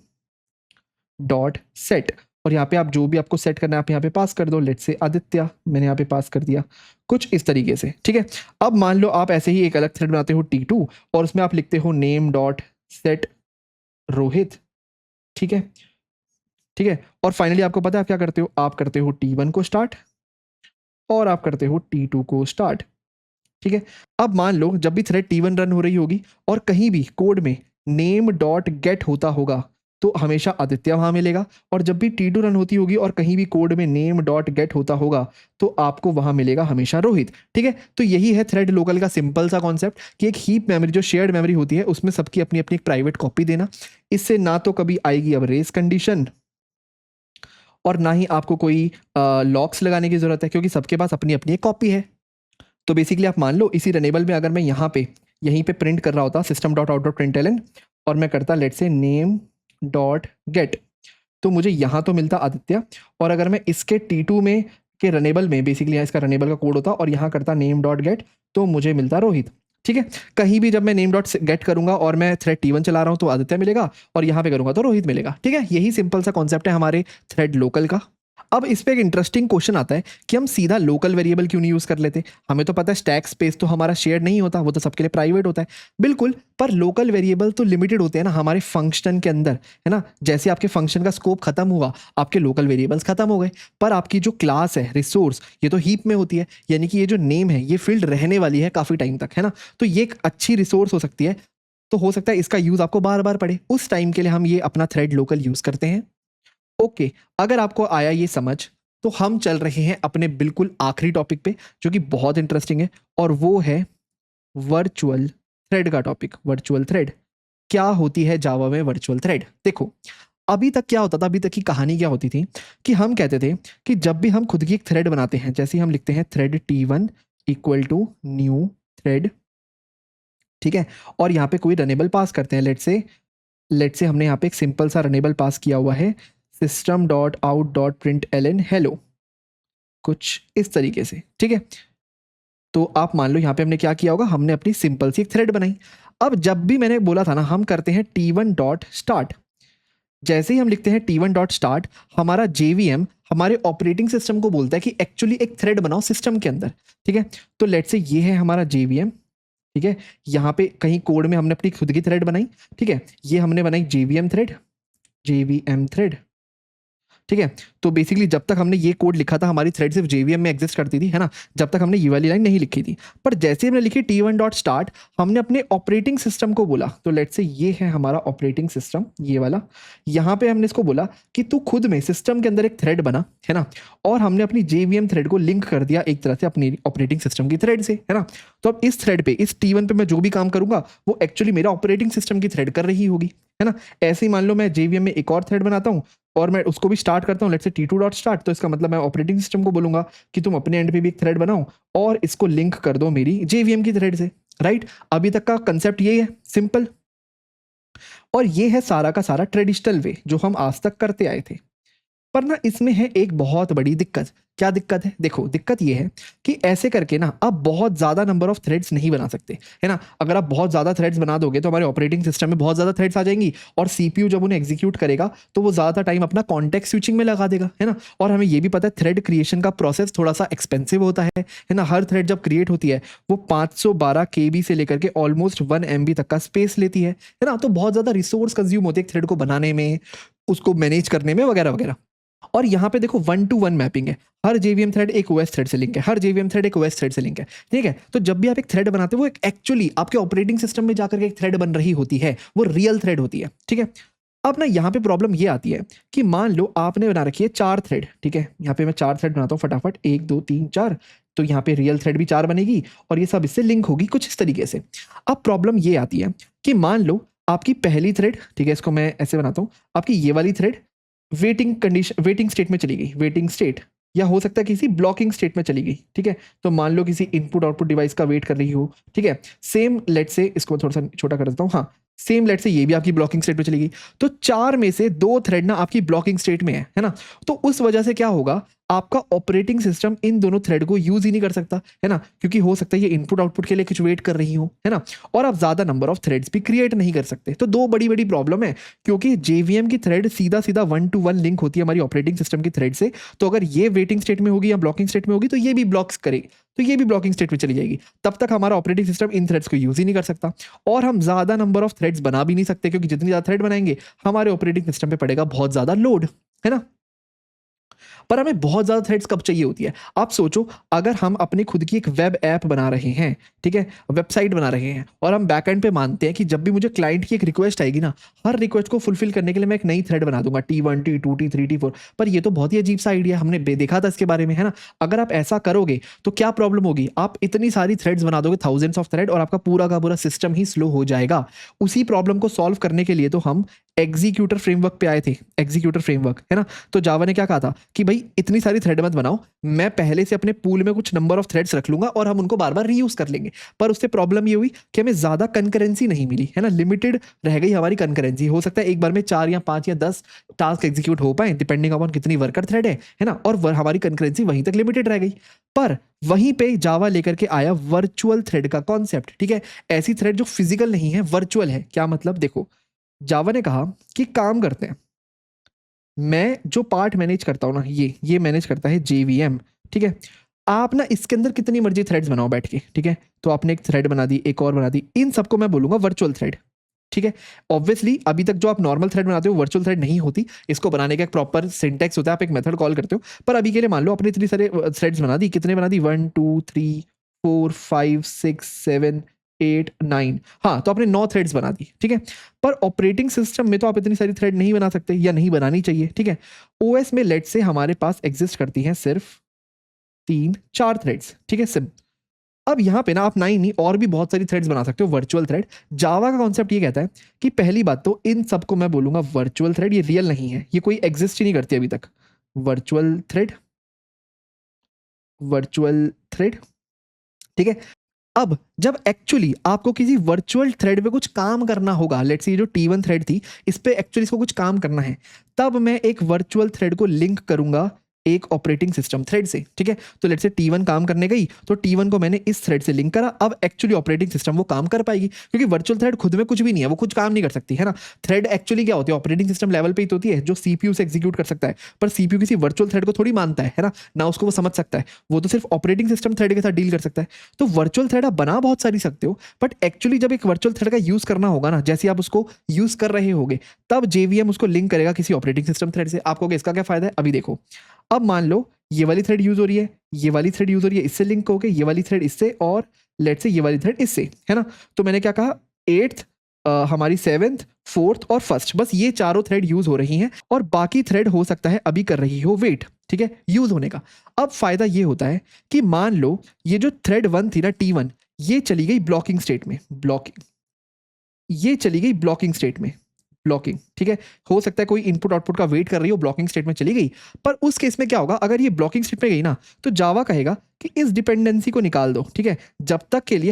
डॉट सेट, और यहाँ पे आप जो भी आपको सेट करना है आप यहाँ पे पास कर दो, लेट्स से आदित्य, मैंने यहाँ पे पास कर दिया, कुछ इस तरीके से, ठीक है। अब मान लो आप ऐसे ही एक अलग थ्रेड बनाते हो T2, और उसमें आप लिखते हो नेम डॉट सेट रोहित, ठीक है, ठीक है। और फाइनली आपको पता है आप क्या करते हो, आप करते हो T1 को स्टार्ट और आप करते हो T2 को स्टार्ट, ठीक है। अब मान लो जब भी थ्रेड T1 रन हो रही होगी और कहीं भी कोड में नेम डॉट गेट होता होगा, तो हमेशा आदित्य वहां मिलेगा, और जब भी T2 रन होती होगी और कहीं भी कोड में नेम डॉट गेट होता होगा, तो आपको वहां मिलेगा हमेशा रोहित, ठीक है। तो यही है थ्रेड लोकल का सिंपल सा कॉन्सेप्ट, कि एक हीप मेमोरी जो शेयर्ड मेमोरी होती है उसमें सबकी अपनी अपनी एक प्राइवेट कॉपी देना। इससे ना तो कभी आएगी अब रेस कंडीशन, और ना ही आपको कोई लॉक्स लगाने की जरूरत है, क्योंकि सबके पास अपनी अपनी एक कॉपी है। तो बेसिकली आप मान लो इसी रनेबल में अगर मैं यहाँ पे यहीं पे प्रिंट कर रहा होता system dot out dot println, और मैं करता लेट से नेम डॉट गेट, तो मुझे यहाँ तो मिलता आदित्य, और अगर मैं इसके T2 में के रनेबल में बेसिकली यहाँ इसका रनेबल का कोड होता और यहाँ करता नेम डॉट गेट, तो मुझे मिलता रोहित, ठीक है। कहीं भी जब मैं नेम डॉट गेट करूंगा और मैं थ्रेड T1 चला रहा हूँ तो आदित्य मिलेगा, और यहाँ पे करूंगा तो रोहित मिलेगा, ठीक है। यही सिंपल सा कॉन्सेप्ट है हमारे थ्रेड लोकल का। अब इस पे एक इंटरेस्टिंग क्वेश्चन आता है कि हम सीधा लोकल वेरिएबल क्यों नहीं यूज कर लेते। हमें तो पता है स्टैक स्पेस तो हमारा शेयर नहीं होता, वो तो सबके लिए प्राइवेट होता है, बिल्कुल, पर लोकल वेरिएबल तो लिमिटेड होते हैं ना हमारे फंक्शन के अंदर, है ना। जैसे आपके फंक्शन का स्कोप खत्म हुआ, आपके लोकल वेरिएबल्स खत्म हो गए, पर आपकी जो क्लास है रिसोर्स, ये तो हीप में होती है, यानी कि ये जो नेम है ये फील्ड रहने वाली है काफी टाइम तक, है ना। तो ये एक अच्छी रिसोर्स हो सकती है, तो हो सकता है इसका यूज आपको बार बार पड़े, उस टाइम के लिए हम ये अपना थ्रेड लोकल यूज करते हैं। ओके, अगर आपको आया ये समझ, तो हम चल रहे हैं अपने बिल्कुल आखिरी टॉपिक पे, जो कि बहुत इंटरेस्टिंग है, और वो है वर्चुअल थ्रेड का टॉपिक। वर्चुअल थ्रेड क्या होती है जावा में, वर्चुअल थ्रेड। देखो, अभी तक क्या होता था, अभी तक की कहानी क्या होती थी कि हम कहते थे कि जब भी हम खुद की एक थ्रेड बनाते हैं, जैसे हम लिखते हैं thread T1 equal to new thread, ठीक है, और यहाँ पे कोई रनेबल पास करते हैं, लेट से हमने यहाँ पे एक सिंपल सा रनेबल पास किया हुआ है, system dot out dot println hello, कुछ इस तरीके से, ठीक है। तो आप मान लो यहाँ पे हमने क्या किया होगा, हमने अपनी सिंपल सी एक थ्रेड बनाई। अब जब भी मैंने बोला था ना, हम करते हैं T1 डॉट स्टार्ट, जैसे ही हम लिखते हैं T1 डॉट स्टार्ट, हमारा JVM हमारे ऑपरेटिंग सिस्टम को बोलता है कि एक्चुअली एक थ्रेड बनाओ सिस्टम के अंदर, ठीक है। तो लेट से ये है हमारा JVM, ठीक है। यहाँ पे कहीं कोड में हमने अपनी खुद की थ्रेड बनाई, ठीक है, ये हमने बनाई JVM थ्रेड, JVM थ्रेड, ठीक है। तो बेसिकली जब तक हमने ये कोड लिखा था हमारी थ्रेड सिर्फ JVM में एग्जिस्ट करती थी, है ना, जब तक हमने ये वाली लाइन नहीं लिखी थी। पर जैसे हमने लिखी T1.start, हमने अपने ऑपरेटिंग सिस्टम को बोला, तो लेट्स से ये है हमारा ऑपरेटिंग सिस्टम, ये वाला। यहाँ पे हमने इसको बोला कि तू खुद में सिस्टम के अंदर एक थ्रेड बना, है ना, और हमने अपनी JVM थ्रेड को लिंक कर दिया एक तरह से अपनी ऑपरेटिंग सिस्टम की थ्रेड से, है ना। तो अब इस थ्रेड पे, इस T1 पे मैं जो भी काम करूंगा वो एक्चुअली मेरा ऑपरेटिंग सिस्टम की थ्रेड कर रही होगी, है ना। ऐसे ही मान लो मैं JVM में एक और थ्रेड बनाता हूँ और मैं उसको भी स्टार्ट करता हूँ, लेट्स से T2.start, तो इसका मतलब मैं ऑपरेटिंग सिस्टम को बोलूंगा कि तुम अपने एंड पे भी एक थ्रेड बनाओ और इसको लिंक कर दो मेरी JVM की थ्रेड से, राइट। अभी तक का कंसेप्ट ये है, सिंपल। और ये है सारा का सारा ट्रेडिशनल वे जो हम आज तक करते आए थे। पर ना इसमें है एक बहुत बड़ी दिक्कत। क्या दिक्कत है? देखो, दिक्कत ये है कि ऐसे करके ना आप बहुत ज़्यादा नंबर ऑफ थ्रेड्स नहीं बना सकते, है ना। अगर आप बहुत ज़्यादा थ्रेड्स बना दोगे तो हमारे ऑपरेटिंग सिस्टम में बहुत ज़्यादा थ्रेड्स आ जाएंगी और CPU जब उन्हें एग्जीक्यूट करेगा तो वो ज़्यादा टाइम अपना कॉन्टेक्स्ट स्विचिंग में लगा देगा, है ना। और हमें ये भी पता है थ्रेड क्रिएशन का प्रोसेस थोड़ा सा एक्सपेंसिव होता है ना। हर थ्रेड जब क्रिएट होती है वो 512 KB से लेकर के ऑलमोस्ट 1 MB तक का स्पेस लेती है ना। तो बहुत ज़्यादा रिसोर्स कंज्यूम होते हैं थ्रेड को बनाने में, उसको मैनेज करने में, वगैरह वगैरह। और यहाँ पे देखो 1-to-1 मैपिंग है, हर JVM थ्रेड एक OS थ्रेड से लिंक है, हर JVM थ्रेड एक OS थ्रेड से लिंक है, ठीक है। तो जब भी आप एक थ्रेड बनाते हो वो एक एक्चुअली आपके ऑपरेटिंग सिस्टम में जाकर के एक थ्रेड बन रही होती है, वो रियल थ्रेड होती है, ठीक है। अब ना यहाँ पे प्रॉब्लम ये आती है कि मान लो आपने बना रखी है 4 थ्रेड, ठीक है। यहाँ पे मैं 4 थ्रेड बनाता हूँ फटाफट, 1 2 3 4। तो यहाँ पे रियल थ्रेड भी 4 बनेगी और ये सब इससे लिंक होगी कुछ इस तरीके से। अब प्रॉब्लम ये आती है कि मान लो आपकी पहली थ्रेड, ठीक है, इसको मैं ऐसे बनाता हूँ, आपकी ये वाली थ्रेड वेटिंग स्टेट में चली गई, वेटिंग स्टेट, या हो सकता है किसी ब्लॉकिंग स्टेट में चली गई, ठीक है। तो मान लो किसी इनपुट आउटपुट डिवाइस का वेट कर रही हो, ठीक है। सेम लेट से इसको थोड़ा सा छोटा कर देता हूँ, हाँ, सेम लेट से ये भी आपकी ब्लॉकिंग स्टेट में चली गई। तो 4 में से 2 थ्रेड ना आपकी ब्लॉकिंग स्टेट में है ना। तो उस वजह से क्या होगा, आपका ऑपरेटिंग सिस्टम इन दोनों थ्रेड को यूज ही नहीं कर सकता, है ना, क्योंकि हो सकता है ये इनपुट आउटपुट के लिए कुछ वेट कर रही हो, है ना। और आप ज्यादा नंबर ऑफ थ्रेड्स भी क्रिएट नहीं कर सकते। तो 2 बड़ी बड़ी प्रॉब्लम है, क्योंकि JVM की थ्रेड सीधा सीधा 1-to-1 लिंक होती है हमारी ऑपरेटिंग सिस्टम की थ्रेड से। तो अगर ये वेटिंग स्टेट में होगी या ब्लॉकिंग स्टेट में होगी तो ये भी ब्लॉक्स करेगी, तो ये भी ब्लॉकिंग स्टेट में चली जाएगी। तब तक हमारा ऑपरेटिंग सिस्टम इन थ्रेड्स को यूज ही नहीं कर सकता और हम ज्यादा नंबर ऑफ थ्रेड्स बना भी नहीं सकते, क्योंकि जितनी ज्यादा थ्रेड बनाएंगे हमारे ऑपरेटिंग सिस्टम पे पड़ेगा बहुत ज्यादा लोड, है ना। पर हमें बहुत ज्यादा थ्रेड्स कब चाहिए होती है? आप सोचो, अगर हम अपनी खुद की एक वेब ऐप बना रहे हैं, ठीक है, वेबसाइट बना रहे हैं, और हम बैकएंड पे मानते हैं कि जब भी मुझे क्लाइंट की एक रिक्वेस्ट आएगी ना, हर रिक्वेस्ट को फुलफिल करने के लिए मैं एक नई थ्रेड बना दूंगा, T1 T2 T3 T4। पर ये तो बहुत ही अजीब सा आइडिया, हमने देखा था इसके बारे में, है ना। अगर आप ऐसा करोगे तो क्या प्रॉब्लम होगी, आप इतनी सारी थ्रेड्स बना दोगे, थाउजेंड्स ऑफ थ्रेड, और आपका पूरा का पूरा सिस्टम ही स्लो हो जाएगा। उसी प्रॉब्लम को सॉल्व करने के लिए तो हम एग्जीक्यूटर फ्रेमवर्क पे आए थे, एग्जीक्यूटर फ्रेमवर्क, है ना। तो जावा ने क्या कहा था कि भाई इतनी सारी थ्रेड मत बनाओ, मैं पहले से अपने पूल में कुछ नंबर ऑफ थ्रेड्स रख लूंगा और हम उनको बार बार रीयूज कर लेंगे। पर उससे प्रॉब्लम ये हुई कि हमें ज्यादा कंकरेंसी नहीं मिली, है ना, लिमिटेड रह गई हमारी कंकरेंसी। हो सकता है एक बार में 4 या 5 या 10 टास्क एग्जीक्यूट हो पाए, डिपेंडिंग अपॉन कितनी वर्कर थ्रेड है ना, और हमारी कंकरेंसी वहीं तक लिमिटेड रह गई। पर वहीं पे जावा लेकर के आया वर्चुअल थ्रेड का कॉन्सेप्ट, ठीक है। ऐसी थ्रेड जो फिजिकल नहीं है, वर्चुअल है। क्या मतलब, देखो, जावा ने कहा कि काम करते हैं, मैं जो पार्ट मैनेज करता हूं ना, ये मैनेज करता है JVM, ठीक है। आप ना इसके अंदर कितनी मर्जी थ्रेड्स बनाओ बैठ के, ठीक है। तो आपने एक थ्रेड बना दी, एक और बना दी, इन सबको मैं बोलूंगा वर्चुअल थ्रेड, ठीक है। ऑब्वियसली अभी तक जो आप नॉर्मल थ्रेड बनाते हो वर्चुअल थ्रेड नहीं होती, इसको बनाने का एक प्रॉपर सिंटेक्स होता है, आप एक मेथड कॉल करते हो। पर अभी के लिए मान लो आपने इतनी सारे थ्रेड्स बना दी, कितने बना दी, 1 2 3 4 5 6 7 8 9, हाँ, तो आपने 9 थ्रेड्स बना दी, ठीक है। पर ऑपरेटिंग सिस्टम में तो आप इतनी सारी थ्रेड नहीं बना सकते, या नहीं बनानी चाहिए, ठीक है। OS में लेट से हमारे पास एग्जिस्ट करती हैं सिर्फ 3-4 थ्रेड्स, ठीक है, सिम। अब यहाँ पे ना आप 9 नहीं और भी बहुत सारी थ्रेड्स बना सकते हो, वर्चुअल थ्रेड। जावा का कॉन्सेप्ट ये कहता है कि पहली बात तो इन सबको मैं बोलूंगा वर्चुअल थ्रेड, ये रियल नहीं है, ये कोई एग्जिस्ट ही नहीं करती अभी तक। वर्चुअल थ्रेड, वर्चुअल थ्रेड, ठीक है। अब जब एक्चुअली आपको किसी वर्चुअल थ्रेड पे कुछ काम करना होगा, लेट्स से ये जो T1 थ्रेड थी इस पे एक्चुअली इसको कुछ काम करना है, तब मैं एक वर्चुअल थ्रेड को लिंक करूंगा एक ऑपरेटिंग सिस्टम थ्रेड से, ठीक है। तो लेट्स से T1 काम करने गई, तो T1 को मैंने इस थ्रेड से लिंक करा। अब एक्चुअली ऑपरेटिंग सिस्टम वो काम कर पाएगी, क्योंकि वर्चुअल थ्रेड खुद में कुछ भी नहीं है, वो कुछ काम नहीं कर सकती है ना। थ्रेड एक्चुअली क्या होती है, ऑपरेटिंग सिस्टम लेवल पे ही तो होती है, जो CPU से एग्जीक्यूट कर सकता है, पर CPU किसी वर्चुअल थ्रेड को थोड़ी मानता है ना, ना उसको वो समझ सकता है, वो तो सिर्फ ऑपरेटिंग सिस्टम थ्रेड के साथ डील कर सकता है। तो वर्चुअल थ्रेड आप बना बहुत सारी सकते हो, बट एक्चुअली जब एक वर्चुअल थ्रेड का यूज करना होगा ना, जैसे आप उसको यूज कर रहे होगे, तब JVM उसको लिंक करेगा किसी ऑपरेटिंग सिस्टम थ्रेड से। आपको इसका क्या फायदा है, अभी देखो। अब मान लो ये वाली थ्रेड यूज हो रही है, ये वाली थ्रेड यूज हो रही है, इससे लिंक होके ये वाली थ्रेड इससे, और लेट्स से ये वाली थ्रेड इससे, है ना। तो मैंने क्या कहा, 8th हमारी 7th 4th और 1st, बस ये चारों थ्रेड यूज हो रही हैं, और बाकी थ्रेड हो सकता है अभी कर रही हो वेट, ठीक है, यूज होने का। अब फायदा ये होता है कि मान लो ये जो थ्रेड 1 थी ना, T1, ये चली गई ब्लॉकिंग स्टेट में, ये चली गई ब्लॉकिंग स्टेट में, ब्लॉकिंग, ठीक है। हो सकता है कोई इनपुट आउटपुट का वेट कर रही हो, ब्लॉकिंग स्टेट में चली गई। पर उस केस में क्या होगा, अगर ये ब्लॉकिंग स्टेट में गई ना, तो जावा कहेगा कि इस डिपेंडेंसी को निकाल दो, ठीक है। जब तक के लिए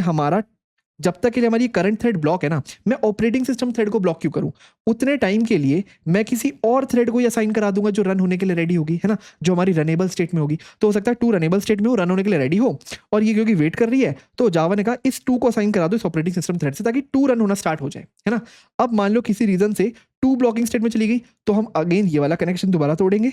हमारी करंट थ्रेड ब्लॉक है ना, मैं ऑपरेटिंग सिस्टम थ्रेड को ब्लॉक क्यों करूं, उतने टाइम के लिए मैं किसी और थ्रेड को असाइन करा दूंगा जो रन होने के लिए रेडी होगी, है ना, जो हमारी रनेबल स्टेट में होगी। तो हो सकता है 2 रनेबल स्टेट में हो, रन होने के लिए रेडी हो, और ये क्योंकि वेट कर रही है, तो जावा ने कहा इस 2 को असाइन करा दो इस ऑपरेटिंग सिस्टम थ्रेड से, ताकि 2 रन होना स्टार्ट हो जाए, है ना। अब मान लो किसी रीजन से 2 ब्लॉकिंग स्टेट में चली गई, तो हम अगेन ये वाला कनेक्शन दोबारा तोड़ेंगे,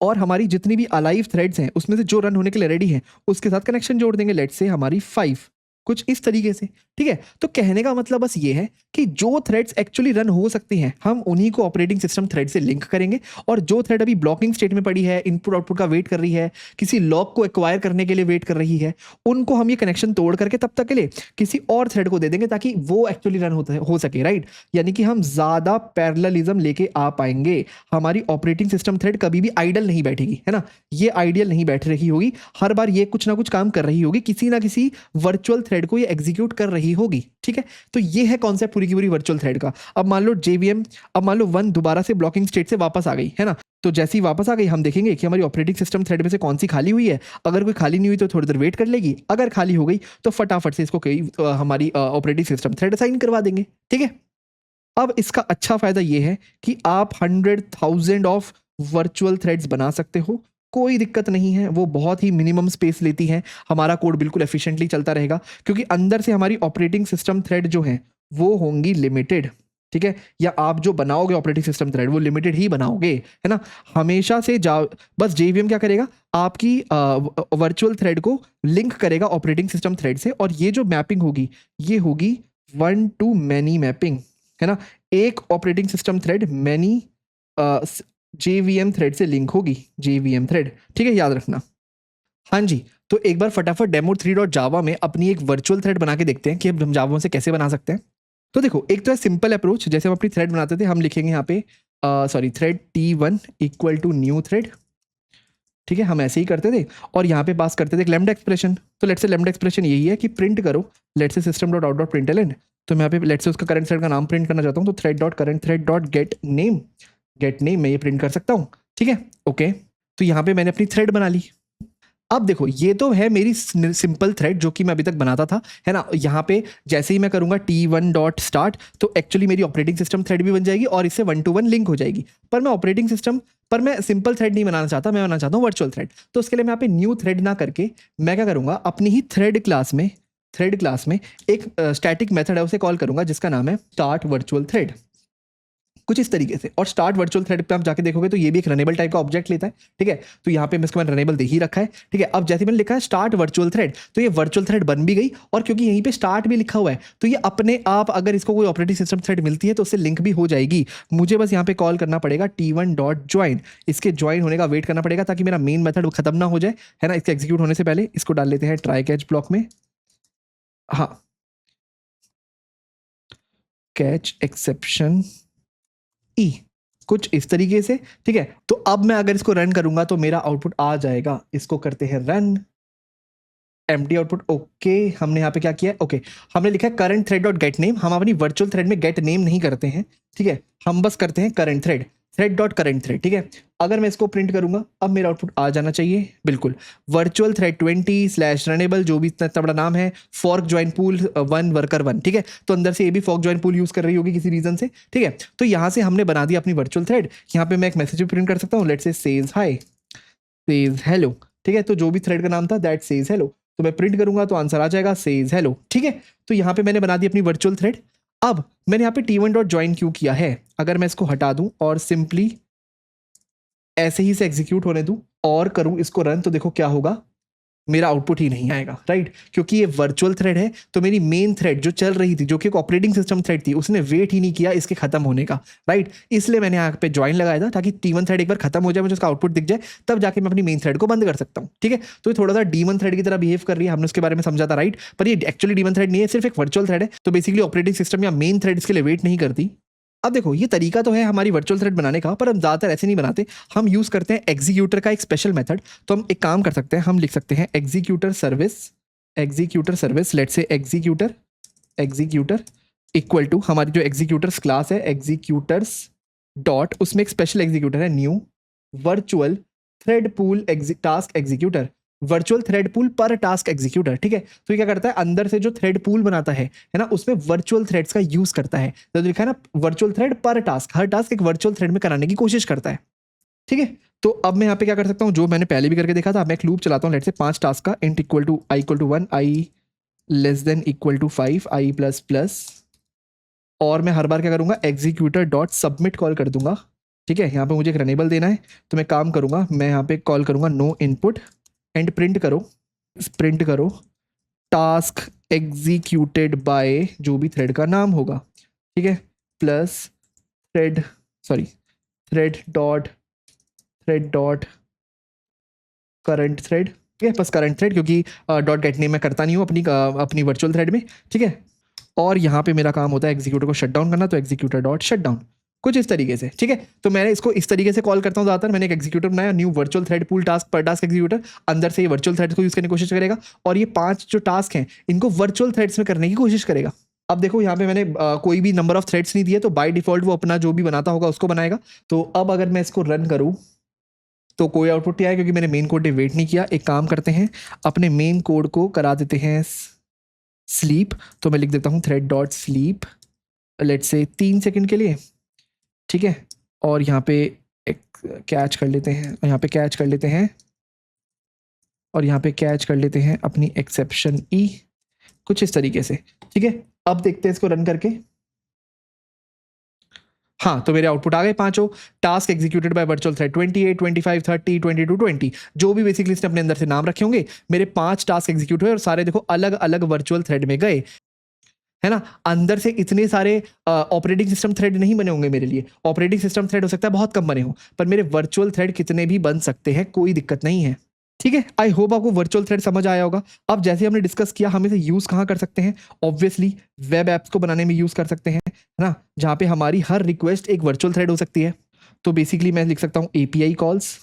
और हमारी जितनी भी अलाइव थ्रेड्स हैं उसमें से जो रन होने के लिए रेडी हैं उसके साथ कनेक्शन जोड़ देंगे, लेट्स से हमारी 5, कुछ इस तरीके से, ठीक है। तो कहने का मतलब बस ये है कि जो थ्रेड्स एक्चुअली रन हो सकती हैं, हम उन्हीं को ऑपरेटिंग सिस्टम थ्रेड से लिंक करेंगे, और जो थ्रेड अभी ब्लॉकिंग स्टेट में पड़ी है, इनपुट आउटपुट का वेट कर रही है, किसी लॉक को एक्वायर करने के लिए वेट कर रही है, उनको हम ये कनेक्शन तोड़ करके तब तक के लिए किसी और थ्रेड को दे देंगे, ताकि वो एक्चुअली रन हो सके, राइट। यानी कि हम ज्यादा पैरेललिज्म लेके आ पाएंगे। हमारी ऑपरेटिंग सिस्टम थ्रेड कभी भी आइडल नहीं बैठेगी, है ना, ये आइडियल नहीं बैठ रही होगी, हर बार ये कुछ ना कुछ काम कर रही होगी, किसी ना किसी वर्चुअल थ्रेड को ये एग्जीक्यूट कर रही होगी, ठीक है। तो ये है कॉन्सेप्ट पूरी की पूरी वर्चुअल थ्रेड का। अब मान लो JVM, अब मान लो 1 दोबारा से ब्लॉकिंग स्टेट से वापस आ गई, है ना, तो जैसे ही वापस आ गई हम देखेंगे कि हमारी ऑपरेटिंग सिस्टम थ्रेड में से कौन सी खाली हुई है। अगर कोई खाली नहीं हुई तो थोड़ी देर वेट कर लेगी, अगर खाली हो गई तो फटाफट से इसको हमारी ऑपरेटिंग सिस्टम थ्रेड असाइन करवा देंगे, ठीक है। अब इसका अच्छा फायदा ये है कि आप 100,000 ऑफ वर्चुअल थ्रेड्स बना सकते हो, कोई दिक्कत नहीं है, वो बहुत ही मिनिमम स्पेस लेती हैं, हमारा कोड बिल्कुल एफिशिएंटली चलता रहेगा, क्योंकि अंदर से हमारी ऑपरेटिंग सिस्टम थ्रेड जो है वो होंगी लिमिटेड, ठीक है। या आप जो बनाओगे ऑपरेटिंग सिस्टम थ्रेड वो लिमिटेड ही बनाओगे, है ना। हमेशा से बस JVM क्या करेगा, आपकी वर्चुअल थ्रेड को लिंक करेगा ऑपरेटिंग सिस्टम थ्रेड से, और ये जो मैपिंग होगी ये होगी 1 to many मैपिंग, है ना। एक operating system thread many JVM thread से लिंक होगी, JVM थ्रेड, ठीक है, याद रखना। हाँ जी, तो एक बार फटाफट demo3.java में अपनी एक वर्चुअल थ्रेड बना के देखते हैं कि अब हम जावा से कैसे बना सकते हैं। तो देखो, एक तो है सिंपल अप्रोच, जैसे हम अपनी थ्रेड बनाते थे, हम लिखेंगे यहाँ पे thread T1 equal to new thread, ठीक है, हम ऐसे ही करते थे, और यहाँ पे पास करते थे लैम्डा एक्सप्रेशन। तो लेट्स से लैम्डा एक्सप्रेशन यही है कि प्रिंट करो, लेट्स से system.out.println, तो मैं यहाँ पे लेट्स से उसका करंट थ्रेड का नाम प्रिंट करना चाहता हूँ, तो thread.current thread.get name मैं ये प्रिंट कर सकता हूँ, ठीक है, ओके। तो यहाँ पे मैंने अपनी थ्रेड बना ली। अब देखो, ये तो है मेरी सिंपल थ्रेड जो कि मैं अभी तक बनाता था, है ना। यहाँ पे जैसे ही मैं करूंगा T1.start, तो एक्चुअली मेरी ऑपरेटिंग सिस्टम थ्रेड भी बन जाएगी और इससे 1 to 1 लिंक हो जाएगी। पर मैं सिंपल थ्रेड नहीं बनाना चाहता, मैं बनाना चाहता हूँ वर्चुअल थ्रेड। तो उसके लिए मैं यहाँ पे न्यू थ्रेड ना करके मैं क्या करूंगा, अपनी ही थ्रेड क्लास में एक स्टैटिक मेथड है, उसे कॉल करूंगा, जिसका नाम है स्टार्ट वर्चुअल थ्रेड, कुछ इस तरीके से। और स्टार्ट वर्चुअल थ्रेड पे आप जाके देखोगे तो ये भी एक रनेबल टाइप का ऑब्जेक्ट लेता है, ठीक है। तो यहाँ पे इसको मैंने रनेबल दे ही रखा है, ठीक है। अब जैसे मैंने लिखा है स्टार्ट वर्चुअल थ्रेड, तो ये वर्चुअल थ्रेड बन भी गई, और क्योंकि यहीं पे स्टार्ट भी लिखा हुआ है तो ये अपने आप, अगर इसको कोई ऑपरेटिंग सिस्टम थ्रेड मिलती है तो उससे लिंक भी हो जाएगी। मुझे बस यहाँ पे कॉल करना पड़ेगा T1.join, इसके ज्वाइन होने का वेट करना पड़ेगा ताकि मेरा मेन मेथड खत्म ना हो जाए, है ना। इसके एग्जीक्यूट होने से पहले इसको डाल लेते हैं ट्राई कैच ब्लॉक में, हाँ, कैच एक्सेप्शन ई, कुछ इस तरीके से, ठीक है। तो अब मैं अगर इसको रन करूंगा तो मेरा आउटपुट आ जाएगा। इसको करते हैं रन, एम्प्टी आउटपुट, ओके। हमने यहाँ पे क्या किया है, ओके, हमने लिखा है current thread dot gate name. हम अपनी वर्चुअल थ्रेड में गेट नेम नहीं करते हैं, ठीक है, हम बस करते हैं current thread dot current thread, ठीक है। अगर मैं इसको प्रिंट करूंगा, अब मेरा आउटपुट आ जाना चाहिए, बिल्कुल। वर्चुअल थ्रेड 20/रनेबल, जो भी इतना बड़ा नाम है, फॉर्क ज्वाइन पूल 1 वर्कर 1, ठीक है। तो अंदर से ये भी फॉर्क ज्वाइन पूल यूज कर रही होगी किसी रीजन से, ठीक है। तो यहाँ से हमने बना दिया अपनी वर्चुअल थ्रेड। यहाँ पे मैं एक मैसेज भी प्रिंट कर सकता हूँ, लेट्स से सेज हाई, सेज हेलो, ठीक है। तो जो भी थ्रेड का नाम था दैट सेज हेलो, तो मैं प्रिंट करूंगा तो आंसर आ जाएगा सेज हेलो, ठीक है। तो यहाँ पे मैंने बना दी अपनी वर्चुअल थ्रेड। अब मैंने यहाँ पे t1.join क्यों किया है, अगर मैं इसको हटा दूं और सिंपली ऐसे ही से एग्जीक्यूट होने दूं और करूं इसको रन, तो देखो क्या होगा, मेरा आउटपुट ही नहीं आएगा, राइट। क्योंकि ये वर्चुअल थ्रेड है, तो मेरी मेन थ्रेड जो चल रही थी, जो कि एक ऑपरेटिंग सिस्टम थ्रेड थी, उसने वेट ही नहीं किया इसके खत्म होने का, राइट। इसलिए मैंने यहाँ पे ज्वाइन लगाया था, ताकि T1 थ्रेड एक बार खत्म हो जाए, मुझे उसका आउटपुट दिख जाए, तब जाके मैं अपनी मेन थ्रेड को बंद कर सकता हूँ, ठीक है। तो ये थोड़ा सा D1 थ्रेड की तरह बिहेव कर रही है, हमने उसके बारे में समझा था, राइट। पर ये एक्चुअली D1 थ्रेड नहीं है, सिर्फ एक वर्चुअल थ्रेड है। तो बेसिकली ऑपरेटिंग सिस्टम या मेन थ्रेड इसके लिए वेट नहीं करती। अब देखो, ये तरीका तो है हमारी वर्चुअल थ्रेड बनाने का, पर हम ज़्यादातर ऐसे नहीं बनाते। हम यूज़ करते हैं एग्जीक्यूटर का एक स्पेशल मेथड। तो हम एक काम कर सकते हैं, हम लिख सकते हैं executor service late say executor equal to हमारी जो एग्जीक्यूटर्स क्लास है, एग्जीक्यूटर्स डॉट, उसमें एक स्पेशल एग्जीक्यूटर है new virtual thread pool task executor, virtual thread pool पर टास्क एग्जीक्यूटर, ठीक है। तो ये क्या करता है, अंदर से जो थ्रेड पूल बनाता है ना, उसमें वर्चुअल थ्रेड्स का यूज करता है। तो लिखा है ना वर्चुअल थ्रेड पर टास्क, हर टास्क एक वर्चुअल थ्रेड में कराने की कोशिश करता है, ठीक है। तो अब मैं यहाँ पे क्या कर सकता हूँ, जो मैंने पहले भी करके देखा था, मैं एक लूप चलाता हूँ, लेट से 5 टास्क का, int equal to I equal to 1, I less than equal to 5, I plus plus, और मैं हर बार क्या करूंगा, एग्जीक्यूटर डॉट सबमिट कॉल कर दूंगा, ठीक है। यहाँ पे मुझे एक रनेबल देना है, तो मैं काम करूंगा, मैं यहाँ पे कॉल करूंगा नो इनपुट एंड प्रिंट करो टास्क एग्जीक्यूटेड बाय जो भी थ्रेड का नाम होगा, ठीक है, plus thread dot current thread, ठीक है, बस करंट थ्रेड, क्योंकि डॉट गेट नेम मैं करता नहीं हूँ अपनी वर्चुअल थ्रेड में, ठीक है। और यहाँ पे मेरा काम होता है एग्जीक्यूटर को शट डाउन करना, तो एग्जीक्यूटर डॉट शट डाउन, कुछ इस तरीके से, ठीक है। तो मैंने इसको इस तरीके से कॉल करता हूँ ज़्यादातर। मैंने एक एग्जीक्यूटर बनाया, new virtual thread pool task पर टास्क एग्जीक्यूटर, अंदर से ये वर्चुअल थ्रेड्स को यूज़ करने की कोशिश करेगा, और ये 5 जो टास्क हैं इनको वर्चुअल थ्रेड्स में करने की कोशिश करेगा। अब देखो, यहाँ पे मैंने कोई भी नंबर ऑफ थ्रेड्स नहीं दिए, तो बाय डिफॉल्ट वो अपना जो भी बनाता होगा उसको बनाएगा। तो अब अगर मैं इसको रन करूँ तो कोई आउटपुट नहीं आया, क्योंकि मैंने मेन कोड ने वेट नहीं किया। एक काम करते हैं, अपने मेन कोड को करा देते हैं स्लीप, तो मैं लिख देता हूँ thread dot sleep, let's say 3 second के लिए, ठीक है। और यहाँ पे एक कैच कर लेते हैं, यहाँ पे कैच कर लेते हैं, और यहाँ पे कैच कर लेते हैं अपनी एक्सेप्शन ई, कुछ इस तरीके से, ठीक है। अब देखते हैं इसको रन करके। हाँ, तो मेरे आउटपुट आ गए पांचों, task executed by virtual thread 28, 25, 30, 22, 20, जो भी बेसिकली इसने अपने अंदर से नाम रखे होंगे, मेरे 5 टास्क एग्जीक्यूट हुए, और सारे देखो अलग अलग वर्चुअल थ्रेड में गए, है ना। अंदर से इतने सारे ऑपरेटिंग सिस्टम थ्रेड नहीं बने होंगे मेरे लिए, ऑपरेटिंग सिस्टम थ्रेड हो सकता है बहुत कम बने हो, पर मेरे वर्चुअल थ्रेड कितने भी बन सकते हैं, कोई दिक्कत नहीं है, ठीक है। आई होप आपको वर्चुअल थ्रेड समझ आया होगा। अब जैसे हमने डिस्कस किया, हम इसे यूज कहाँ कर सकते हैं, ऑब्वियसली वेब एप्स को बनाने में यूज कर सकते हैं, है ना, जहाँ पे हमारी हर रिक्वेस्ट एक वर्चुअल थ्रेड हो सकती है। तो बेसिकली मैं लिख सकता हूँ एपीआई कॉल्स,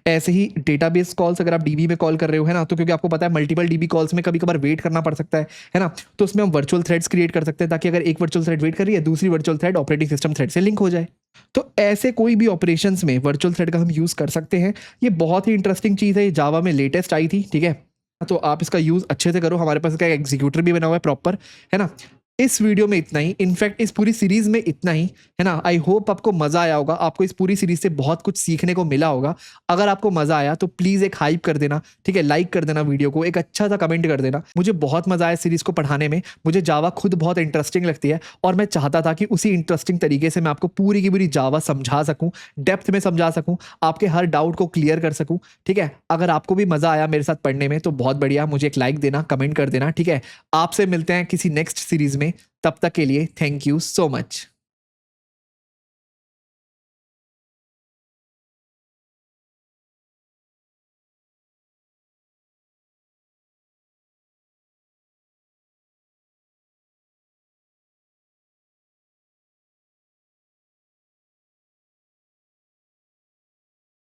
ऐसे ही डेटाबेस कॉल्स, अगर आप डीबी में कॉल कर रहे हो, है ना, तो क्योंकि आपको पता है मल्टीपल डीबी कॉल्स में कभी कभार वेट करना पड़ सकता है ना, तो उसमें हम वर्चुअल थ्रेड्स क्रिएट कर सकते हैं, ताकि अगर एक वर्चुअल थ्रेड वेट कर रही है, दूसरी virtual thread operating system thread से लिंक हो जाए। तो ऐसे कोई भी ऑपरेशंस में वर्चुअल थ्रेड का हम यूज कर सकते हैं। ये बहुत ही इंटरेस्टिंग चीज़ है, ये जावा में लेटेस्ट आई थी, ठीक है। तो आप इसका यूज अच्छे से करो, हमारे पास इसका एग्जीक्यूटर भी बना हुआ है प्रॉपर, है ना। इस वीडियो में इतना ही, इनफैक्ट इस पूरी सीरीज में इतना ही, है ना। आई होप आपको मजा आया होगा, आपको इस पूरी सीरीज से बहुत कुछ सीखने को मिला होगा। अगर आपको मजा आया तो प्लीज एक हाइप कर देना, ठीक है, लाइक कर देना वीडियो को, एक अच्छा सा कमेंट कर देना। मुझे बहुत मजा आया सीरीज को पढ़ाने में, मुझे जावा खुद बहुत इंटरेस्टिंग लगती है, और मैं चाहता था कि उसी इंटरेस्टिंग तरीके से मैं आपको पूरी की पूरी जावा समझा सकूं, डेप्थ में समझा सकूं, आपके हर डाउट को क्लियर कर सकूं, ठीक है। अगर आपको भी मजा आया मेरे साथ पढ़ने में तो बहुत बढ़िया, मुझे एक लाइक देना, कमेंट कर देना, ठीक है। आपसे मिलते हैं किसी नेक्स्ट सीरीज में, तब तक के लिए थैंक यू सो मच।